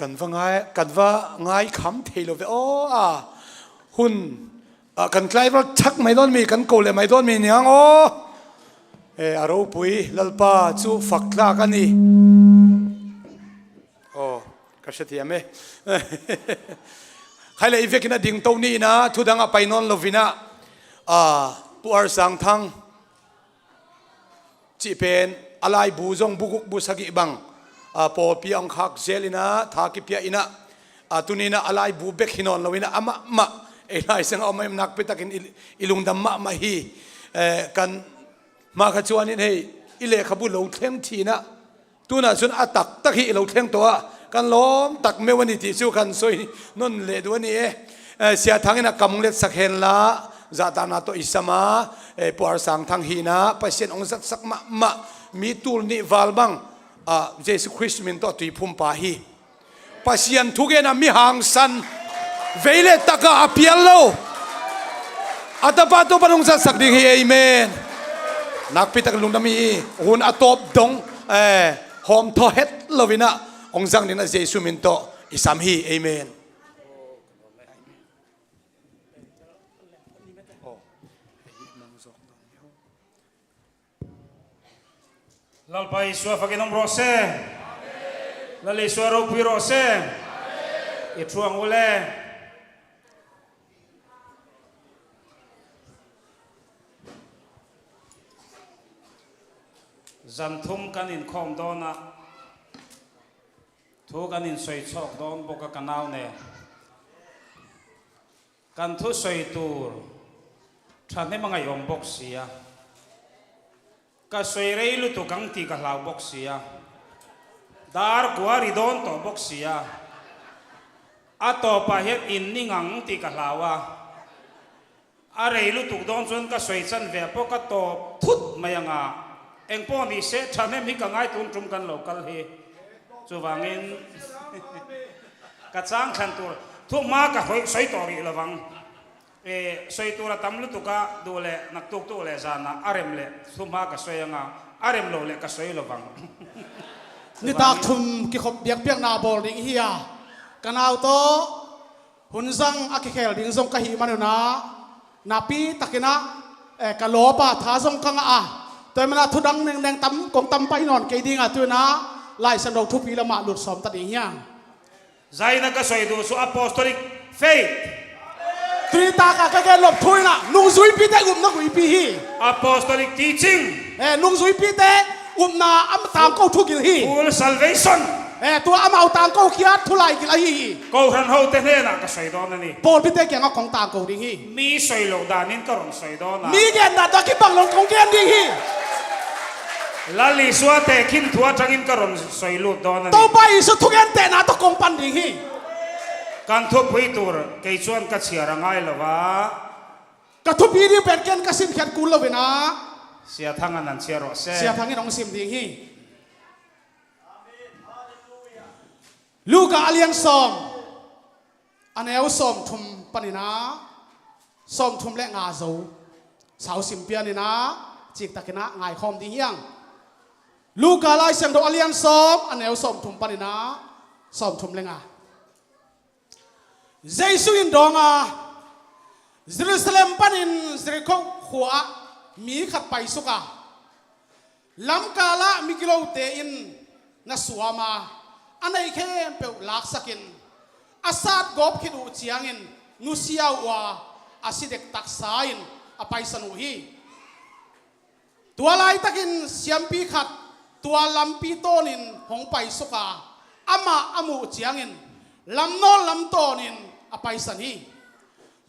กันว่าง่ายคำเทโลเวโอ้หุ่นกันใกล้ว่าชักไม่ต้องมีกันโกเลยไม่ต้องมีเนียงโอ้อารมณ์ปุยลลปาจูฝักลากันนี่โอ้ก็เสียไหมใครเลยอีเวกินาดิ่งตัวนี้นะทุดังไปนอนลวินะปูอาร์สังทังจีเป็นอะไรบูจงบุกุกบุสกิบังปอปีอังคักเจลินะทากิปีอินะตุนีนะอะไรบูเบกฮินอนลวินะมะไอ้นายเสียงเอาไม่นักไปตะกินอิลุงดำมาฮีกันมาขจวนนี่ให้อิเลขบุลงเทงทีนะตัวน่ะส่วนอาตักตะฮีลงเทงตัวกันล้อมตักเมวันนี้ที่สู้กันสวยนนเลดวันนี้เสียทางนักกำมุงเล็ดสักเห็นละจะตานาโตอิสมาปวดสังทางฮีนะไปเสียนองสักมะมีตูลนิวาลบังเยซูคริสต์มินโตตุยพุ่มปาฮีไปเสียนทุกเอ็นะมีหางสันเวเลตกะอภิยลโลอัตปาตุปนุงสักดิ่งฮีเอเมนนักพิทักษ์ลุงดามีหุ่นอตบดงหอมทอเฮ็ดลวินะองค์สังนี่นะเยซูมินโตอิสามฮีเอเมน
lal pa iswa fakinom rose lal iswa ropi rose itruang ule zanthum kanin khom dona thu kanin soi chok don boka kanau ne kan thu soi tur thane mga yom bok sia ka soi rei lu tu kang ti ka lau bok sia dar gwari don to bok sia ato pa het in ningang ti ka lawa a rei lu tu don chon ka soi chan ve po ka to thut mayanga engpo ni se thane mi ka ngai tun tum kan local he chuwangin ka chang khan tur thu ma ka hoi soi tori lawang soi tura tamlu tu ka dole nak tuk tu le zana arem le thu ma ka soi anga arem lo le ka soi lawang
ni tak thum ki khop biak biak na bol ding hiya kanau to hunzang akikhel ding zong ka hi manuna napi takina ka lopa tha zong ka nga toy mana thudang neng neng tam kong tam pai non ke ding tu na lai san ro thu pi la ma lut som ta ding hiya
zaina ka soi du su apostolic faith
Trita ka ke lop thui na nung zui pi te na gui pi hi
apostolic teaching
nung zui pi te na am tam ko thu gil hi
full salvation
tu am au tam ko khia thu lai gil hi
ko han ho te ne na ka soi don ni
pol pi te ke nga kong tam ko ding hi
mi soi lo danin ka ron soi don na
mi gen na da ki bang long kong gen ding hi
lali suate kin thua tangin ka ron soi lu don na
to pai su thu gen te na to kong pan ding hi
kan thu pui tur ke chuan ka chiara ngai lawa
ka thu pi ni pen ken ka sim khat kul lo na
sia thangan an chiaro se
sia thangin ong sim ding hi Luka alian som aneu som thum panina som thum le nga zo sau sim pianina chik takina ngai khom ding hiang Luka lai sem do alian som aneu som thum panina som thum le nga Jesu in donga Jerusalem panin Jericho khua mi khat pai suka lam kala mikilo te in na suama anai khem pe lak sakin asat gop khidu chiangin nusia wa asidek taksain apai sanu hi tualai takin siampi khat tualampi tonin hongpai suka ama amu chiangin lamno lamtonin apai sani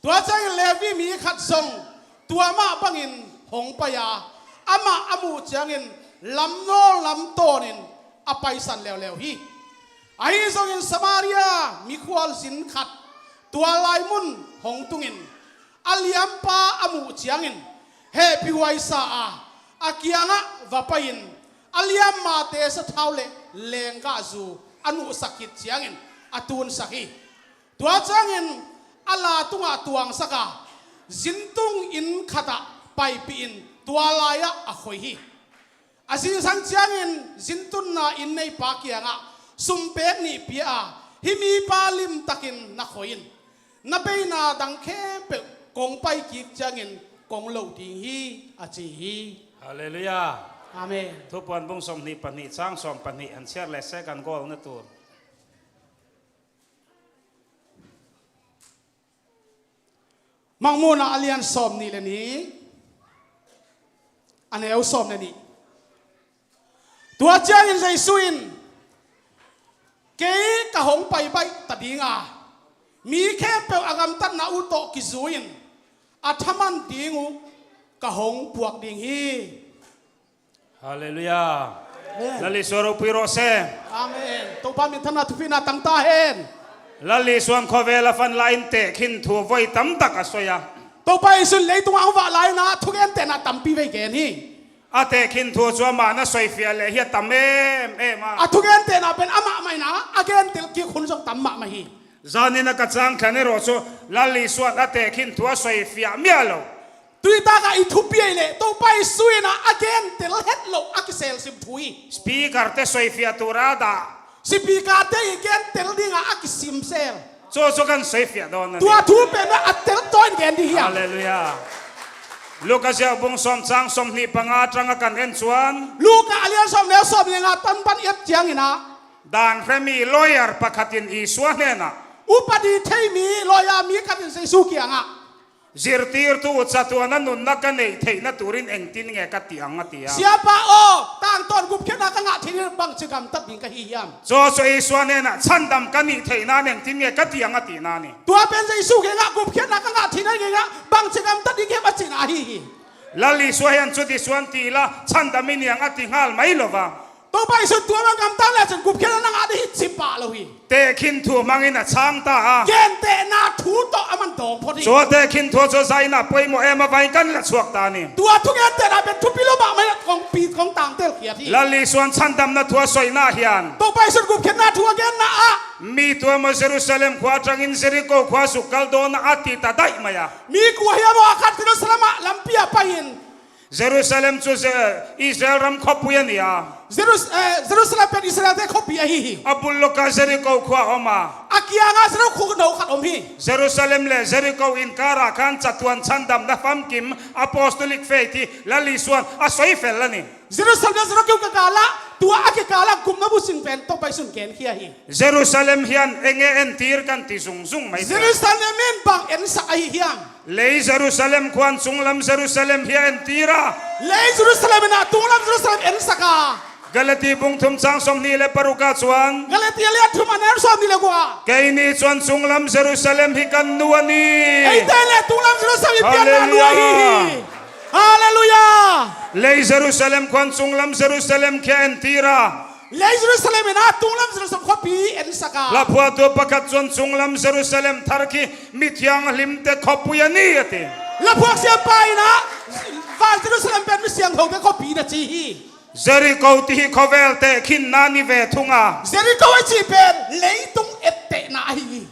tua chang levi mi khat song tua ma bangin hongpaya ama amu chiangin lamno lamtonin apai san lew hi ai zong in Samaria mi khwal sin khat tua lai mun hong tungin aliam pa amu chiangin he piwai sa akianga vapain aliam ma te sa thaule lenga zu anu sakit chiangin atun sahi tua changin ala tunga tuang saka zintung in khata pai pi in tua laya a khoi hi asin sang chiangin zintun na in nei pa kianga ซุมเป็กนี่ปีอาฮิมีปาลิมตักินนักขยินนับไปนาดังแค่เป็กกงไปกิกจังเงินกงเหล่าดิงฮีอาจีฮี
ฮาเลลูยา
อาเมน
ทุกวันบุ้งสมนิปนิสร้างสมปนิอันเชื่อและเสกันกอลนตัว
มังมูนาอเลียนสอมนี่เลยนี้อันนี้เอาสอมนี่ตัวเจ้าอินใจสุอินเก๋กะหงไปใบตัดดิงามีแค่เปลอากำตัดนาอุโตกิสุอินอัฐมันดิงูกะหงปวกดิงฮี
ฮาเลลูยาลลิสวรุปิโรเซ
อาเมนตัวพามิธนาทุพินาตั้งตาเห็น
ลลิสวนคอเวลฟันไลน์เตะขินทัวไว้ตั้มตักอสยา
ตัวไปสุดเลยตัวเอาว่าไรนะทุกเอ็นเตนะตั้มปีไว้แกนี่
อาเตะขินทัวจัวมานะสวยเฟียเลยเฮียตั้มเอมา
ทุกเอ็นเตนะเป็นอามาไม่นะอาเกนเตลกี่คนส่งตั้มมาไม่ฮี
จานินักจังแค่นี้รอสูลลิสวนอาเตะขินทัวสวยเฟียเมียโล
ตุยตากาอิทุปีเลยตัวไปสุยนะอาเกนเตลเฮ็ดโลอากิเซลสิบทุย
สปีกเกอร์เตสวยเฟียตัวราดา
สิปีกาเตอีเกนเตลดิงอากิซิมเซล
โซ่กันสวยเฟียโดน
ตัวทุเป็นว่าอัตเตลต้นแกนดีเฮีย
ฮาเลลูยาลูกเจ้าบุ้งสมจังสมนิปังอาจังกันเอ็นชวน
ลูกอาเลียนสอมแล้วสอมยังตันปันเอฟเจียงนะ
ดานเฟมีลอยร์ปักขัดินอีสวนเนี่ยนะ
อุปดีเทมีลอยามีกันเซซูเกียงอ่ะ
Zirtir tu satu anan nun nakan ei thei na turin engtin nge katiang atia.
Siapa tang ton gup kena kanga thini bang cegam tat bing kahiyam.
So iswane na chandam kani thei na engtin nge katiang atina ni.
Tua pen se isu kena gup kena kanga thini nge bang cegam tat ding ke bacina hi.
Lali swayan chudi swanti la chandamini ang atingal mailova.
To pai su tua bang kam tang la chen gup kena nang adi hit sipa lohi.
Te kin tu mangina changta ha.
Gen te na thu to aman dong podi.
So te kin tu so zaina poi mo ema vai kan la chuak ta ni.
Tua thu gen te na ben thu pilo ba mai kong pi kong tang tel kia thi.
Lali swan chandam na tua soi na hian.
To pai su gup kena thu gen na a.
Mi tua mo Jerusalem kwa trangin Jericho kwa sukal do na ati ta dai maya.
Mi ku hiya mo akat kino salama lampia pahin.
Jerusalem chu Israel ram khopuyan ya.
Jerusalem pen Israel te khopi hi.
Abullo ka Jericho kwa oma.
Akia nga sero khu no khat om hi.
Jerusalem le Jericho in kara kan chatuan chandam na famkim apostolic faith lali suan asoi felani.
Jerusalem sero kyu kala tua ake kala gumna bu sing pen to pai sun ken khia hi.
Jerusalem hian enge entir kan ti sung mai.
Jerusalem men bang en sa ai hiam.
Le Jerusalem kwan sunglam Jerusalem hian entira.
Le Jerusalem na tunglam Jerusalem en saka.
Galati bung thum chang som ni le paruka chuan.
Galati le thum aner som ni le kwa.
Kaini chuan sunglam Jerusalem hi kan nuani.
Ei te le tunglam Jerusalem pian na nuai hi. Hallelujah.
Le Jerusalem kwan sunglam Jerusalem kya entira.
Le Jerusalem na tunglam Jerusalem khopi en saka.
La phua to pakat chuan sunglam Jerusalem tharki mithyang limte khopuyani ati.
La phuak sia pai na va Jerusalem pen mi siang ho te khopi na chi hi.
Jericho ti khovel te khin nani ve thunga.
Jericho chi pen leitung ette na hi.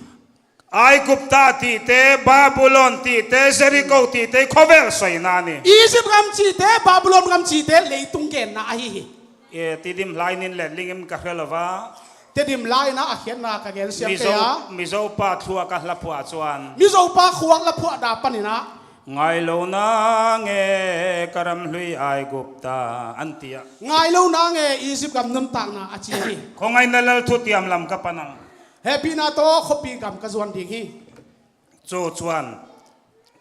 Ai gupta ti te Babylon ti te Jericho ti te khovel soi nani.
Egypt gam chi te Babylon gam chi te leitung gen na hi.
E tidim lainin le lingim ka helova.
Te dim lai na akhian na ka gen siam te ya.
Mizo pa thua ka lapua chuan.
Mizo pa khuak la phua da panina.
Ngai lo na nge karam lui ai gupta antia.
Ngai lo na nge Egypt gam nam tak na achi hi.
Kongai nalal thu tiam lam ka panang.
Happy na to khopi gam ka zuan ding hi.
Cho chuan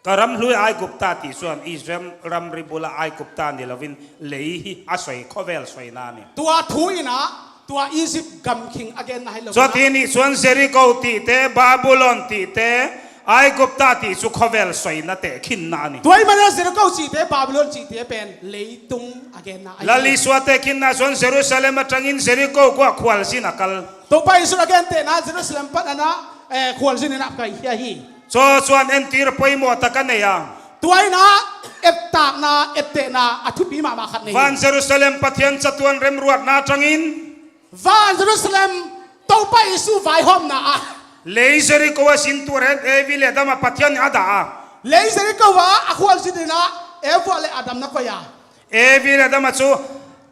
karam lui ai gupta ti chuan Israel ram ribula ai gupta ni lovin lei hi asoi khovel soi nani.
Tua thuina tua Egypt gam king again na hello.
So tini chuan Jericho ti te Babylon ti te ai gupta ti su khovel soi na te khin nani.
Tuai mana Jericho chi te Babylon chi te pen leitung again na.
Lali swate khin na chuan Jerusalem atangin Jericho kwa khwal sin akal.
To pai su again te na Jerusalem pan na khwal sin na kai hi.
So chuan entir poimo takaneya.
Tuai na eptak na ette na athupi ma khat nei.
Van Jerusalem pathian chatuan rem ruat na tangin.
Van Jerusalem to pai su vai hom na a.
Le Jericho wa sinturet evile dama pathian ada.
Le Jericho wa akhwal sin na evole adam na ko ya.
Evile dama chu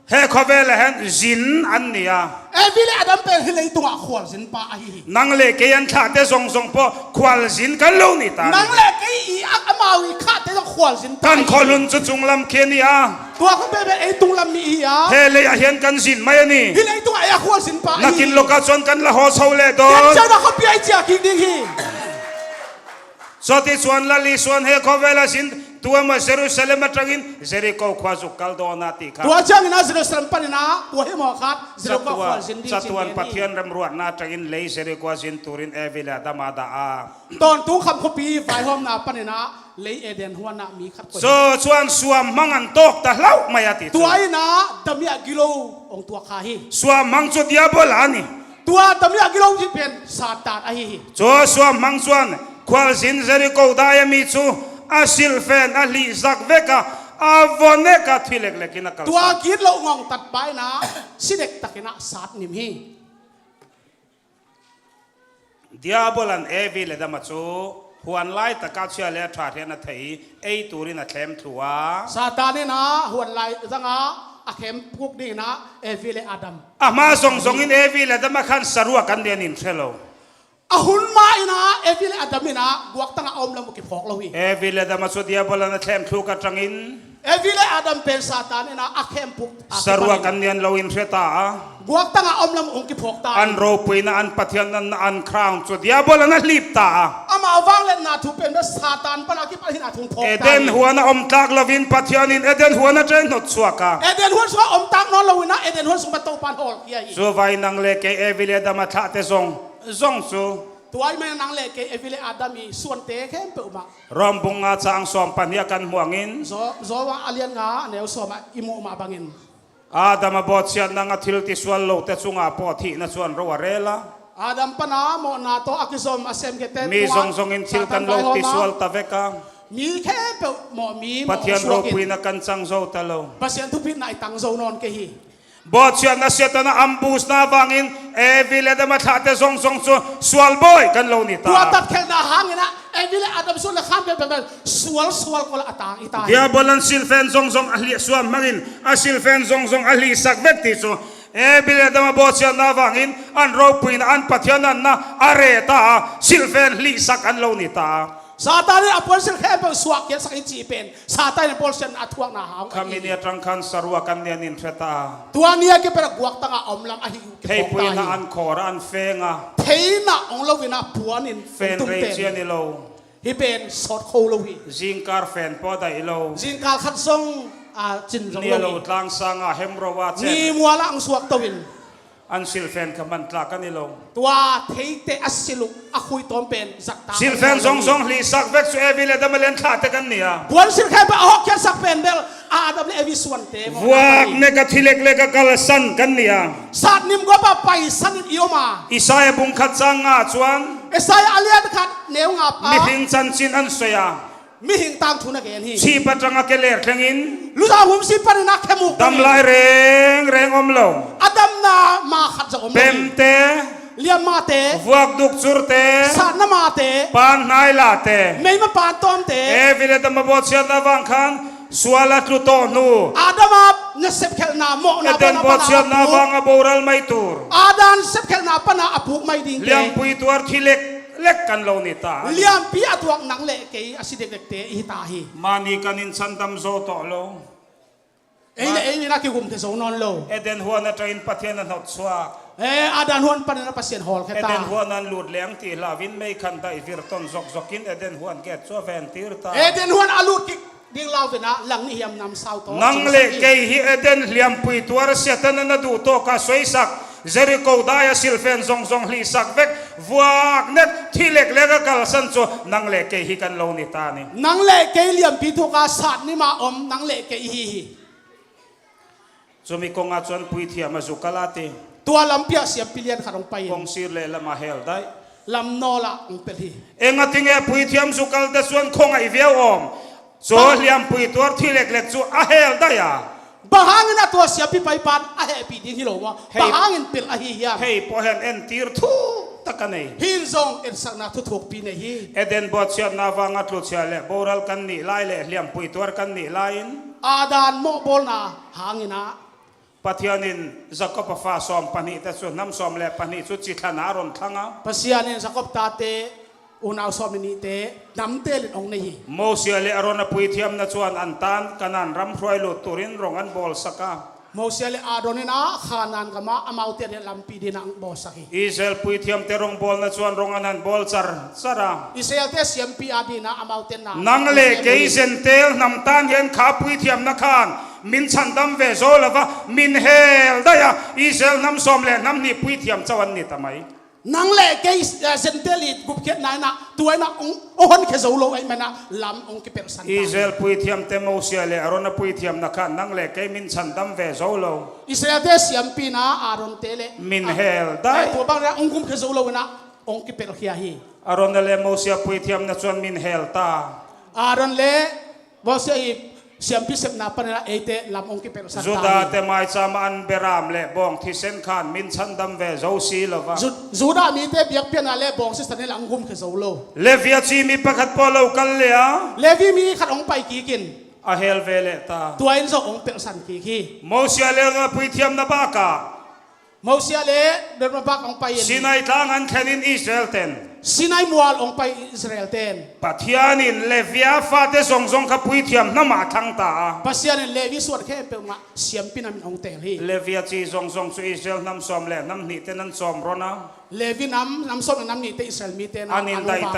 he khovel hen jin annia.
Evile Adam pen hilay tunga khwal sin pa ahi.
nang le ke yan tha te zong zong po khwal zin kan lo ni ta
Nang le ke I amawi kha te khwal sin pa.
kan kholun chu chung lam khe ni a
Tua ko be ei tung lam mi ya.
he le a hian kan zin mai ani
Hilay tunga ya khwal sin pa.
nakin loka chon kan la ho chho le
Yan
don
cha na ko pi ai cha ki ding hi.
so ti chuan la li chuan he khovela sin tua ma Jerusalem atangin Jericho khwa zu kal do na ti kha
Tua chang na Jerusalem pa ni na tua he mo khat zero ko khwal sin ding.
Satuan pathian ram ruat na tangin le Jericho sin turin evila damada a
Ton tu kham ko pi vai hom na pa ni na le Eden huan na mi khat ko.
so chuan suam mangan tok ta hlau mai ati
Tua ai na damia gilo ong tua kha hi.
suam mang chu diabol ani
Tua damia gilo ji pen satan ahi hi.
cho suam mang chuan khwal sin Jericho daya mi chu asil fen ali zak veka avoneka thilek lekina kal
Tua kit lo ngong tat bai na sinek takina sat nim hi.
diabol an evil dama chu huan lai ta ka chia le tha the na thei ei turin a thlem thua
Satan ni na huan lai zanga akhem puk ni na evile Adam.
ama zong zong in evil dama khan sarua kan den in thelo
Ahun ma ina evile Adam ina guak tanga om lam ki phok lo hi.
evil dama chu diabol an thlem thu ka tangin
Evile Adam pen Satan ina akhem puk.
sarua kan den lo in theta
Guak tanga om lam ong ki phok ta.
an ro puina an pathian an crown chu diabol an lip ta
Ama awang let na thu pen Satan pa na ki pa hin athung phok ta.
eden huana om tak lovin pathian in eden huana tren not chuaka
Eden huan so om tak no lo ina Eden huan so to pan hol kia hi.
so vai nang le ke evil dama tha te zong zong chu
Tuai me nang le ke evile Adam I suan te khem pe uma.
rombung nga chang som pania kan muangin
Zo wa alian nga neu so ma imu ma bangin.
Adam bot siya nang athil ti swal lo te chunga po thi na chuan ro arela
Adam pa na mo na to akisom asem ke te.
mi zong zong in thil kan lo ti swal ta veka
Mi khe pe mo mi mo
pathian ro
suakin.
puina kan chang zo ta lo
Pasien tu pin na itang zo non ke hi.
bot siya na siya ta na ambus na bangin evil dama tha te zong zong chu swal boy kan lo ni
Tua
ta
tat khel na hangina evile Adam so la kham pe pe sual ko la atang ita.
diabolan silfen zong zong ahli suam mangin asilfen zong zong ahli sak vekti chu evil dama bot siya na bangin an ro puina an pathian an na areta silfen li sak an lo ni ta
Satan ni apol sel khe pe suak ke sak chi pen. Satan ni apol sen athuak na ha.
kami ni atang kan sarwa kan ni anin theta
Tua nia ke pe guak tanga om lam ahi ke
Hei
phok
puina
ta.
an khora an fenga
Theina ong lo wina puanin
fen
tum
rei
pen.
chian ilo
Hi pen sot kho lo hi.
zingkar fen po da ilo
Jin kal khat song a chin jong
ni
lo.
lo tlang sanga hemro wa
Ni
chen
muala ang suak tawin.
an silfen kaman tla kan ilo
Tua theite asilu akhui tom pen zakta.
silfen zong zong li sak vek su evile damalen tha te kan nia
Puan sil khe pa hok kya sak pen bel adam le evi suan te.
vuak ne ka thilek le ka kal san kan nia
Sat nim go pa pai sanin ioma.
isaya bung khat changa chuan
Esaya alian khat neu nga pa.
mi hing chan chin an soya
Mi hing tang thuna gen hi.
chi patanga ke ler thlengin
Lusa hum si pan na khemu.
dam lai reng om lo
Adam na ma khat za om.
pemte
Liam ma te.
vuak duk churte
Sat na ma te.
pan nai la te
Mei ma pa tom te.
evile dama bot siya na wang khan suala tu to nu
Adam ap na sep khel na mo na
eden bot siya na wang aboral mai tur
Adan sep khel na pa na apuk mai ding te.
liam pui tuar thilek lek kan lo ni ta
Liam pi atuak nang le ke asidek dek te hi ta hi.
mani kanin sandam zo to lo
Ei na ki gum te so non lo.
eden huan na train pathian an hot swa
Adan huan pa na pasien hol ke
eden
ta.
huan an lut leng ti lavin mei khan dai virton zok zokin eden huan get so ven tir ta
Eden huan alut ki ding law na lang ni hiam nam sao to.
nang le ke hi eden liam pui tuar siatan na du to ka soisak Jericho daya silfen zong zong li sak vek vuak net thilek lega kal san cho nang le ke hi kan lo ni ta ni
Nang le ke liam pi thu ka sat ni ma om nang le ke hi.
chumi ko nga chuan pui thia ma zukalati
Tua lampia siam pilian kharong pai.
kong sir le lama hel dai
Lam no la ang pel hi.
enga tinge pui thiam zukal da chuan khong ai veu om so liam pui tuar thilek lek chu a hel daya
Bahangin atua siam pi pai pan a happy ding hilo ma. Bahangin pil a hi hiam.
hei pohen en tir thu takanei
Hin zong en sak na thu thuk pi ne hi.
eden bot siat na wanga tlu chia le boral kan ni lai le liam pui tuar kan ni lain
Adan mo bol na hangina.
ปัทยานินจะก็ปฟ้าซ้อมปนิแต่ส่วนน้ำซ้อมแหละปนิสุดจิตนารนทั้งอ่ะ
pasianin sakop tate unaw so minite namte lin ong nei
โมเสียเลอรอนปุยเทียมนะชวนอันตันกันันรำรวยลุตุรินรองอันบอลสัก
mosiale adonina khanan kama amaute ne lampi dina ang bosaki
อิสราเอลปุยเทียมเตรองบอลนะชวนรองอันบอลซาร์
Israel te siampi adina amaute na
นังเลเกยเซนเตลนำตานเห็นขาปุยเทียมนักขานมินชันดำเวโซลวะมินเฮลได้ยะอิสราเอลนำสมเลนำนี่ปุยเทียมเจ้าวันนี้ทำไม
nang le ke senteli gup ket na na tuai na on ke zolo ai mana lam ong ke persan
อิสราเอลปุยเทียมเตโมเสียเลอรอนปุยเทียมนักขานนังเลเกยมินชันดำเวโซโล
Israel te siampi na aron tele
มินเฮลได้
ตัวบางนะองกุมke zolo na ong ke per khia hi
อารอนเลโมเสียปุยเทียมนะชวนมินเฮลตา
aron le bosia i siampi sep na panela ete lam ong ke persan
จุดาเตมายจามันเบรามเลบองที่เซนขานมินชันดำเวโซซีลวะ
juda mi te biak pian ale bong se stanela angum ke zolo
เลวียชีมีประคัดพอลกันเลยอ่ะ
levi mi khat ong pai ki kin
อาเฮลเวเลตา
tuai zo ong persan ki ki
โมเสียเลงปุยเทียมนาบากา
mosiale der ma bak ong pai
สินัยทางอันแค่นินอิสราเอลเต็น
sinai mual ong pai Israel ten
ปัทยานินเลวียฟาเตซงซงกับปุยเทียมนามาทังตา
pasian levi suat ke pe ma siam pinam ong tel hi
เลวียจีซงซงสุอิสราเอลนำซอมเลนำนิเตนันซอมรอนะ
levi nam som nam ni te Israel mi te na
อันนินไดเต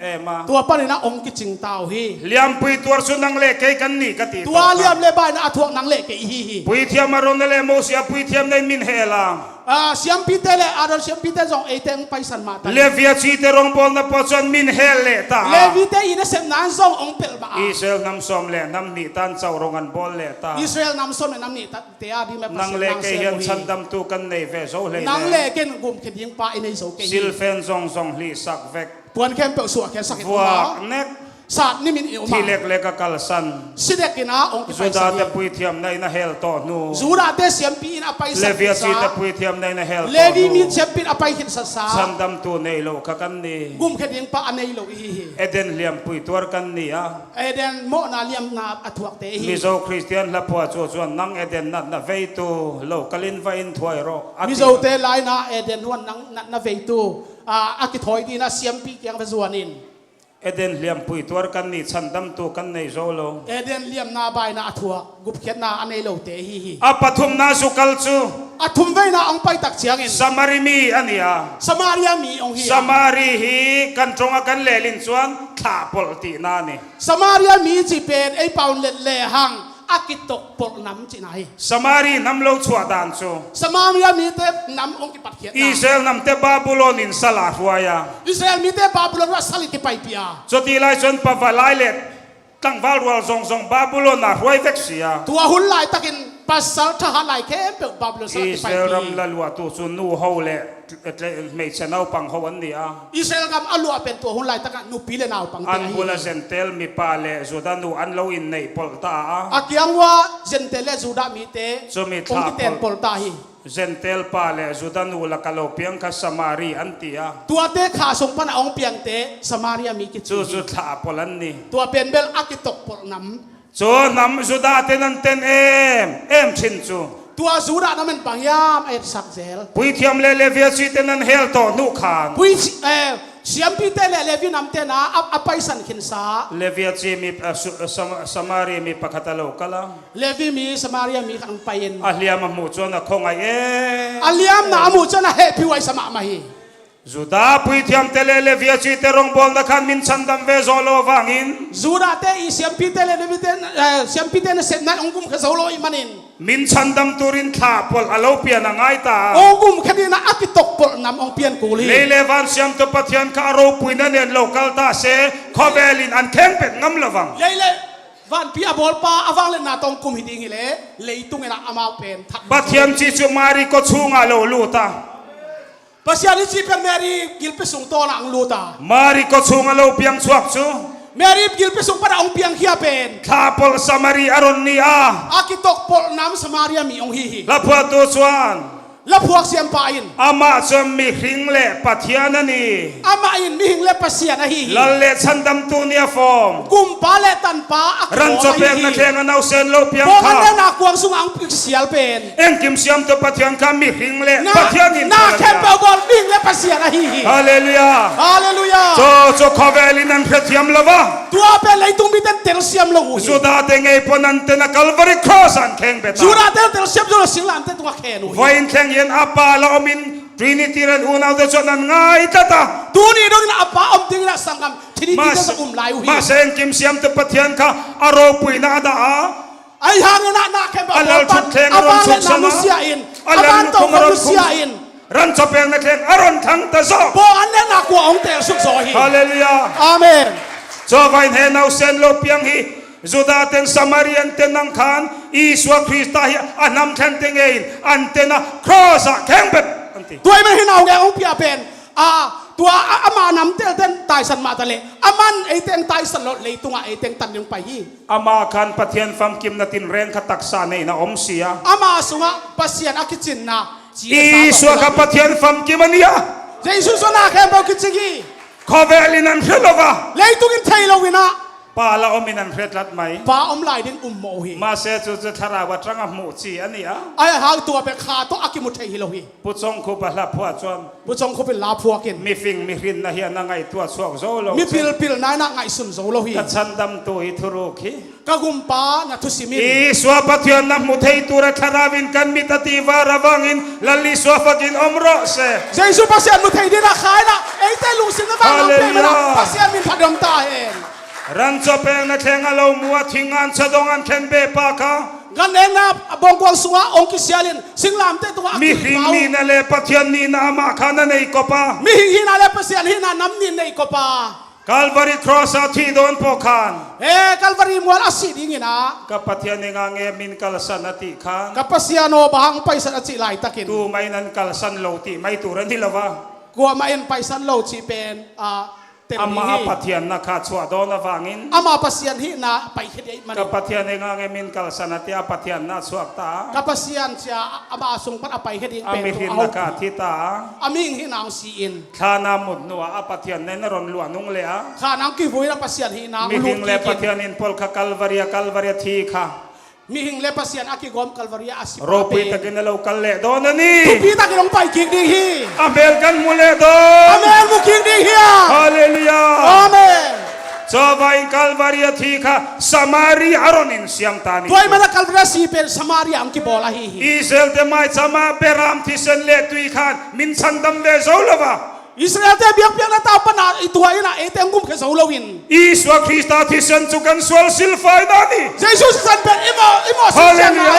เอมา
tua pa na ong ki ching tau hi
เลียมปุยตัวสุนังเลเกกันนี่กติ
tua liam le bai na athuak nang le ke hi
ปุยเทียมมารอนเลโมเสียปุยเทียมในมินเฮลา
siam pi te le adon siam pi te zong e teng pai san ma ta
เลวียจีเตรองบอลนับปอชนมินเฮลเลตา
levi te ina sem nan zong ong pel ba
อิสราเอลนำซอมเลนำนิตันเจ้าโรงอันบอลเลตา
Israel nam som nam ni ta te adi me
นังเลเกยันชันดำตูกันในเวโซเล
nang le ken gum ke ding pa inai zo ke
ซิลเฟนซงซงลีสักเวก
puan kem pe su ke sakit
วัว
ma
เน็ก
sat ni min u
ที่
ma
เล็กเล็กกัลสัน
sidek ina ong ki
สุ
pai
ดา
san
เตปุยเทียมในนาเฮลโตนู
Zura te siampi in apay
เล
sa
วียซีเต
sa
ปุยเทียมในนาเฮลโต
Levi
นู
mi siampi apay kin sa
ชัน
sa
ดำตูในโลกกันนี่
gum keding pa anay lo hi
เอเดนเลียมปุยตัวกันนี่อ่ะ
Eden mo na liam na atwak te
มิ
hi
โซคริสเตียนละพัวจวนนังเอเดนนัดนาเวตูโลกลินไฟอินถวยโร
mi zo te lai na Eden wan nang na veitu akithoi di na siampi kyang vazuanin
เอเดนเลียมปุยตัวกันนี่ชันดำตูกันในโซโล
Eden liam na bai na atwak gup khet na anay lo te hi
อาปฐุมนาสุกัลจู
athum ve na ang pai tak chiangin
สมาริมีอันนี้อ่ะ
Samaria mi ong hi
สมารีฮีกันตรงกันเลลินชวนขาปลตีนานี่
Samaria mi chi pen ei paun le hang akitok por nam chi nai
สมารีนำโลชัวดานจู
Samaria mi te nam ong ki pat khet
อิ
na
สราเอลนำเตบาบูโลนินสลาหัวยา
Israel mi te Babylon wa salit ki pai pia
จดีไลชนปะวาไลเลตตั้งวาลวอลซงบาบูโลนาหัวยเวกเสีย
tua hun lai takin pasal tha lai ke pe Babylon
อิ
salit
ส
ki
รา
pai
เอล
pi
รำละลัวตูซุนนูเฮาเลไม่เชนเอาปังเฮาวันนี้อ่ะ
Israel gam alu apen tua hun lai takan nu pile naw pang
อัน
te
บุลเซนเตลมีปาเลจูดานูอันโลอินในปลตา
akyang wa jentele juda mi te
Sumi
ong ki ten pol ta hi
เซนเตลปาเลจูดานูละกะโลเปียงคัสมารีอันตีอ่ะ
tua te kha song pan ong piang te Samaria mi ki
จู
chu
จุดถาปลันนี่
tua pen bel akitok por nam
จูนำจูดาเตนันเตนเอ็มชินจู
tua juda namen pangyam et sakzel
ปุยเทียมเลเวียซีเตนันเฮลโตนูขาน
pui siam pi te le levi nam te na apai san khin sa
เลเวียซีมีสมารีมีปะคาตาโลกะละ
levi mi Samaria mi kan payen
อาเลียมมูจวนคงไอ
aliam na amu chana he pi wai sama ma hi
จูดาปุยเทียมเตเลเวียซีเตรงบอลนักขันมินชันดัมเวโซโลวังอิน
juda te i siam pi te le levi te siam pi te na set na ongum ka zolo imanin
มินชันดัมตูรินขาปลอโลเปียนังไอตา
ongum khadina akitok por nam ong pian kuli
เลเลวันเซียมตุปัทยันคาโรปุยนันเนโลกัลตาเซคอเวลินอันเข้มเป็ดงำละวัง
leile van pi abol pa awang le na tong kum hiding ile leitung ena amau pen thak
ปัทยันจิจุมารีก็ชูงาโลลูตา
pasiani chi per mary gilpe sung to na ang luta
มารีก็ชูงาโลเปียงชวกชู
mary gilpe sung para ong piang hia pen
ขาปลสมารีอารอนนีอา
akitok por nam Samaria mi ong hi hi
ละพัวตัวชวน
แล้วพวกเสียมปาอิน
อามาจอมมีหิงเล่ปัทยานันี
อามาอินมีหิงเลปเสียนะฮี
ลัลเลชันดำตูเนียฟอม
กุมปาเลตันปาอัก
รันจบเองนักเลงเอาเซนโลเปียง
พวก
ข้า
นั้นนักกวางสุงอังพิกเสียลเป็น
เอ็งกิมเสียมตัวปัทยานคำมีหิงเล่
นา
ปัทยานิน
นาแคมเปลบอลมีหิงเลปเสียนะฮี
ฮาเลลูยา
ฮาเลลูยา
โจขอเวลินันเพชยมลวะ
ตัวเป็นเลยตุ้มมีเต็นเตลเสียมลูก
สุดาเตงไอปนันเตนะคัลวารีครอสอันแข่งเบต้า
จูราเตลเตลเสียมจูราสิงหลันเตตัวแขนุ
ไฟน์แข่งยันอาปาลาอมินทรินิตี้รันอุนาวเดชนันง่ายตาตา
ตูนี่ดงนะอัปปะอมติงนะสังกัมที่นี่ที่จะอุ้มลายหู
มาเซนกิมเสียมตัวปัทยานข้าอารมณ์ปุยนาดา
ไอ้หางนะนาแคมเปลบอล
Alal
ปัน
chuk theng
อา
aron
บานเล
chuk
นา
sama.
มุเซียอินอา
Alal
บาน
nu
ตอง
kung
มุ
aron
เซียอิน
ran sa peng na keng aron thang ta so.
พวกอันนี้นักกวางเตลสุกโซฮี
Hallelujah.
อาเมน
So vain he now sen lo piang hi. Zuda ten Samarian ten nang khan Iswa Krista hi anam ten tengein antena crossa kembet.
ตัวมันให้เอาแกองเปียเป็นตัวอามานำเตลเต้นตายสันมาทะเลอามันไอเต็งตายสันลดเลยตัวไอเต็งตันยังไปยี่
Ama khan pathian fam kim na tin ren kataksa nei na om sia.
อามาสุงะปัสยานอากิจินนะ
Iswa ka pathian fam kim ania.
เจสุสนาแคมเปลกิจิกี
Khovelin an khelova.
เลยตุกินไทยโลวินะ
Pala ominan khetlat mai.
ป้าอมลายดินอุ้มโมฮี
Ma se chu chu thara wa tranga mu chi ania.
ไอหางตัวเป็นขาตัวอากิมุทัยฮิโลฮี
Puchong ko pa la phwa chon.
ผู้ชมเขาเป็นลาพัวกิน
Mi fing mi rin na hian na ngai tua chuak zo lo.
มีพิลพิลนายนักไงสุนโซโลฮี
Ka chandam tu hi thuru khi.
กะกุมป้านะทุสิมิน
I swa pathian na mu thei tura tharawin kan mi tati wa rawangin lalli swa fakin omro se.
เจสุปัสยานมุทัยดินะขายนะไอเต้ลุงสิงห์บ้างเราเป็นนะปัสยานมินพัดดมตาเอง
Ran cho peng na theng alo muwa thingan chadongan khen be pa ka.
กันเองนะบงกวางสุงะองคิเซียลินสิงลามเตตัวอา
Mi
กิ
hing
เปา
ni na le pathian ni na ama khana nei ko pa.
มีหินาเลปเซียนหินาน้ำนินในกบา
Calvary cross a thi don po khan.
เอ้กัลวารีมวลอาศิดิงินะ
Ka pathian ni nga nge min kalsan ati khan.
กับปัสยานโนบางไปสันอจิไลตะกิน
Tu mai nan kalsan lo ti mai turan hilawa.
กัวมาเอ็นไปสันโลชีเป็นเต็ม
Ama
นี้
pathian na kha chwa do na wangin.
อามาปัสยานหินาไปเฮ็ดไอ้มัน
Kapatian nga ngemin kalsan at apatian na suakta.
กับปัสยานเสียอามาส่งปัดไปเฮ็ดไอ้เป็น
Amihin
เอา
na ka tita.
อามิงหินางซีอิน
Kana mudno apatian na naron luanong lea.
ข้านางกิบุยนะปัสยานหินางลู
Mihin
ก
le
กิน
patian in pol ka kalvaria thi ka.
มีหิงเลปัสยานอากิกอมกัลวารีอาศิ
Ropi taginalaw kalle do na
ทุก
ni.
ปีตะกิลงไปกิกดิฮี
Abel kan mule do.
อาเมนมุกิกดิฮี
Hallelujah.
อาเมน
So vain kalvaria thi ka samari aronin siam tani.
ด้วยมันกัลวารีซีเป็นสมาริอังกิบอลาฮี
Isel te mai sama beram thi sen le tui khan min sandam le zolova.
อิสราเอลเตเบียกเบียกนะตาปนาอีตัวอีน่ะเอเตงกุมเคสโลวิน
Iswa Krista thi sen chukan swal silfai dani.
เจสุสันเป็นอิโมสิเซนไอ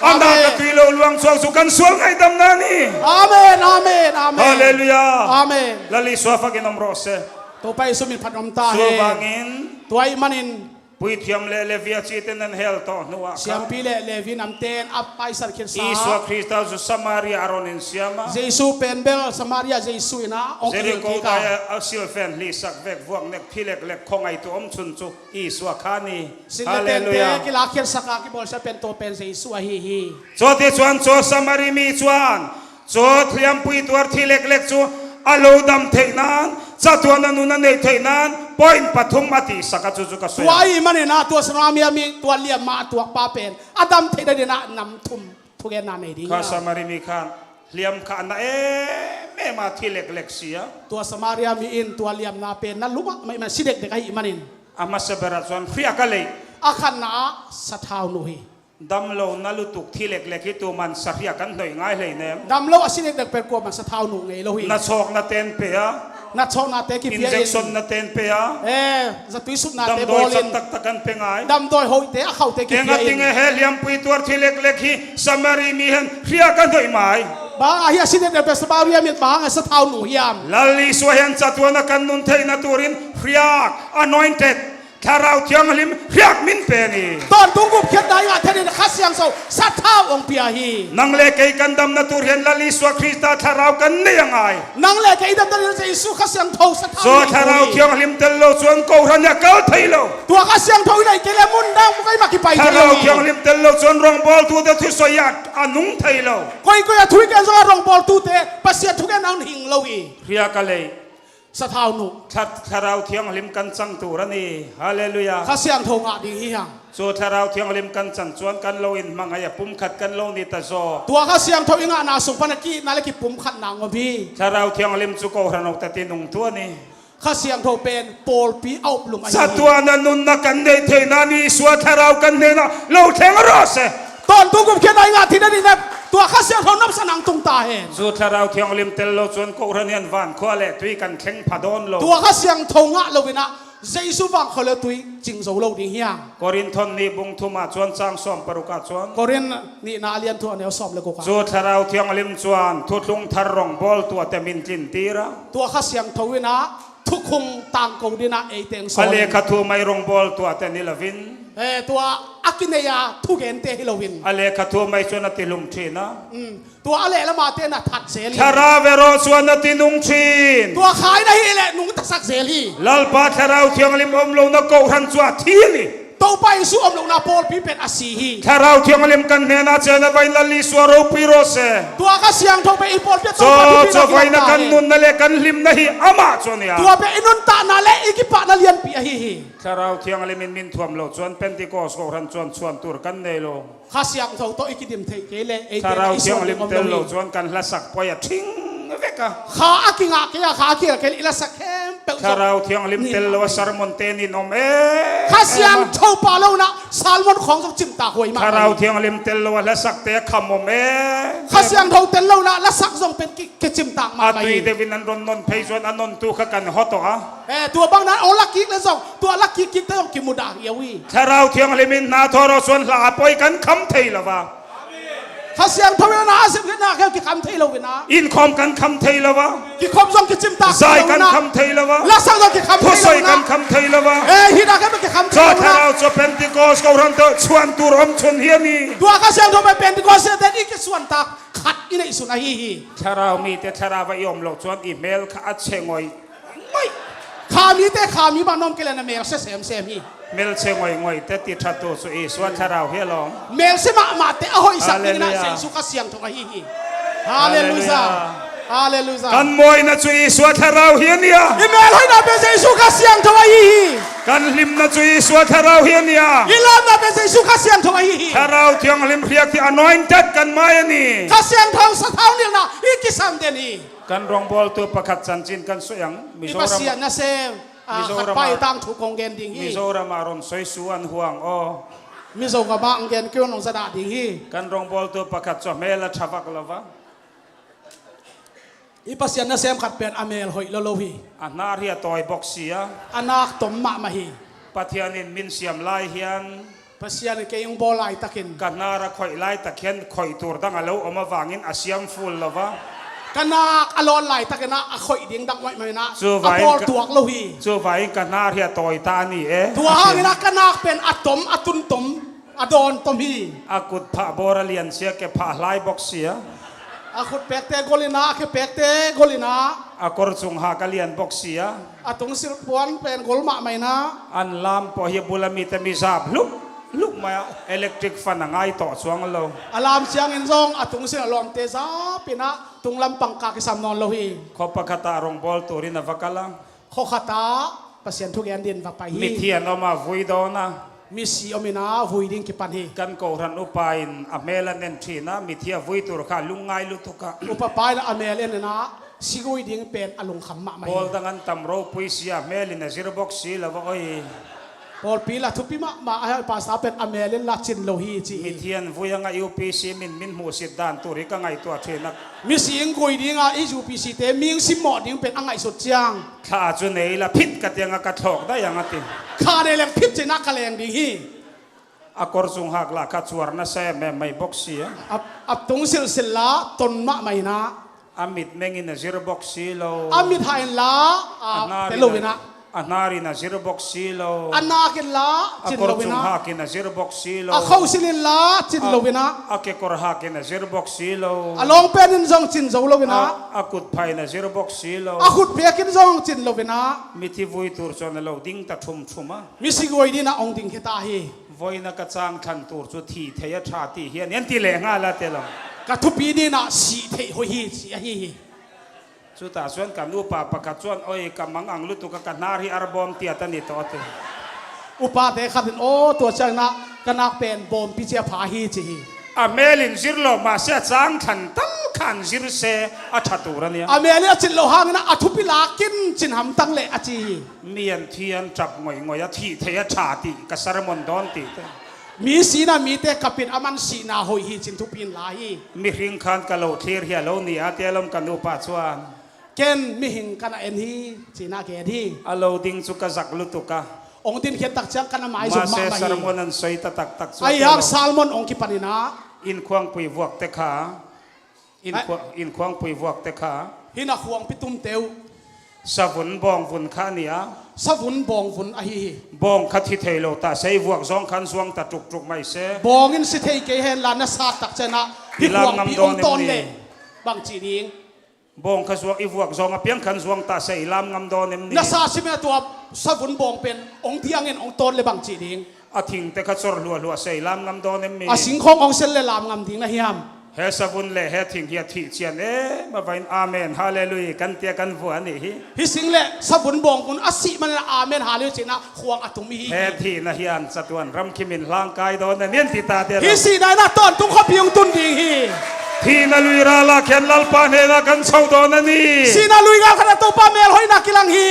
Anda ka tuilo luang swal sukan swal ngai dam nani.
อาเมนอาเมนอาเมน
Hallelujah.
อาเมน
Lali swafa ginom rose.
ตัวไปสุมินพัดนมตาเฮ
Suvangin
ตัวไอ้มันอิน
puitiam le levia chiten and hell to nuwa.
เสียมปีเลเลวินอัมเตนอัปไปสักเขียนสา
Iswa Krista su Samaria aronin siama.
เจสุเป็นเบลสมาริยาเจสุนะองค์
Jericho
กิกา
kaya silfen lisak vek vuak nek pilek lek kongai tu om chun chu Iswa khani.
สินเลเตนเต
Hallelujah.
กิลาเขียนสักกิบอลจะเป็นตัวเป็นเจสุฮีฮี
Cho ti chuan cho Samari mi chuan. Cho thiam pui tuar thilek lek chu alo dam theinan. Sa tuan anuna nei theinan. Point pathum mati saka chu chu ka
ตัว
soya.
ไอ้มันนะตัวสนามีมีตัวเลียมมาตัวป้าเป็นอดัมเทเดนะนำทุมทุกแกนาในดี
Ka Samari mi khan. Liam ka na me ma thilek lek sia.
ตัวสมาริยามีอินตัวเลียมนาเป็นนั่นลุกไม่มันสิเด็กเด็กไอ้มันอิน
Ama seberat chuan fria ka le.
อาคันนาสะท้าวนุย
Dam lo nalutuk thilek lek hi tu man sahria kan noi ngai hlei nem.
ดำโลกสิเด็กเด็กเป็นกลัวมันสะท้าวนุไงโลหิ
Na chok na ten pe a.
นัดชอบนาเตกิเปียอิน
Injection na ten pe a.
จะตุยสุดนาเต
Dam
บอ
doi
ลิน
tak takan pe ngai.
ดำโดยโฮยเตะเขาเตกิ
Kenga
เปียอิน
tinge heliam pui tuar thilek lek hi Samari mi hen fria kan noi mai.
บางอาเฮียสิเด็กเด็กเป็นสมาริยามีบางสะท้าวนุยาม
Lali swahen chatuana kan nun thei na turin friak anointed ถ้าเราเที่ยงลิมเรียกมินเป็นนี่
ตอนตุงกุบเขียนได้ว่าเทนินขัดเสียงโซสัทธาองเปียฮี
นังเลกกันดำนาตูเห็นละลิสวาคริสต์ถ้าเรากันเนี่ยยังไง
นังเลกไอ้ดำตันจะอิสุขัดเสียงโทสัทธา
โซถ้าเราเที่ยงลิมเตลโลส่วนกูรันยาเกาไทยโล
ตัวขัดเสียงโทในเกลมุนดังมุกไอ้มากี่ไป
ถ้าเราเที่ยงลิมเตลโลส่วนรองบอลตัวเดียวที่สวยยัดอันนุ่งไทยโล
ก้อยก็อย่าทุยกันซะรองบอลตูเตะปัสเซียทุกกันเอาหิงโลวี
เรียกเลย
สัทธาหนุ
ถ้าเราเที่ยงลิมกันสังตัวนี่ฮาเลลูยา
ขัดเสียงโทงะดีฮีฮัง
so tharau thiang lim kan chan chuan kan lo in mangaya pum khat kan lo ni ta zo
ตัวขัดเสียงโทอิงะนาสุพนักกีนาเลกิปุ่มขัดนางวะพี่
tharau thiang lim chu ko hranok ta ti nung tu ni
ขัดเสียงโทเป็นโปลปีเอาปลุมไอ้
satwa na nun na kan nei the na ni swa tharau kan ne na lo theng ro se
ตอนตุงกุบเขียนได้งาที่นั่นนี่นะตัวขัดเสียงโทนับสนังตุงตาเห็น
so tharau thiang lim tel lo chuan ko hranian van khwa le tui kan thleng phadon lo
ตัวขัดเสียงโทงะโลวินะเจสุวังเขาเลยตุยจิงโซโลดิเฮีย
korin thon ni bung thuma chuan chang som paruka chuan
ก็เรียนนี่นาเลียนทัวเนี่ยสอบเลยกูกัน
so tharau thiang lim chuan thu tlung thar rong bol tu te min tlin tira
ตัวขัดเสียงโทวินะทุกคงต่างกูดีนะเอเตงสอน
ale khathu mai rong bol tu te ni lavin
ตัวอากินเนียทุกเอ็นเตฮิโลวิน
ale khathu mai chuan ti lum thina
ตัวอะไรละมาเตนะทัดเซลี
thara vero chuan ti nung thin
ตัวขายนะฮีแหละนุ่งตักสักเซลี
lalpa tharau thiang lim om lo na ko han chua thi ni
ตัวไปสู้อมลงนาโปลพี่เป็นอาซีฮี
tharau thiang lim kan ne na chena vai la li swaro piro se
ตัวขัดเสียงโทไปอีโปลพี่ตัว
so
ไปพี่
so vai na kan nun na le kan lim na hi ama chonia
ตัวไปอินุนตานาเลอีกิปะนาเลียนปีฮี
tharau thiang lim min thuam lo chuan pentecost ko han chuan chuan tur kan nei lo
ขัดเสียงโทตัวอีกิดิมเทเกเลเอเตง
tharau
ไอโซ
thiang
ลิ
lim
มอม
tel
โล
lo
วี
chuan kan la sak poya thing veka
ขาอากิงาเกียขาเกียเกลอิลาสักแคมเปิล
tharau thiang lim tel lo sarmon te ni nom e
ข้าเสียงโทปาโลนะซาลมอนของสกจิมตาหวยมา
tharau thiang lim tel lo la sak te khamom e
ข้าเสียงโทเตลโลนะและสักซงเป็นกิจิมตามาไป
atui devin an ron non phei chuan anon tu kha kan hoto a
ตัวบางนั้นโอลักกิกเลยส่งตัวลักกิกกินเตอร์กิมุดาเยวี
tharau thiang limin na thoro chuan hla poi kan kham thei lova
ข้าเสียงโทเวนะสิบกินาแค่กิคำเทโลวินะ
in khom kan kham thei lova
กิคมซงกิจิมตา
zai kan kham thei lova
และสักซงกิคำเท
thu
โล
soi
นะ
kan kham thei lova
ฮิดาแค่กิคำเท
cho
โลนะ
tharau cho pentecost ko ran to chuan tu rom chun hiani
ตัวข้าเสียงโทไปเป็นก็เสียแต่อีกส่วนตาขัดอินไอสุนัยฮี
tharau mi te tharau va yom lo chuan email kha a chengoi
ไม่ขามีแต่ขามีบางน้องกิเลนเมลเซมฮี
mel chengoi ngoi te ti thatu su e swa tharau he long
เมลเซมาเตอหอยสักนี่นะเสียงสุขเสียงทงฮีฮาเลลูยาฮาเลลูยา
kan moi na chu e swa tharau hiania
อีเมลให้นาเป็นเสียงสุขเสียงทงฮี
kan lim na chu e swa tharau hiania
อีลามนาเป็นเสียงสุขเสียงทงฮี
tharau thiang lim riak ti anointed kan mai ani
ข้าเสียงทองสะท้าวนี่นะอีกิสัมเดนี
kan rong bol tu pakhat chan chin kan soyang
อีปัสเซียนนะเซมขัดไปตั้งถูกกงเกนดิงฮี
Mizoram aron soi suan huang o
มิโซกับบางเกนเกี่ยวน้องสะดาดิงฮี
kan rong bol tu pakat cho mela chavak lova
อีปัสเซียนนะเซมขัดเป็นอเมลหอยโลฮี
anar hia toy boxia
อนาคตมมาฮี
pathianin min siam lai hian
ปัสเซียนเกยงบอลไลตะกิน
kanara khoi lai takhen khoi tur dang alo oma wangin asiam full lova
กันนาอลอนไหลตะกันนะคอยดิ้งดังไว้ไหมนะ
สู้ไว้
อปอลตัวโลหี
chu vai kanar hia toy ta ni e
ตัวห้างนะกันนาเป็นอะตอมอะตุนตมอะดอนตมฮี
akut pha bora lian sia ke pha lai boxia
อะขุดเปกเตโกลินาคือเปกเตโกลินา
akor chung ha kalian boxia
อะตุงสิรปวนเป็นโกลมาไหมนะ
an lam po hi bulami te mi zap luk ma electric fan ngai to chuang lo
อารามเสียงอินซองอะตุงสิรลอมเตซาปินะตุงลำปังกากิสามนอนโลหี
kho pakhata rong bol turin avakala
ขอขตาปัสเซียนทุกแอนดินวักไปฮี
mi thian oma voidona
มีสีอมินาหุยดิ้งกิปันฮี
kan ko ran upain amela nen thina mi thia voitur kha lungai lutuka
อุปปายละอเมเลนนะสิกุยดิ้งเป็นอลุงขำมาไหม
bol dangan tamro puisia melina zero box si lava oi
บอลปีละทุปีมาไอ้ภาษาเป็นอเมรินละจินโลฮีจี
mi thian voyanga UPC min hu sidan turi ka ngai to thina
มีเสียงกุยดิ้งอ่ะอีจูปีซีเตมิงซิมหมอดิ้งเป็นอังไงสุดจาง
kha chu nei la phit ka tianga ka thok da yang ati
ข้าได้แรงพิจนักกะแรงดิ้งฮี
akor chung hak la ka chuar na se me mai box si
อับตรงสิลสิลละตนมะไม่นะ
amit mengin na zero box si lo
อามิทายละเป็นโลวินะ
anari na zero box silo
anakin la chin
akor chung
lovina
hakin na zero box silo
akhaw silin la chin lovina
akekor hakin na zero box silo
along penin zong chin zo lovina
akut phai na zero box silo
akut pekin zong chin lovina
miti vui tur chon lo ding ta thum thuma
misigoi ni na ong ding heta hi
voi na ka chang than tur chu thi theya tha ti hian yan ti le nga la te lo
ka thupi ni na si thei ho hi si hi
chu ta chuan kan nu pa pakhat chuan oi kamang ang lu tu ka kanar hi arbom tia ta ni to te
upa te khatin o to chang na kanak pen bom pi che pha hi chi hi
a melin zirlo ma se chang than tal khan zir se a thatu ra nia
ameli chin lo hang na athupi la kin chin ham tang le achi
mian thian chap ngoi ngoi a thi theya tha ti ka sarmon don ti te
mi si na mi te kapin aman si na hoi hi chin thupin la hi
mi ring khan ka lo thlir hi lo ni a te lom kan nu pa chuan
ken mi hing kana en hi china ke hi
alo ding chu ka zak lu tu ka
ong din khen tak chang kana mai
ma
zum ma
se
ma hi
sarmon an soi ta tak tak chu
ai hak salmon ong ki panina
in khuang pui vuak te kha in khuang pui vuak te kha
hina khuang pitum teu
savun bong vun kha nia
savun bong vun a hi
bong kha thi theilo ta sei vuak zong khan zuang ta tuk tuk mai se
bong in si thei ke hen la na sa tak chana hi khuang pi ong ton le bang chi ding
bong kha zuak i vuak zong a piang khan zuang ta sei lam ngam don em ni
na sa si me to savun bong pen ong tiang en ong ton le bang chi ding
a thing te kha chor lua lua sei lam ngam don em mi
a sing khong ong sel le lam ngam ding na hiam
he savun le he thing hi thi chian e ma vain amen hallelujah kan tia kan vu ani hi
hi sing le savun bong kun asi man amen hallelujah china khuang atum hi
he thi na hian chatuan ram khimin lang kai don na nian ti ta te
hi si nai na ton tung kho piung tun ding hi
thi na lui ra la khen lal pa ne na kan chau don ani
si na lui ga khana to pa mel hoi na kilang hi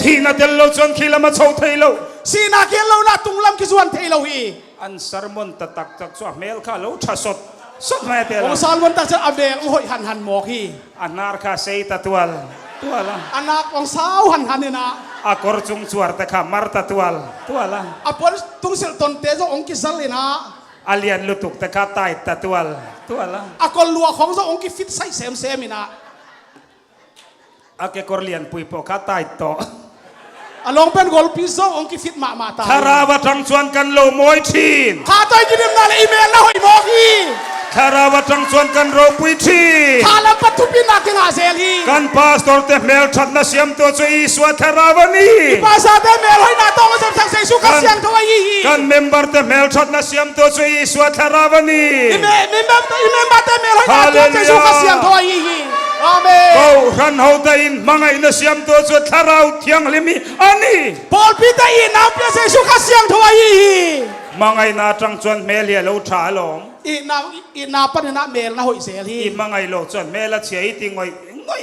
thi na tel lo chon khilama chau thailo
si na ken lo na tung lam ki zuan thei lo hi
an sarmon ta tak tak chu mel kha lo tha sot sot mai te la
ong salmon tak cha ave ong hoi han han mo hi
anar kha sei ta tual tuala
anak ong sao han han na
akor chung chuar ta kha mar ta tual tuala
apon tung sil ton te zo ong ki zal na
alian lutuk ta kha tai ta tual tuala
akol lua khong zo ong ki fit sai sem sem ina
ake korlian pui po kha tai to
along pen gol pi zo ong ki fit ma ma ta
tharawa tang chuan kan lo moi thin
kha toy ki dim na le email na hoi mo hi
tharawa tang chuan kan ro pui thin
khala pathu pi na ke nga zel hi
kan pastor te mel that na siam to chu iswa tharawa ni
pa sa te mel hoi na to zo sang sei su ka siang to hi
kan member te mel that na siam to chu iswa tharawa ni
member te mel hoi na to sei su ka siang to hi amen
ko ran ho ta in mangai na siam to chu tharau thiang limi ani
Paul Peter in na pe sei su ka siang to hi
mangai na tang chuan mel ya lo tha long
i na pa na mel na hoi zel hi
i mangai lo chuan mel a chei ti ngoi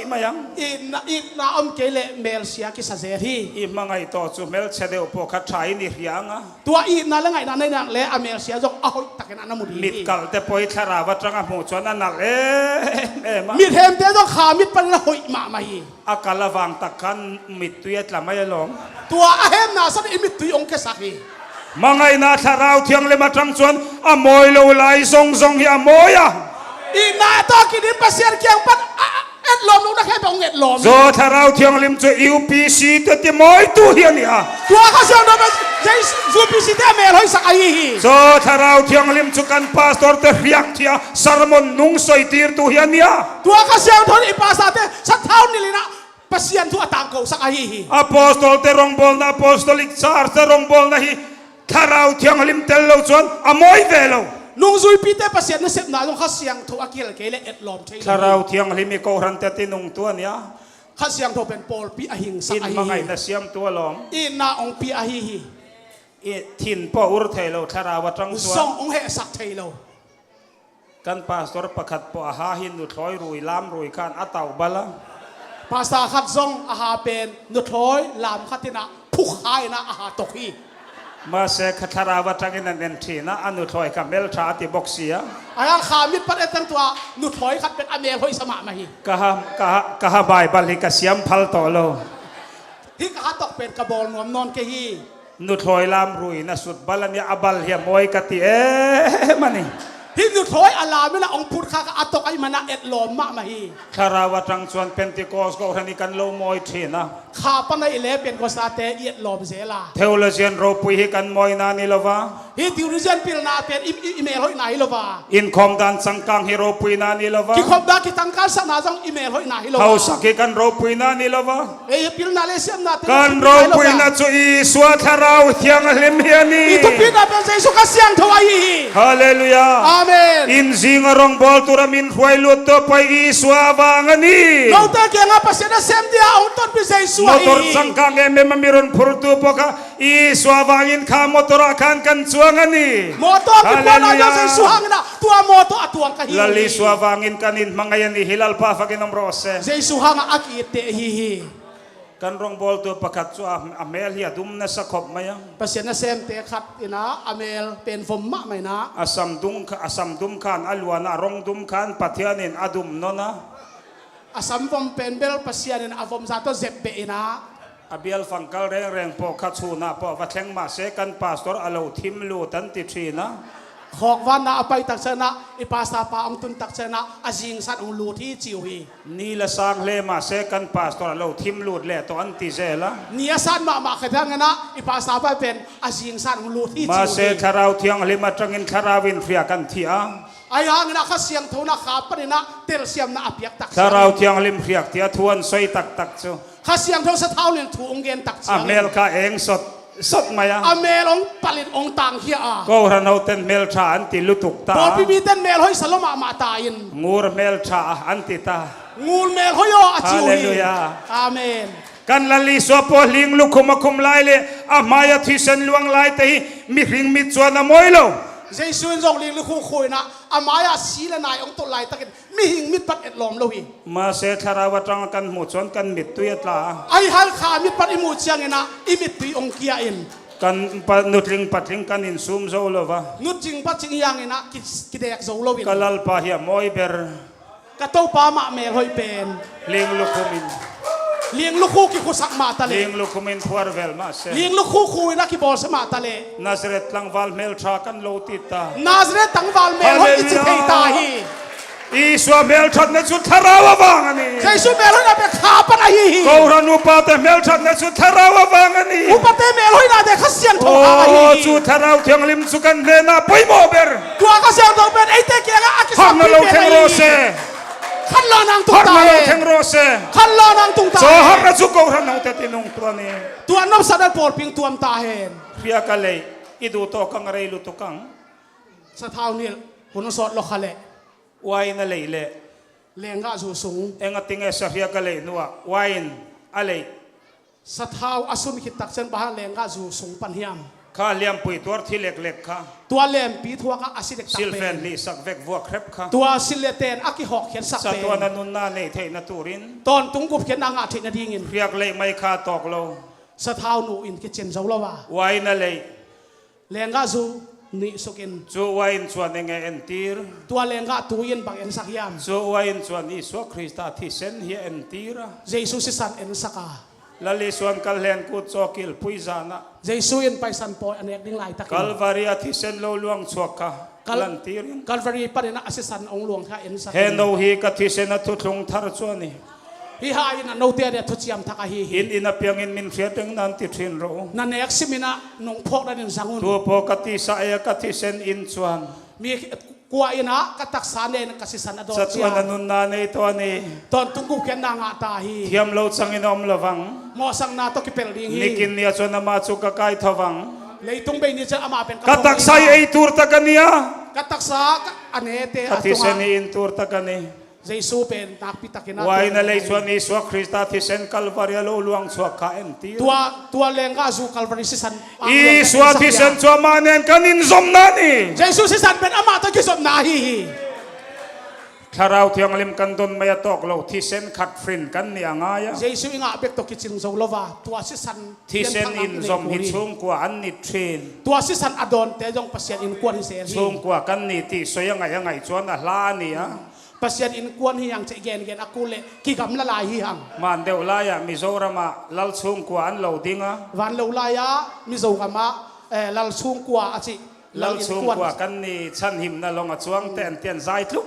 mayang
i na om ke le mel sia ki sa zel hi
i mangai to chu mel chedeu po kha thai ni rianga
tua i na la ngai na nei na le a mel sia jok a hoi taken na mu di
mit kal te poi tharawa tanga mu chuan anal ma
mit hem te jok kha mit pa na hoi ma ma hi
akala wang takkan mit tuyet la mai long
tua a hem na sa i mit tu ong ke sa hi
mangai na tharau thiang le matang chuan a moi lo lai zong zong hi a moya
i na to ki dim pasien kyang pat et lom lu na khe bong et lom
zo tharau thiang lim chu UPC te ti moi tu hian ya
tua ka siang do jai zu pi si te mel hoi sa ai hi
zo tharau thiang lim chu kan pastor te riak thia sermon nung soi tir tu hian ya
tua ka siang thon i pa sa te sa thau ni lina pasien tu atang ko sa ai hi
apostol te rong bol na apostolic charge te rong bol na hi tharau thiang lim tel lo chuan a moi velo
nung zui pi te pasien na sep na long kha siang tho akil ke le et lom thei
tharau thiang lim i ko ran te ti nung tuan ya
kha siang tho pen Paul pi a hing sa
in
ai
mangai
hi
na siam tu lom
i na ong pi a hi hi
i thin po ur thailo tharawa tang chuan
song ong he sak thei lo
kan pastor pakhat po a ha hin nu thloi rui lam rui khan atau bala
pasta khat zong a ha pen nu thloi lam khatina phuk hai na a ha tok hi
ma se khatharawa tangin an nen thina anu thloi ka mel tha ti boxia
aya kha mit pat etang tua nu thloi khat pen amel hoi sama ma hi
ka ha bai bal hi ka siam phal to lo
hi ka tok pen ka bol nom non ke hi
nu thloi lam rui na sut balani abal hi moi ka ti mani
ฮินุถอยอาลาไม่ละองพุทธข้าก็อัตกไอมานะเอ็ดลอมมะมาฮี
คาราวจังส่วนเพนติโคสก็ทันกันโลมอยเทนะ
ข้าปันไอเลเป็นก็สาเตเอ็ดลอมเสลา
เทวเลเซียนโรปุยฮิกันมอยนานิลวะ
ฮิติวริเจนพิลนาเป็นอีเมลหอยไหนลวะ
อินคอมดันสังกังฮิโรปุยนานิลวะ
ที่คบดาคิตังการสนาจังอีเมลหอยไหนลวะ
เขาสักกันโรปุยนานิลวะ
เอ้พิลนาเลเซียมนาเต
กันโรปุยนาจุอีสวดทาราวเทียงเลมเฮียนี
อีทุพินาเป็นเจสุกัสยังทวาย
ฮาเลลูยา
อาเมน
อินซิงรองบอลตุรามินควายลุตโตไปอีสวาวังนี
เราเตะเกียงอาปัสยาเซมเดียเอาต้นพิเศษสวย
motor sangkang eme mamiron purtu poka i swavangin ka motor akan kan suangani
โมโตมีปอนายาเซสุฮังนะตัวโมโตอตัวกัฮี
lali swavangin kanin mangayan ni hilal pa fakin rose
เซสุฮังอากิเตฮีฮี
kan rong bol tu pakat su amel hi adum na sakop maya
ปัสยาเซมเตะขัดอินะอเมลเป็นฟมมะไหมนะ
asam dum kan alwana rong dum kan patianin adum nona
อาสัมฟมเป็นเบลปัสยาเนอฟมซาโตเซบเบอินะ
abial fangkal reng po katsuna po vatleng ma se kan pastor alo thim lu tan ti thina
ขอกวันนะอภัยตักเชนะอิปาสาปาองตุนตักเชนะอาจิงสัตองลูที่จิวฮี
ni la sang le ma se kan pastor alo thim lu le to anti zela
เนียสันมาขยันนะอิปาสาปาเป็นอาจิงสัตองลูที่จิ
ma
ว
se
ฮี
tharau thiang lima tangin kharawin fria kan thia
ไอ้ฮังนะข้าเสียงโทนะขาปนินะเตลเซียมนะอภิยักตัก
tharau thiang lim friak tia thuan soi tak tak chu
ข้าเสียงโทสะเท้าเนี่ยถูองเกนตักเสียง
amel ka eng sot maya
อเมลองผลิตองต่างเฮีย
ko ranau ten mel tha anti lutuk
พอ
ta
พี่มีเต้นเมลห้อยสลมามาตายิน
ngur mel tha anti ta
งูเมลห้อยอาจิวฮี
Hallelujah
อาเมน
kan lali so po ling lukum akum lai le amaya thisen luang lai te hi mi ring mi chuan a moilo
เจสุนจงลิงลูกคุยนะอามายาสีละนายองตุลายตะกินมีหิงมิดปัดเอ็ดลมโลหิ
ma se tharawatang kan mu chuan kan mit tuya
ไอ้ฮัลขามิดปัดอิมูเชียงนะอิมิดตุยองเกียอิน
kan nutling patling kan in sum zo lova
นุดจิงปัดจิงยังนะกิเดกโซโลวิน
kalal pa hi moi ber
กระโตปามาเมลห้อยเป็น
ling lukumin
เลี้ยงลูกคู่กิคุสักมาตะเล
ling lukumin puarvel ma se
เลี้ยงลูกคู่คุยนะกิบอสมาตะเล
Nazaret lang val mel tha kan lo tita
นาซเรตตังวาลเมลห้อยอิจิเทตาฮี
Iswa mel that na chu tharawa wangani
เจสุเมลห้อยนะเป็นขาปนะฮี
ko ranu pa te mel that na chu tharawa wangani
อุปเตเมลห้อยนะเด็กข้าเสียงทองอาฮี
o chu tharau thiang lim chu kan ne na poi mo ber
ตัวข้าเสียงทองเป็นไอ้เตเกียงอากิสั
ham
ก
na
มี
lo
เป็น
theng
ไอ้
ro se
ขันลานางตุง
har
ตา
na
เล
lo theng ro se
ขันลานางตุงตา
so har na chu ko ranu te tinung tuani
ตัวนบสันปอดพิงตัวมตาเห็น
pia ka le idu to kang rei lu to kang
สะเท้านี่หุ่นสอดลอกขะเละ
wai na le le
แรงกะสูสูง
enga tinge sa pia ka le nuwa wine ale
สะเท้าอสุนขิดตักเส้นบ้าแรงกะสูสูงปันเฮียม
kha liam pui tor thi lek lek kha
ตัวแหลมปีทัวกะอาศิเด็กตัก
silfen
เป็น
li sak vek vua krep kha
ตัวสิเลเตนอากิหอกเขียนสัก
sa
เป็น
tua na nun na nei thei na turin
ตอนตุงกุบเขียนนางอาทิตย์นาทีเงิน
riak le mai kha tok lo
สะเท้าหนูอินกิเจนเจ้าละว่า
wai na le
แรงกะสูนี่สุกิน
chu wine chuan enge entir
ตัวแรงกะตูเย็นบังเอ็นสักยาม
chu wine chuan isu krista thi sen hi entira
เจสุสิสันเอ็นสักา
lali chuan kal hen ku chokil pui zana
เจสุเอ็นไปสันปอยอันเอกดิ้งลายตัก
kalvaria thi sen lo luang chuak kha
Kal-
kalantirin
กัลฟารีปะเดนะอาศิสันองหลวงท่าเอ็นสัก
heno hi ka thi sen a thu thlung thar chuani
ฮิฮายินะโนเตียเดทุจิยามทักฮี
in ina piangin min fiateng nan ti thin ro
นันเอกซิมินะนงพอกนันสังุน
tu po ka ti sa ya ka thi sen in chuan
มีกัวอินะกัตักสานเนนกัสิสันอดอ
sa
เจีย
chuan anun na nei to ani
ตอนตุงกุเขียนนางอาตาฮี
thiam lo changin om lawang
มอสังนาตกิเปลดิงฮี
nikin nia chuan ama chu ka kai thawang
เลยตุงเบนี่จะอามาเป็น
katak sai ei tur takania
กัตักสาอันเนเต
ka
อั
thi
ตุ
sen
ง
in tur takani
เจสูเป็นนักพิทักษ์นะ
wai na le chuan isu krista thi sen kalvaria lo luang chuak kha enti
ตัวเลงกาซูคัลวาริสิสัน
isu thi sen chu manen kanin zom na ni
เจสูสิสันเป็นอามาตกิสมนาฮี
tharau thiang lim kan don maya tok lo thi sen khat frin kan ni angaya
เจสูอิงาเบกตกิจิงโซโลวาตัวสิสัน
thi sen in zom hi chung kwa an ni thin
ตัวสิสันอดอนเตจงปัสยันอินกวนฮิเซลฮี
chung kwa kan ni ti soyanga yangai chuan a hla ni a
ปัสยันอินกวนฮิยังเจเกนอากูเลกิกำละลายฮิหัง
man deu la ya mizorama lal chung kwa an lo dinga
วันเลวลายะมิโซกามะลลซุงกัวอาจิ
เราสูงกว่ากันนี่ฉันหิมนะลงอ่ะช่วงแต่เตียนใจทุก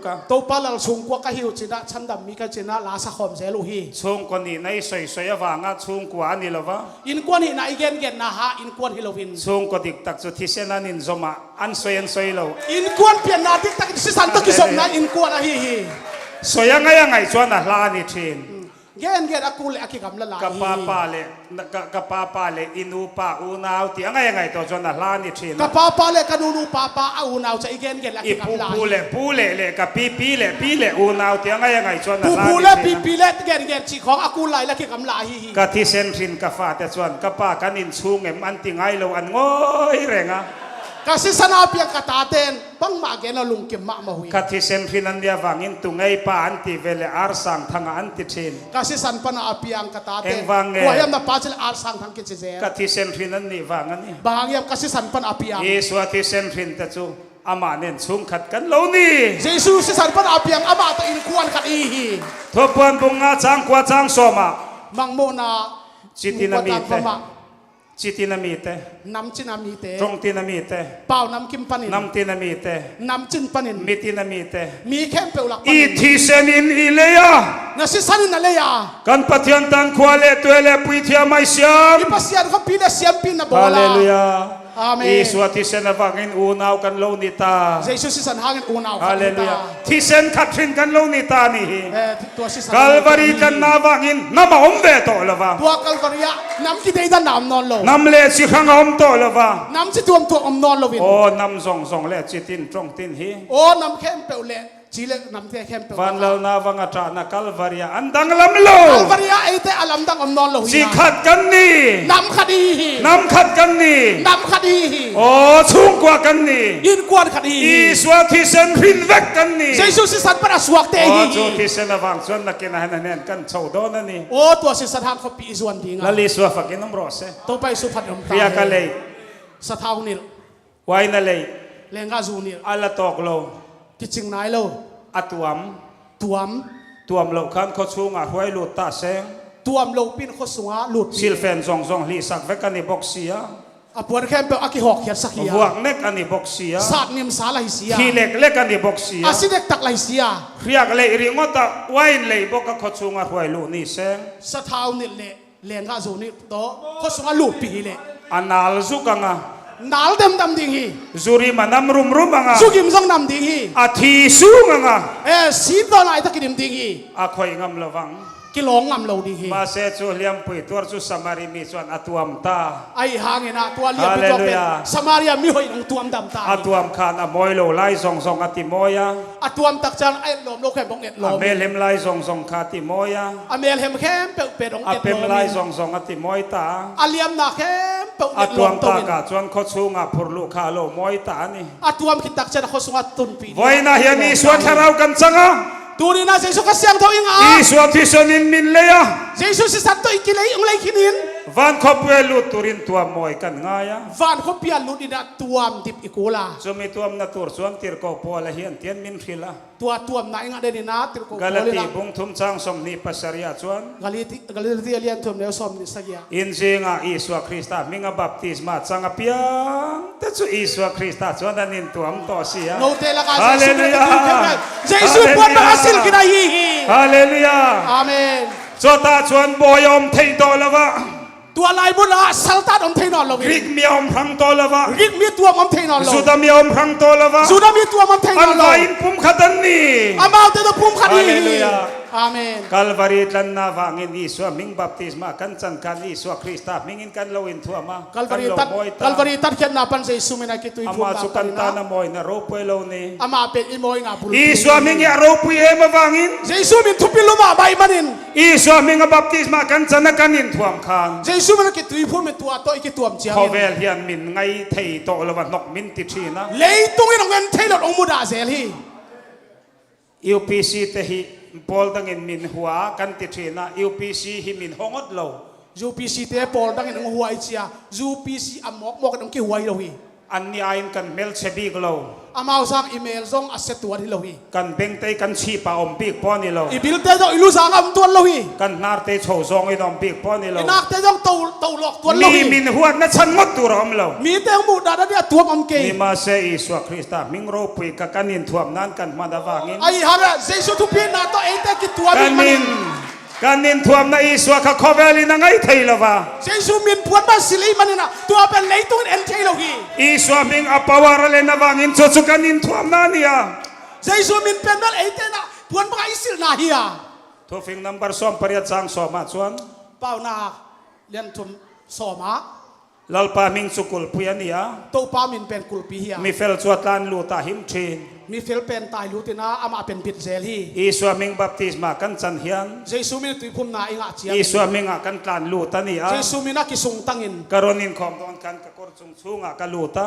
กะ
ตัวปลาเราสูงกว่าก็หิวจีน่าฉันดำมีกันจีน่าลาสักคมเสลูฮี
ช่วงคนนี้ในสวยๆว่างอ่ะช่วงกว่านี่ละวะ
อินกวนหินะอีเกนเกนนะฮะอินกวนฮิโลวิน
ช่วงก็ติดตักสุดที่เส้นนั้นนินจมาอันสวยเรา
อินกวนเปลี่ยนนาทิกตักสิสันตะกิสมนะอินกวนอะฮีฮี
สวยยังไงชวนน่ะลานี่ทีน
เกนอากูเลอากิกำละลาย
กับป้าเลยอินูป้าอูนาวที่ยังไงตัวชวนน่ะลานี่ทีน
กับปาเลกันูป้าเอาหนาวจะอีเกนอา
อี
กิกำละ
ปูเลยกับปีเลยอูนาวที่ยังไงชวนน่ะลา
ปูเล
นี่ทีน
ปีเลเกนจีของอากูไลละกิกำละฮีฮี
กะที่เซนทรินกะฟ้าแต่ส่วนกะป้ากันอินสูงเอ็มอันติงไงเราอันง้อยแรงอ่ะ
กสิสนาเปียงกตาเตนบังมาเกนลุงเก็มมาหุย
กะที่เซนทรินอันเดียวังอินตุงไงป้าอันติเวลอาร์สังทางอันติเชน
กสิสันปนาเปียงกตาเตนวายมนาปาจิลอาร์สังทังกิจเจ
กะที่เซนทรินอันนี้วังอันนี้
บางยามกสิสันปนาเปียง
เยสวที่เซนทรินแต่จูอามาเน้นสูงขัดกันเหล่านี้
เจสุสิสันปนาเปียงอามาตอินควรขัดอีฮี
ทบวนบุงอาจางกว่าจางสมา
มังโมนา
จิตินามีเตจิตินามีเต
น้ำจินามีเต
ตรงตินามีเต
เป่าน้ำกิมปันิน
น้ำตินามีเต
น้ำจินปันิน
มิตินามีเต
มีแค่เปลวหลักปั
อี
นิน
ที่เซนินอีเลีย
นาสิสันนั่นเลยอ่ะ
กันปฏิยันตันควาเลตัวเลปุยเทียไม่เสียม
อีปัสยานเขาปีเดเสียมปีนาโบ
ฮาเล
ลา
ลูยา
อาเมน
อีสวที่เซนวังอินอูนาวกันโลนิตา
เจสุสิสันหางินอูนาว
ฮาเลลูยาที่เซนขัดฟินกันโลนิตานี่
ตัวสิสัน
กัลวารีกันนาวังอินน้ำอมเวโตละวะ
ตัวกัลวารียน้ำกิเดย์น้ำนอนลง
น้ำเลสิขังอมโตละวะ
น้ำจิตัวตัวอมนอนลงวิน
โอ้น้ำส่งเลจิตินตรงตินฮี
โอ้น้ำแค่เปลวเละจีเล็กน้ำแค่แค่เปลว
วันเรานาวังอาจารย์นักกัลวารีอันดังลำโล
กัลวารียไอเตอลัมดังอมนอนลง
สิขัดกันนี่
น้ำคดี
น้ำขัดกันนี่
น้ำคดี
โอ้สูงกว่ากันนี่
ยินกวนคดี
อีสวที่เซนฟินเวกกันนี่
เจสุสิสันปนาสวกเต
โอ้
ฮี
จูที่เซนวังส่วนนักกินอาหารเนี่ยกันโชว์โดนนี่
โอ้ตัวสิสันทางเขาปีส่วนดีงา
ละลิสวฟักินน้ำรสเซ่
ต้องไปสุพรรณ
เรียกอะไร
สะท้าวนิล
ไว้นั่นเลย
เลงกาจูนิล
อัลละตอกโล
กิจิงนายโล
อัตวม
ตัวม
โลคันเขาชูงอ่ะหวยลุดตาเซง
ตัวมโลปินโคสุงาหลุด
ซิลเฟนซองลีสักเวกันนี่บ็อกเสีย
อปวดแค่เปลอากิหอกเขียนสักยา
หวกเน็กอันนี้บ็อกเสีย
ศาสตร์นิมสาลายเสีย
ขี้เล็กเล็กอันนี้บ็อกเสีย
อาศิเด็กตักลายเสีย
เรียกเลยริงอตะไว้เลยบอกกับเขาชูงอ่ะหวยลุดนี่เซง
สะท้าวนิลเละเลงกาจูนิลโตโคสุงาหลุดปีเละ
อันนาลซุกังอ่ะ
นาลเต็มดำดิ่งฮี
จูริมันน้ำรุมอ่ะ
สุกิมซองดำดิ่งฮี
อาทีสูงอ่ะ
สีตัวนายตะกิดิมดิ่งฮี
อาคอยงำระวัง
กิโลงำโลดิ่งฮี
มาเสจูเลียมปุยตัวจูสมาริมีส่วนอัตวมตา
ไอหางเงินะตัวเลี้ยงไปตัวเป็นสมาริยามีหอยของตัวมดำตา
อัตวมขานอมอยโลไลซองอติโมยา
อตัวมตักจังไอลมโลแค่บงเอ็ดล
อ
ม
เมลเฮมไลซองคาติโมยา
อเมลเฮมแค่เปลเป็ดอง
อา
เอ็ด
เป
ล
ม
ม
ไลซองอติโมยตา
อาเลียมนาแค่เปล
อั
เอ็ด
ต
ล
ว
ม
ม
ตัว
ตา
เป็น
กาจวนเขาชูงาพูลูคาโลโมยตานี่
อตัวมคิดตักจังเขาสงตุนปี
ไว้นะเฮียนี่ส่วนคาราวกันจังอ่ะ
ตัวนี้นะเจสุกัสยังทวิงอ่ะ
อีส่วนที่สนินมินเลยอ่ะ
เจสุสิสัตโตอิกิเลยองเลยขินิน
วันขบเวลุตุรินตัวมอยกันง่ายอ่ะ
ฟานเขาเปียลุดินะตัวมดิบอีกูลา
จะมีตัวมนาตัวส่วนติรโกพอละเฮียนเตียนมินขิละ
ตัวมนายงาเดนินะติรโก
กาลตีบุงทุมจังสมนีปัสริยาชวน
กาลิตีเลียนทวมเนวสมนิสักยา
อินซิงาอิสวาคริสต์มิงาบัพติสมาจังอเปียงแต่จูอิสวาคริสต์ชวนนันอินตัวมต่อเสีย
โนเตละกา
ฮาเล
เจสุ
ลูยา
เจสุปวดมาสิลกินาฮีฮี
ฮาเลลูยา
อาเมน
จตาชวนบอยอมเทโตละวะ
ตัวลายบุลาสัลตัดอมเทนอนลง
กรีกมีอมพังโตละวะ
ริกมีตัวอมเทนอนลง
สุดามีอมพังโตละวะ
สุดามีตัวอมเทน
อั
อน นล
วาง อินปุ่มขัดันนี่
อามาเตตพุ่มคดี
ฮาเลลูยา
อาเมน
กัลวารีตันนาวางอินอิสวามิงบัพติสมากันจันกันอิสวาคริสต์มิงอินกันโลอินทัวมา
กัลวารีตัดกัลวารีตัดเขียนนาปันเจสุมินาคิตุย
อา
พุ่ม
มาสุ
ตา
กัน
น
ตานาโมยนาโรเปโลนี่
อามาเป็นอิโมยงาบุล
อิสวามิงยาโรปุยเอมาวางอิน
เจสุมินทุปิลุมาใบมันิน
อิสวามิงบัพติสมากันจันกันอินทัวมคาน
เจสุมินาคิตุยพุ่มเป็นตัวโตอีกตัวมเจียง
พอเวลเฮียนมินไงเทยโตละวันนกมินติชีนะ
เลยตรงนี้น้องเงินเทลดองมุดาเซลฮี
UPC เตหิบอลดังอินมินหัวกันติชีนะ UPC หิมินหงอดโล
ยูพีซีเตปอลดังเงินหัวไอเจียยูพีซีอมอกกันองกี่หัวอีโลฮี
อันนี้ไอ้กันเมลเชบีกเรา
อามาสักอีเมลส่งอัเซตัวที่เราฮี
กันเบงเตกันชีปาอมปีกป้อนนี่เรา
อีบิลเตจงอิลูสังอัมตัวเราฮี
กันนาร์เตโชซองไอ้ดอมปีกป้อนนี่เรา
อีนักเตจงตัวหลอกตัวเรา
มี
ฮี
มินหัวนัชนงดตัวเราเรา
มีเตงมูดาดาเดียตัวอัมเกย
นี่มาเซอิสวาคริสต์มิงโรปุยกับกันนินถ่วมนั้นกันมาดาวางิน
ไอ้ฮาระเจสุทุพีนาตัวเอเตกิตัว
กั
มี
น
มัน
นินกันนินถ่วมนะอิสวาคาคอเวลินังไงไทยละวะ
เจสุมินพวนบ้านสิลีมันนะตัวเป็นเลยตัวเอ็นเทโลฮี
อิสวามิงอปาวาระเลนาวางินโซซุกันนินถ่วมนั่นเนี่ย
เจสุมินเป็นบ้านเอเตนะพวนบ้านอิสิลนาฮีย
ทุฟิงนัมเบอร์สองปริยัติสังสอมาชวน
เปล่านาเรียนทุมสอมา
ลลปามิงสุกุลพุยานีย
ตัวป้ามินเป็นกุลปีฮีย
มีเฟลชวดลานลูตาหิมชีน
มีฟิลเป็นตายลูตินาอามาเป็นปิดเซลี
อิสวามิงบัพติสมากันจันเฮียน
เจสุมินตุยพุ่มนาอิงอาเจีย
อิสวามิงอากันลานลูตานีย
เจสุมินักกิสุงตังอิน
การนินคอมตอนกันกะกอร์จุงซุงอากันลูตา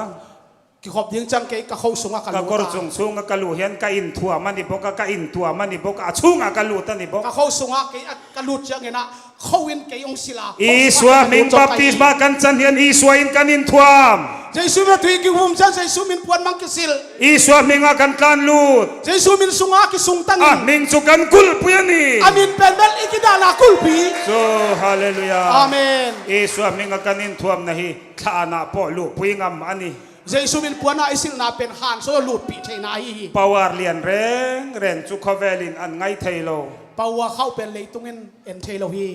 กิขอบยิงจังเกยกะเขาสุงอากัน
กะกอร์จุงซุงอากันลูเฮียนกะอินทัวมันนี่บอกกะอินทัวมันนี่บอกอาซุงอากันลูตานี่บอก
กะเขาสุงอาเกยกะลูดจังเงนะเขาวินเกยองศิลา
อิสวามิงบัพติสมากันจันเฮียนอิสวาอินกันอินทัว
เจสุมินตุยกิหุ่มจังเจสุมินพวนมังกิสิล
อิสวามิงอากันลานลูต
เจสุมินสุงอากิสุงตังอิน
มิงสุกันกุลพุยานี
อามินเป็นเบลอิกิดานากุลปี
โซฮาเลลูยา
อาเมน
อิสวามิงอากันอินทัวนะฮีข้านาพ่อลูกพุยงามอันนี้
เจสุมินพวนนาอิสิลนาเป็นฮานโซลูดปีเทนาฮี
ปาวาร์เลียนเร่งจุคเวลินอันไงไทยโล
ปาวาเข้าเป็นเลยตุงเอ็นเทโลฮี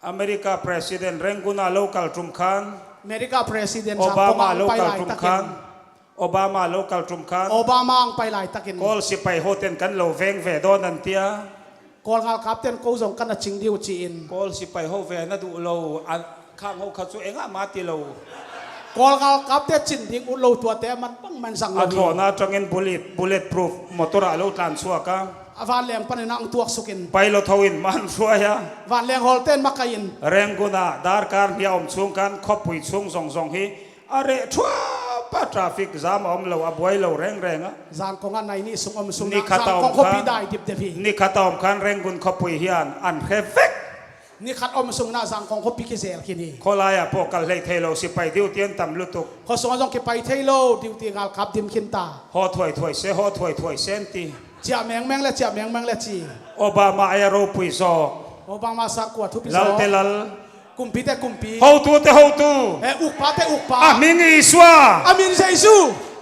อเมริกาประธานเร่งกุนาโลกาลจุมขัน
อเมริกาประธาน
โอ
สัง
บา
คม
มาโล
ไป
กา
ห
ล
ลาย
จุม
ตะกิ
ขัน
น
โอบามาโลกาลจุมขัน
โอบามาไปหลายตะกิน
กอลสิไปโฮเทนกันโลเวงเวดอนันเตีย
กอลงาครับเต้นกูส่งกันนะจิงดิวจีน
กอลสิไปโฮเวนัดูโลอันข้างโฮคัตสุเองอะมาติโล
กอลงาครับเต้นจินดิงอุโลตัวแต่มันปังมันสัง
อั
โล
นโหน่าจังเงินบุลเลตพรูฟมอเตอร์โลตันสัวกะ
อวานแรงปนนังตัวสุกิน
ไปโลทวินมันสัวยะ
วานแรงฮอลเต้นมักกิน
เร่งกุนาดาร์การพิอมซุงกันขบปุยซุงสองฮีอะไรชัวป้าทราฟิกจามอมเราอบวยเราแรงอ่ะ
จางของอันไหนนี่สุงอมสุง
นี่
นะ
ขัด
จาง
เอา
ของ
ครับ
เขาปีได้ดิบเดพี
นี่ข้าตอมคันเร่งกุนขบปุยเฮียนอันเฮฟเฟก
นี่ขัดอมสุงนะจางของเขาปีกิเซลคินี
โคลายพวกกันเลยเทโลสิไปดิวเตียนตำลุตุก
เขาส่งจงเก็บไปเทโลดิวตีงาลครับดิมคินตา
ฮอถวยเสฮอถวยเซนตี
เจียแมงแมงและเจียแมงแมงและจี
โอบามาไอโรปุยซอ
โอบามาสักกว่าทุกปี
ลัลเตลัล
กุมปีแต่กุมปี
ฮาวตูเตฮาวตู
อุกปาแต่อุกปา
มิงอิสวา
อามินเจซู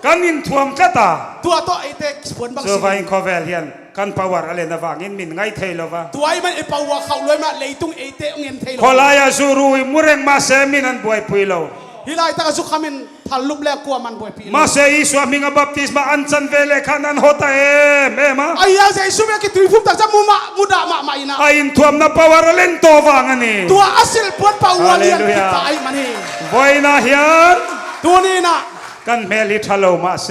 กันอินทวมกตา
ตัวโตไอเต็กผลบาง
เซ
สิ่
อร์ไวน์คอเวลเฮียนกันพาวร์อะไรนะว่างินมินไงเทโลวะ
ตัวไอมันไอปาวเขาเลยมาเลยตุงไอเตงเงินเทโล
โคลายซูรุยมุเรงมาเซมินันบวยปุยโล
ฮิไลตะสุขามินทัลลุบแล้วกลัวมันบ่อยปี
มาเซอิสวามิงบัพติสมาอันซันเวเลขันันโฮตาเอมะ
ไอ้ยาเจซูเมกิตุยฟุมตักจะมุดามาอินะ
ไออินทวมนะพาวร์เลนโตวางันนี่
ตัวอสิลปวดปาวเลียนที่ตายมันนี่
บอยนาเฮียน
ตัวนี้นะ
กันเมลิทาโลมาเซ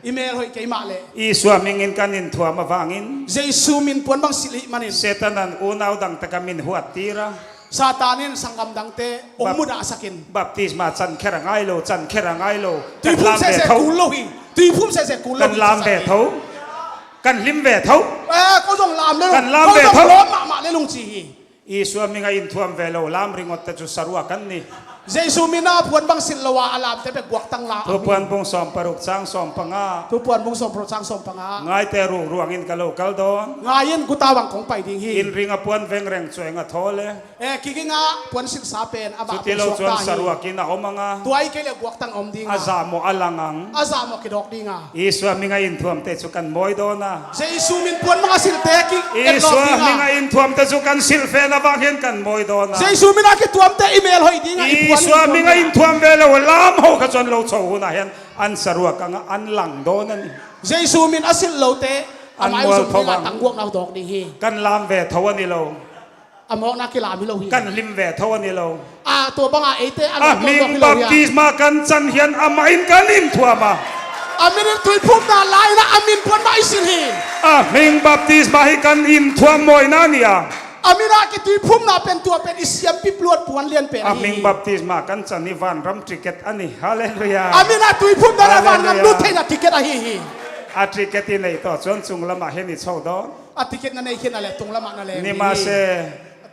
อีเมลหอยเกยมาเลย
อิสวามิงอินกันอินทวมวางิน
เจซูมินปวนบางสิลิมันนี่
เซตันันอุนาวดังตะกามินหัวตีระ
ซาตานินสังกัมดังเตองมุดาสักิน
บัพติสมาจันแค่รังไอโลจันแค่รังไอโล
ตุยพุ่มเสกูโลฮีตุยพุ่มเสกูโล
กันลามเบทากันลิมเบทา
ก็ต้องลามเลย
กันลาม
ก็
เบ
ต้อง
ทา
ล้อมมาเลยลุงจี
อิสวามิงอินทวมเวโลลามริงอตตะจุสารวกันนี่
เจซูมินาพวนบางสิลวาอลามเตเปกวักตังลา
ทุกวันพงสอมปรุกสังสอมปังอา
ทุกปวนมุงสมโปรสังสมปังอา
ง่ายแต่รูรวงอินกะโลกัลดอน
งายินกุตาวังของไปดิงฮี
อินริงอปวนเวงแรงสวยงะทอเล
กิกิงาปวนศึกษาเป็นอาบา
สุ
ป
ติโล
สว
จวน
ตา
สารวกินอาอมังอา
ตัวไอ้เกลียกวักตังอมดิง
อาซาโมอลังัง
อาซามกิดอกดิงา
อิสวามิงอินทวมเตสุกันมอยโดนา
เจซูมินปวนมังสิลเตกิ
อิสวามิงอินทวมเตสุกันซิลเฟนาวางเห็นกันมอยโดนา
เจซูมินาคิดตัวมเตอีเมลหอยดิงา
อิสวามิงอินทวมเวโลลามโฮขจนโลโซหุนาเห็นอันสารวกังอันหลังโดนัน
เจซูมินอาศิลโลเตอามาอุสมดิงาตังวกนาดอกดิงฮี
กันลามเวทวนิโล
อามอกนักกีฬามิโลฮี
กันลิมเวทวนิโล
ตัวบังอาเอเตอา
มิงบัพติสมากันจันเฮียนอามาอินกันอินทวมา
อามินตุยพุ่มนาลายนะอามินปวนมาอิสิลฮี
มิงบัพติสมาให้กันอินทวมอยนานีย
อามินาคิดตุยพุ่มนาเป็นตัวเป็นอิสยามปิปลวดปวนเลียนเป็น
มิงบัพติสมากันจันนิวันรัมทริเกตอันนี้ฮาเลลูยา
อามินาตุยพุ่มนาวันกันลุเทนาติเกตอาฮีฮี
อาทริเกติในต่อจนสุงละมาเห็นอิชาวดอน
อาติเกตนั่นเองนั่นแหละตรงละมันนั่นแหละ
นี่มาเซ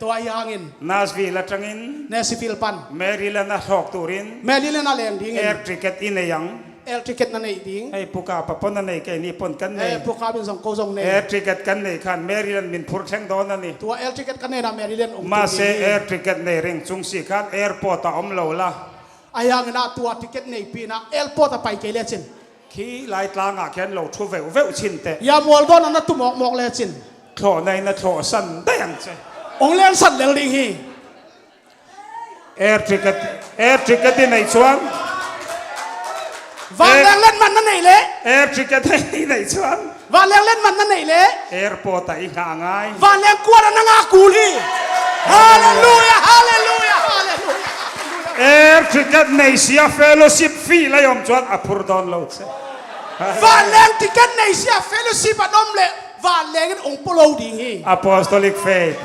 ต ตัวยังอิน
นาสวีละจังอิน
เนสิฟิลปัน
แมริลานาทอกตูริน
แมลิเลนาแรงดิ้ง
แอร์ทริเกตอินเนยัง
เอลทิเก็ตนั่นเองดิ้ง
ไอ้ปุกาปะปนนั่นเองไอ้นี่ปนกันเน
พวกเขาเป็นสองโกซงเน
แอร์ทริเกตกันเนคันแมริลันมินพูดแข่งโดนนั่นนี่
ตัวเอลทิเก็ตกันเนนะแมลิเลนองค์
มาเซแอร์ทริเกตเนเริงจุงสีคันแอร์พอร์ตอมโลละ
อายังนะตัวทิเก็ตในปีนะเอลโปตไปเกลียจิน
ขี้ไล่ตลางอ่ะแค่โลทูเวลชินเต
ยามวลโดนนั้นตุหมอกเลจิน
โถในนะโถสันแดงใช่
องเลี้ยงสัตว์เลี้ยงลิงฮี
แอร์ทริเกตที่ไหนชวน
วางแรงเล่นมันนั่นไหนเละ
แอร์ทริเกตที่ไหนชวน
วางแรงเล่นมันนั่นไหนเละ
แอร์พอร์ตอีกห่างไง
วางแรงกวนนั่นงากูลีฮาเลลูยาฮาเลลูยาฮาเลลูยา
แอร์ทริเกตในเสียเฟลชิปฟีละยอมชวนอัพุรดอนโลด
วางแรงทิเก็ตในเสียเฟลชิปนมเละวางแรงองค์โปโลดิงฮี
Apostolic faith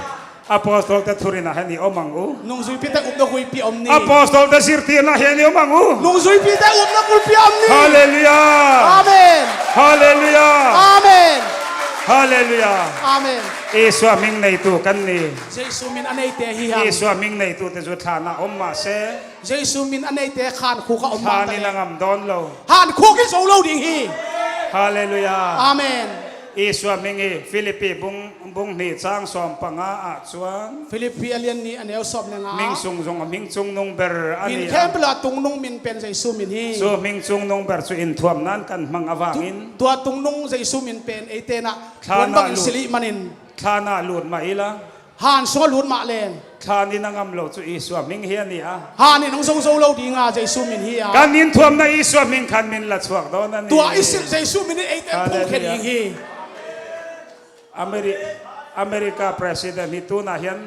Apostol te turina hani omangu
นุ่งซุยพิเตอุบนกุยปีอมนี
Apostol te sirtina hani omangu
นุ่งซุยพิเตอุบนกุยปีอมนี
Hallelujah
อาเมน
Hallelujah
อาเมน
Hallelujah
อาเมน
Yesu aming na itu kan ni
เยซูมินอันไหนเตะฮิฮัง
Yesu aming na itu te juthana omma se
เยซูมินอันไหนเตะขานคู่กับอมมา
thani langam don lo
ขานคู่กับโซโลดิงฮี
Hallelujah
อาเมน
Yesu aming e Philippi bung ni chang som panga a chuan
ฟิลิปปีเลียนนี้อันเอลสอบเนี่ยงา
ming chung nung ber
มิน
ani
แค่เปล่าตุงนุ่งมินเป็นเยซูมินฮี
so ming chung nung ber chu in thuam nan kan mang awangin
ตัวตุงนุ่งเยซูมินเป็นไอเตนะ
ข้า
วัน
น่ะ
บังสิริมันิน
thana lut ma ila
หานโซลุนมาเลน
thani nangam lo chu Yesu aming hian ni a
หานี่น้องโซโซโลดีงาเยซูมินฮีอา
kan in thuam na Yesu aming kan min la chuak do na ni
ตัวอิสเยซูมินไอเตพุ่งเข็นยิงฮี
America president ni tu na hian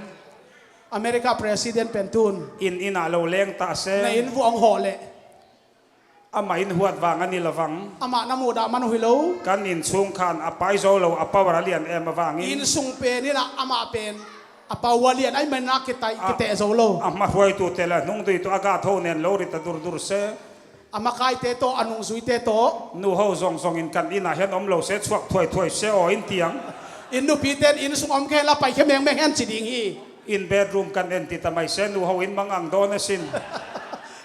อเมริกาประธานเป็นตูน
in a lo leng ta
ใน
se
อินวงหอเล
ama in huat wang ani lawang
อามานามูดามันหุยโล
kan in chung khan apai zo lo apawar lian em awangin
อินซุงเป็นนี่นะอามาเป็นอาปาวเลียนไอ้มันนักกิตายกิเตโซโล
amma huai tu tela nung tu tu aga tho nen lo ri ta dur se
อามาคายเตโตอนุสุยเตโต
nu ho zong in kan in a hian om lo se chuak thoi se o in tiang
อินดูปีเตนอินซุงอมแค่ละไปแค่แมงแฮนจิดิงฮี
in bedroom kan en ti tamai se nu ho in mangang do na sin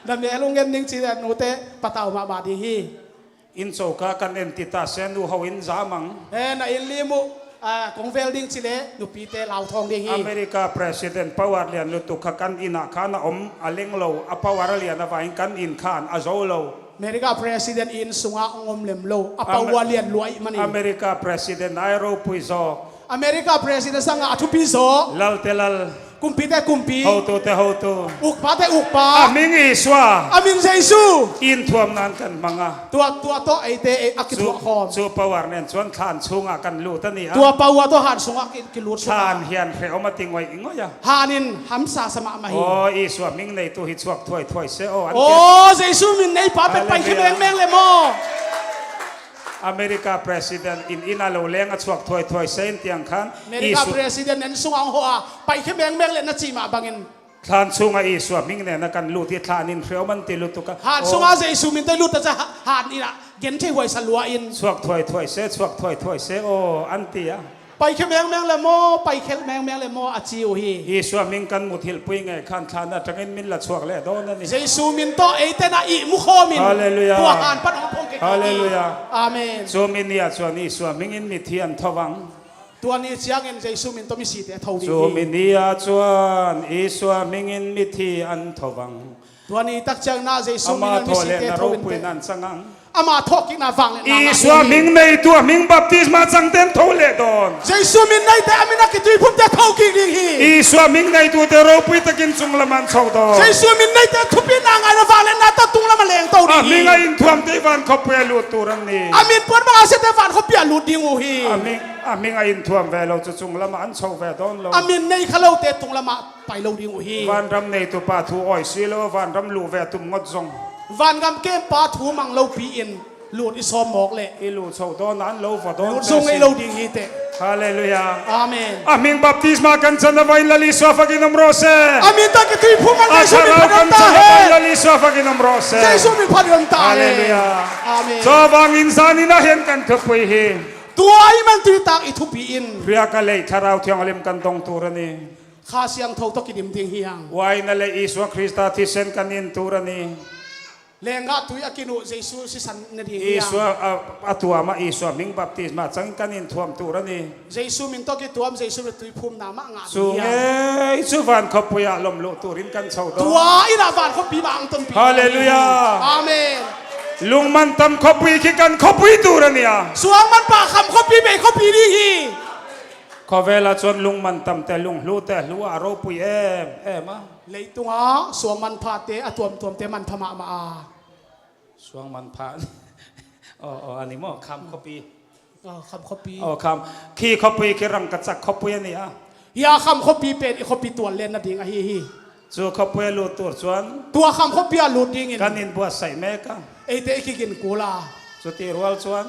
ดังนั้นลุงเงินนิ่งจีเดนูเตปะเตามาบาดีฮี
in choka kan en ti ta se nu ho in zamang
เอ็นอินลิมุของเวลดิ้งจิเลนูปีเตลาวทองดิงฮี
America president power lian lu tu khakan ina khana om aleng lo apawar lian na vain kan in khan azolo
อเมริกาประธานอินซุงอางอมเลมโลอาปาวเลียนรวยมันนี่
America president Nairo Puizo
อเมริกาประธานสังอาทุปิโซ
lal telal
กุมปีเตกุมปี
ho tu te ho tu
อุกปาเตอุกปา
aming iswa
อามินเยซู
in thuam nan kan manga
ตัวโตไอเตอักกิตัวคอม
chu power nen chuan khan chunga kan lu ta ni a
ตัวปาวตัวหันสงอากิลูดสง
khan hian re oma tingwai ingoya
ฮานินหัมซาสมามาฮี
o iswa ming nei tu hi chuak thoi se o an
โอ้เยซูมินในป้าเป็นไปขึ้นแมงเลยโม
America president in ina lo leng a chuak thoi se in tiang khan
อเมริกาประธานนั้นสงอาหัวไปขึ้นแมงเลยนัดจีมาบังเงิน
khan chunga iswa ming ne na kan lu ti thanin reo man ti lu tu ka
หันสงอาเยซูมินได้ลุดแต่จะหันนี่ละเกณฑ์ที่หวยสลัวอิน
chuak thoi se chuak thoi se o an ti a
ไปขึ้นแมงเลยโมไปขึ้นแมงเลยโมอาจิโอฮี
Iswa ming kan muthil pui ngai khan thana tangin min la chuak le do na ni
เยซูมินโตเอเตนะอิมุโคมิน
Hallelujah
ตัวหันปัดองพงเก
Hallelujah
อาเมน
so min ya chuan Iswa ming in mi thian thawang
ตัวนี้เชียงเงินเยซูมินต้องมีสีแต่เท่าดี
so min ya chuan Iswa ming in mi thi an thawang
ตัวนี้ตักเชียงนาเยซูมิน
ama
มี
tho
สี
le
แต่
na
เท่า
ro
ดี
pui nan sangang
อามาทอกินนาฟังเลย
Iswa ming nei tu ming baptisma changten thole don
เยซูมินในแต่อามินักตุยพุ่มแต่เท่ากินดีฮี
Iswa ming nei tu te ro pui takin chunglaman chau do
เยซูมินในแต่ทุบินนางไงนะฟังเลยนาตาตุงละมาเลงเท่าดี
Aming ai in thuam te van khopwe lu turan ni
อามินปวดมาอาเซเตฟันเขาเปียลุดดิงูฮี
Aming ai in thuam ve lo chu chunglama an chau ve don lo
อามินในเขาเล่าเตตุงละมาไปลุดดิงูฮี
van ram nei tu pa thu oi si lo van ram lu ve tum ngot zong
วันกำเก็บปลาถูมังเล่าปีอินลุดอิซอมหมอกเลย
i lu chau don an lo va don
ลุดทรงไอ้เล่าดิงีเต
hallelujah
อาเมน
aming baptisma kan chana vai la li so fa ginom rose
อามินตากิตุยพุ่มกันเยซูมิน
achara
พัน
kan
ตา
chana
เฮ
vai la li so fa ginom rose
เยซูมินพันตาเฮ
hallelujah
อาเมน
so wang insan ina hen kan thapui hi
ตัวไอ้มันตุยตากอิทุปีอิน
ria ka lei tharau thiang lim kan dong turani
ข้าเสียงทกตกิดิมทิ้งเฮียง
วายนั่นเลยอิสวาคริสต์ที่เซนกันนินตูรันนี่
เลงะตุยอากินุเยซูสิสันนดี
อิสวาอัตัวมาอิสวามิงบัพติสมาจังกันนินทวมตูรันนี่
เยซูมิงตกิตัวมเยซูเปตุยภูมินามะงา
สูงเอ้ยสุวรรณขบปุยลมลุตูรินกันเสาด
ตัวอินาบานเขาปีบางต้นปี
ฮาเลลูยา
อาเมน
ลุงมันตำขบปุยขี้กันขบปุยตูรันเนี่ย
สวงมันปากคำเขาปีเบเขาปีดีฮี
ขอเวลาชวนลุงมันตำแต่ลุงรู้แต่รู้ว่าเราปุยมา
เลยตัวสวงมันพาเตอตัวมเตมันพมามา
สวงมันผ่านอ๋ออันนี้มั้งคำขบปี
คำเขาปี
อ๋อคำขี้ขบปุยขี้รังกัดจักขบปุยนี่อ่ะ
ยาคำเขาปีเป็นเขาปีตัวเล่นนะดิ่งอะฮี
ส่วนขบปุยรู้ตัวส่วน
ตัวคำเขาปีหลุดดิ่ง
กันนินบัวใส่แม่กัน
ไอเตะกินกูลา
สุดที่รัวส่วน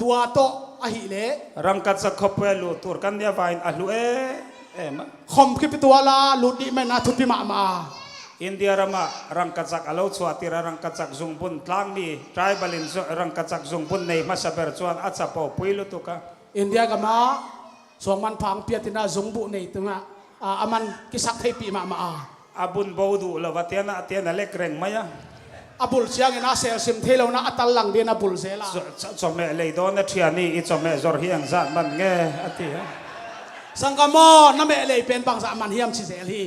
ตัวโตอะฮีเล่
รังกัดจักขบปุยรู้ตัวกันเดียวไปอ่ะรู้มา
คอมคิดตัวลาหลุดดิไม่น่าทุบปีมา
อินเดียรามารังกัดจักอาลูสวาติรังกัดจักซุงปุนทางมีไตรบาลินรังกัดจักซุงปุนในมาสเปอร์ส่วนอัศปอปุยลุตุกะ
อินเดียก็มาสวงมันพังเปียตินาจงบุในตัวน่ะอามันกิสักให้ปีมา
อาบุญบาวดูละวัตินะเตียนเล็กเร่งไหมอะ
อาบุลเชียงนะเซลซิมเทลนะอัตลังเดียนอาบุลเซลา
สมัยเลยโดนเทียนี่อีสมัยจอร์เฮียงซามันเงออติฮะ
สังกมอนั่นเอเลยเป็นบางสามันเฮียมชิเซลี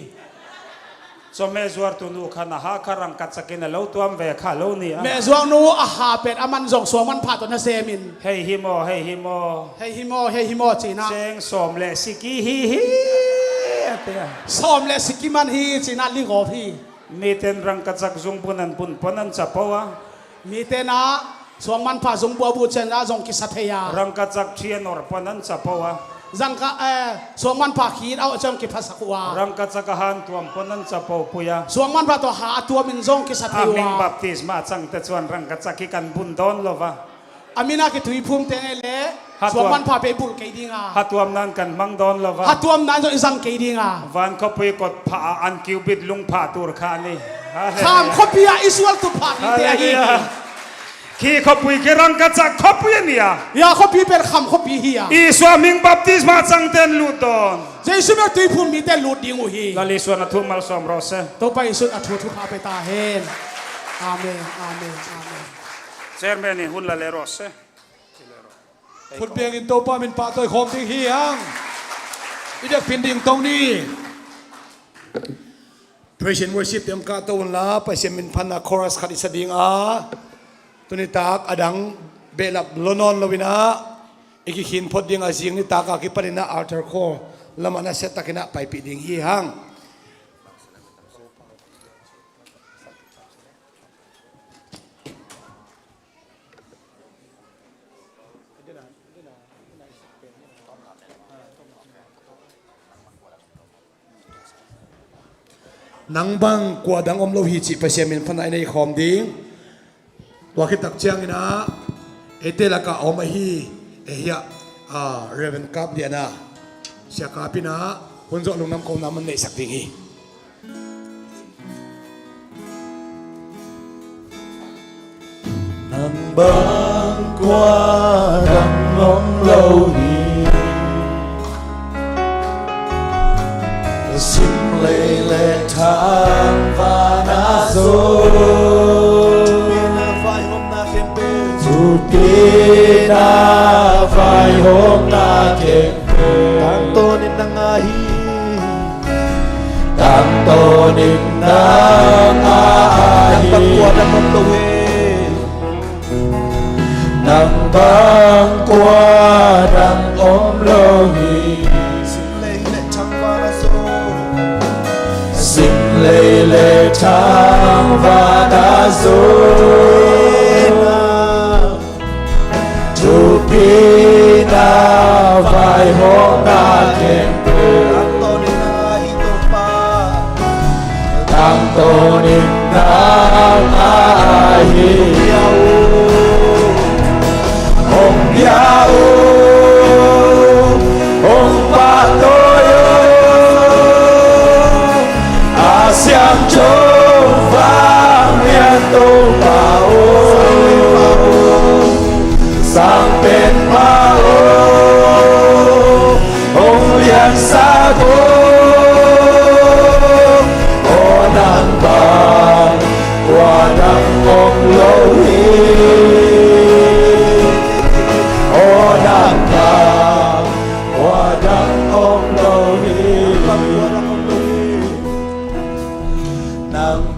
สมัยจวร์ตุนูขันหาคารังกัดจักินเล่าตัวมเวข้าเล่านี่อะ
เมซวงนูอาหาเป็นอามันจงสวงมันผ่าตัวนาเซมิน
เฮฮิโมเฮฮิโม
เฮฮิโมจีนะ
เซงสมเลสิกีฮิอติฮะ
ซ้อมเลสิกิมันฮีจีนะลิโกพี
มีเต็นรังกัดจักซุงปุนันปุนปนันจับปะวะ
มีเตนะสวงมันผ่าจงบัวบูเชนะจงกิสัตเฮีย
รังกัดจักเทียนอร์ปนันจับปะวะ
จังกะสวงมันผ่าขีดเอาจงกิพัสกัว
รังกัดจักหันตัวมปนันจับปะปุยะ
สวงมันผ่าตัวหาตัวมินจงกิสัตเฮี
มิง
ย
บัพติสมาจังแต่ส่วนรังกัดจักกิกันบุญดอนลวะ
อามินาคิตุยภูมิเตเนเลสวงมันผ่าไปบุลเกดิงา
ฮัตวมนั้นกันมังดอนลวะ
ฮัตตัวมนั้นจงอิสังเกดิงา
วันเขาไปกดผ่าอันคิวบิดลุงผ่าตูร์คานี่
ข้ามคบียอิสวลตุผ่ามีเตฮี
ขี้เขาปุยกิรังกัดจักเขาปุยเนี่ย
ยาคบีเป็นคำคบีเฮีย
อีสวามิงบัพติสมาจังเต็นลูดอน
เจสุเมตุยภูมิมีเตลูดดิงอุฮี
ลาลิสวนทุ่มมัลสอมรอเซ
ตัวไปสุดอัฐทุพาไปตาเฮนอาเมนอาเมนอาเมน
เซอร์เมนี่หุ่นละเลรอเซ
พุทธเบียงอินโตป้ามินปาตัวคมที่เฮียงอีเด็กพินดิ่งตรงนี้ Praise and worship เตรียมกาตัวละไปเสียมินพันนาคอรัสขัดอิสดิงตัวนี้ตากอดังเบลับลนอนลวินะอีกขินพอดิ่งอาเซียงนี่ตากากิปรินะอัลเทอร์โคละมันน่าเสตะกินะไปปิดิ่งเฮียง นังบังกว่าดังอมโลหิตจิไปเสียมินพันในคอมดิ้งตัวคิดตักเชียงนะเอเตลกะอมฮีเฮียเรเวนกับเดียนะเสียกาปินะคนจะลงน้ำคงน้ำมันในสักดิ้งฮีนังบังกว่าดังอมโลหิตSimlele tanvana zo Tupina vai hom na kempe Tupina vai hom na kempe Tanto ninangahi Tanto ninangahi Nang bangkwa ng omlohe Nang bangkwa ng omlohe Simlele tangvana zona Tupina vai hona kempe Tantonin nang ahi Om yao Om patoyo Siang châu vang miền tô bao sang bên bao ông liền xa cô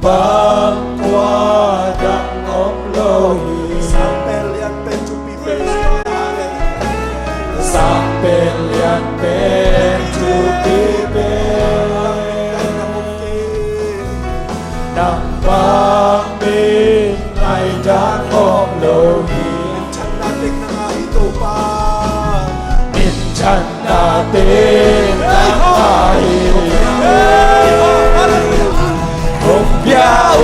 bang qua đặng ngọc lôi sampai lihat pencupi sampai lihat pencupi nang bang min ngày đặng ngọc lôi chân natin na ito pa min chân natin na ito ông biao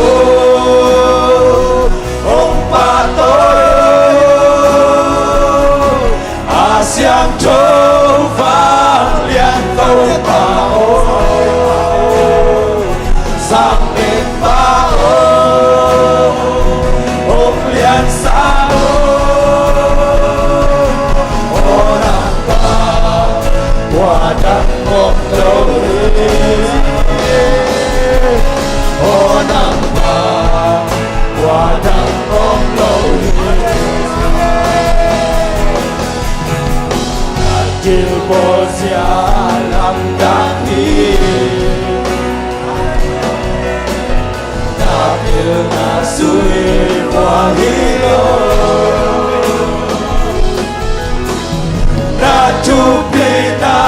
ông ba tôi Siang châu vang liên tâu bao sang bên bao ông liên sao ô nàng ba qua đặng ngọc lâu ô nàng ba qua đặng ngọc lâu Chiều bồ xia làm đàn đi Na bill na suy qua hi lô Na chupi na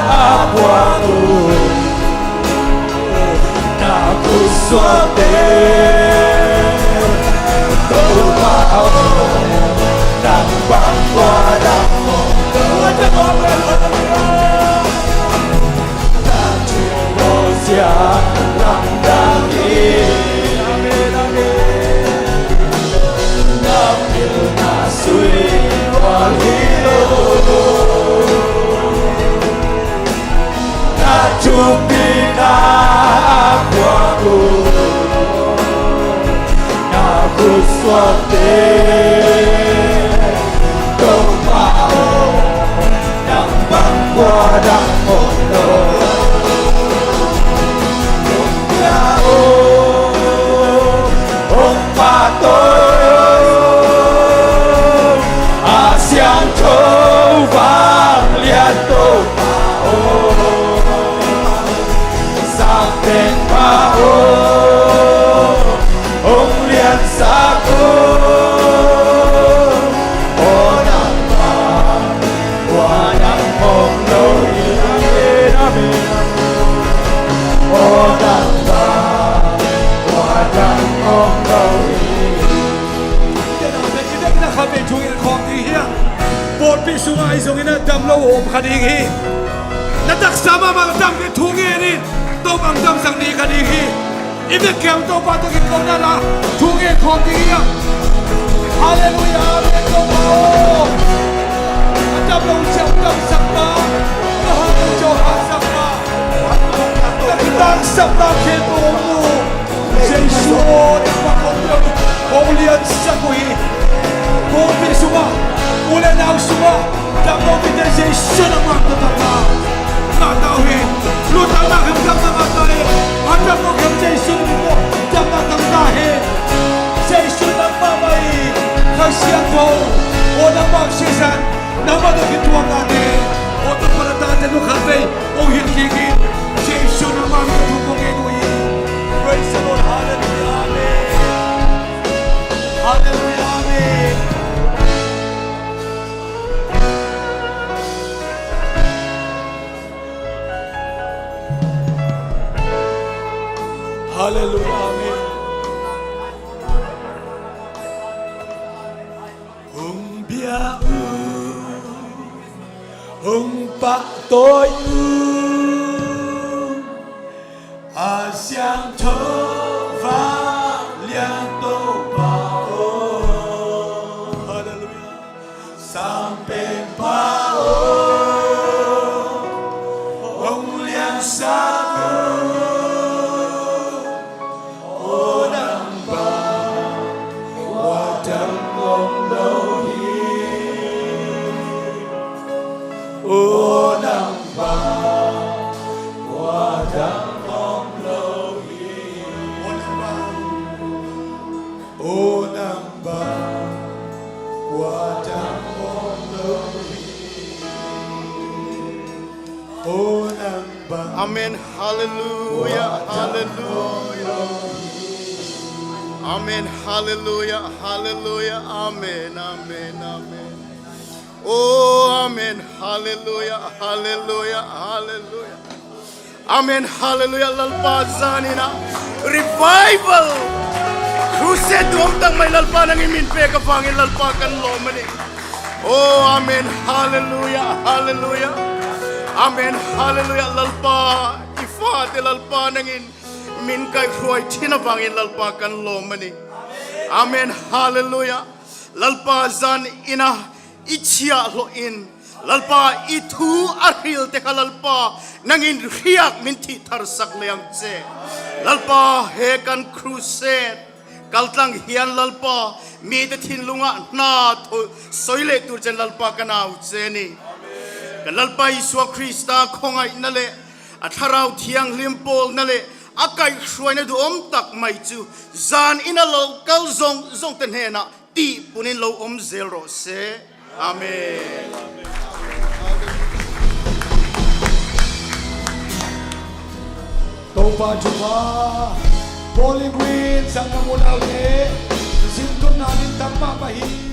apua tu Na kuswate Tâu bao Nang bang qua đăng làm đàn đi na bill na suy qua hi lô na chupi na qua tu na kuswate tông bao nang bang qua đăng một lô ông ba tôi Siang châu vang liên tô bao sang bên bao ông liên xa cô ô nắng vàng qua nắng mộng lâu ô nắng vàng qua nắng mộng lâu
kami tungin kong dihiang Bot pisungay zong ina damlo om kadinghi Nataksama mga dam ki tunginin Top ang dam sang ni kadinghi Ibig kem to pato ki kong nala Tungin kong dihiang Hallelujah, amen to po Damlo siyang dam sakma Nahang johan sakma Nakitang sakma kito mo Jesus Ipakondang Paulian sakuhi Kopi semua, ulen au semua, tak mau kita jadi senang tetap. Tak tahu lu tak nak kita mengatakan, ada mau kita jadi senang, tak nak tanggahe. Jadi senang mamai, kasihan kau, orang maksisan, nama tu kita angane, orang pada tak ada kafe, orang kiki, jadi senang mamai tu pengenui. Praise the Lord, hallelujah, amen, hallelujah, amen. Hallelujah, amen. Hùng bia hùng bạc tôi xiang thơ và liên tô bao Hallelujah sang bên bao ông liên xa
Amen. Hallelujah. Hallelujah. Amen. Hallelujah. Hallelujah. Amen. Amen. Amen. Oh, amen. Hallelujah. Hallelujah. Hallelujah. Amen. Hallelujah. Lalpa zanina. Revival. Crusade duam tang may lalpa nang imin pe ka pangin lalpa kan lomani. Oh, amen. Hallelujah. Hallelujah. Amen. Hallelujah. Lalpa. Ifa te lalpa nangin min kay kruay tinabangin lalpa kan lomani. Amen. Hallelujah. Lalpa zan ina ichia lo in. Lalpa itu arhil te kalalpa nangin riak minti tarsak leang tse. Lalpa hekan crusade. Kaltang hian lalpa mi te thin lunga na tho soile tur chen lalpa kanau cheni. Kan lalpa Iswa Krista khongai nale atharau thiang limpol nale akai hruai na du om tak mai chu zan ina lo kal zong ten hena ti punin lo om zero se. Amen.
Topa Chupa, Bowling Green, Sangamunaw, Sintun namin tama pahi.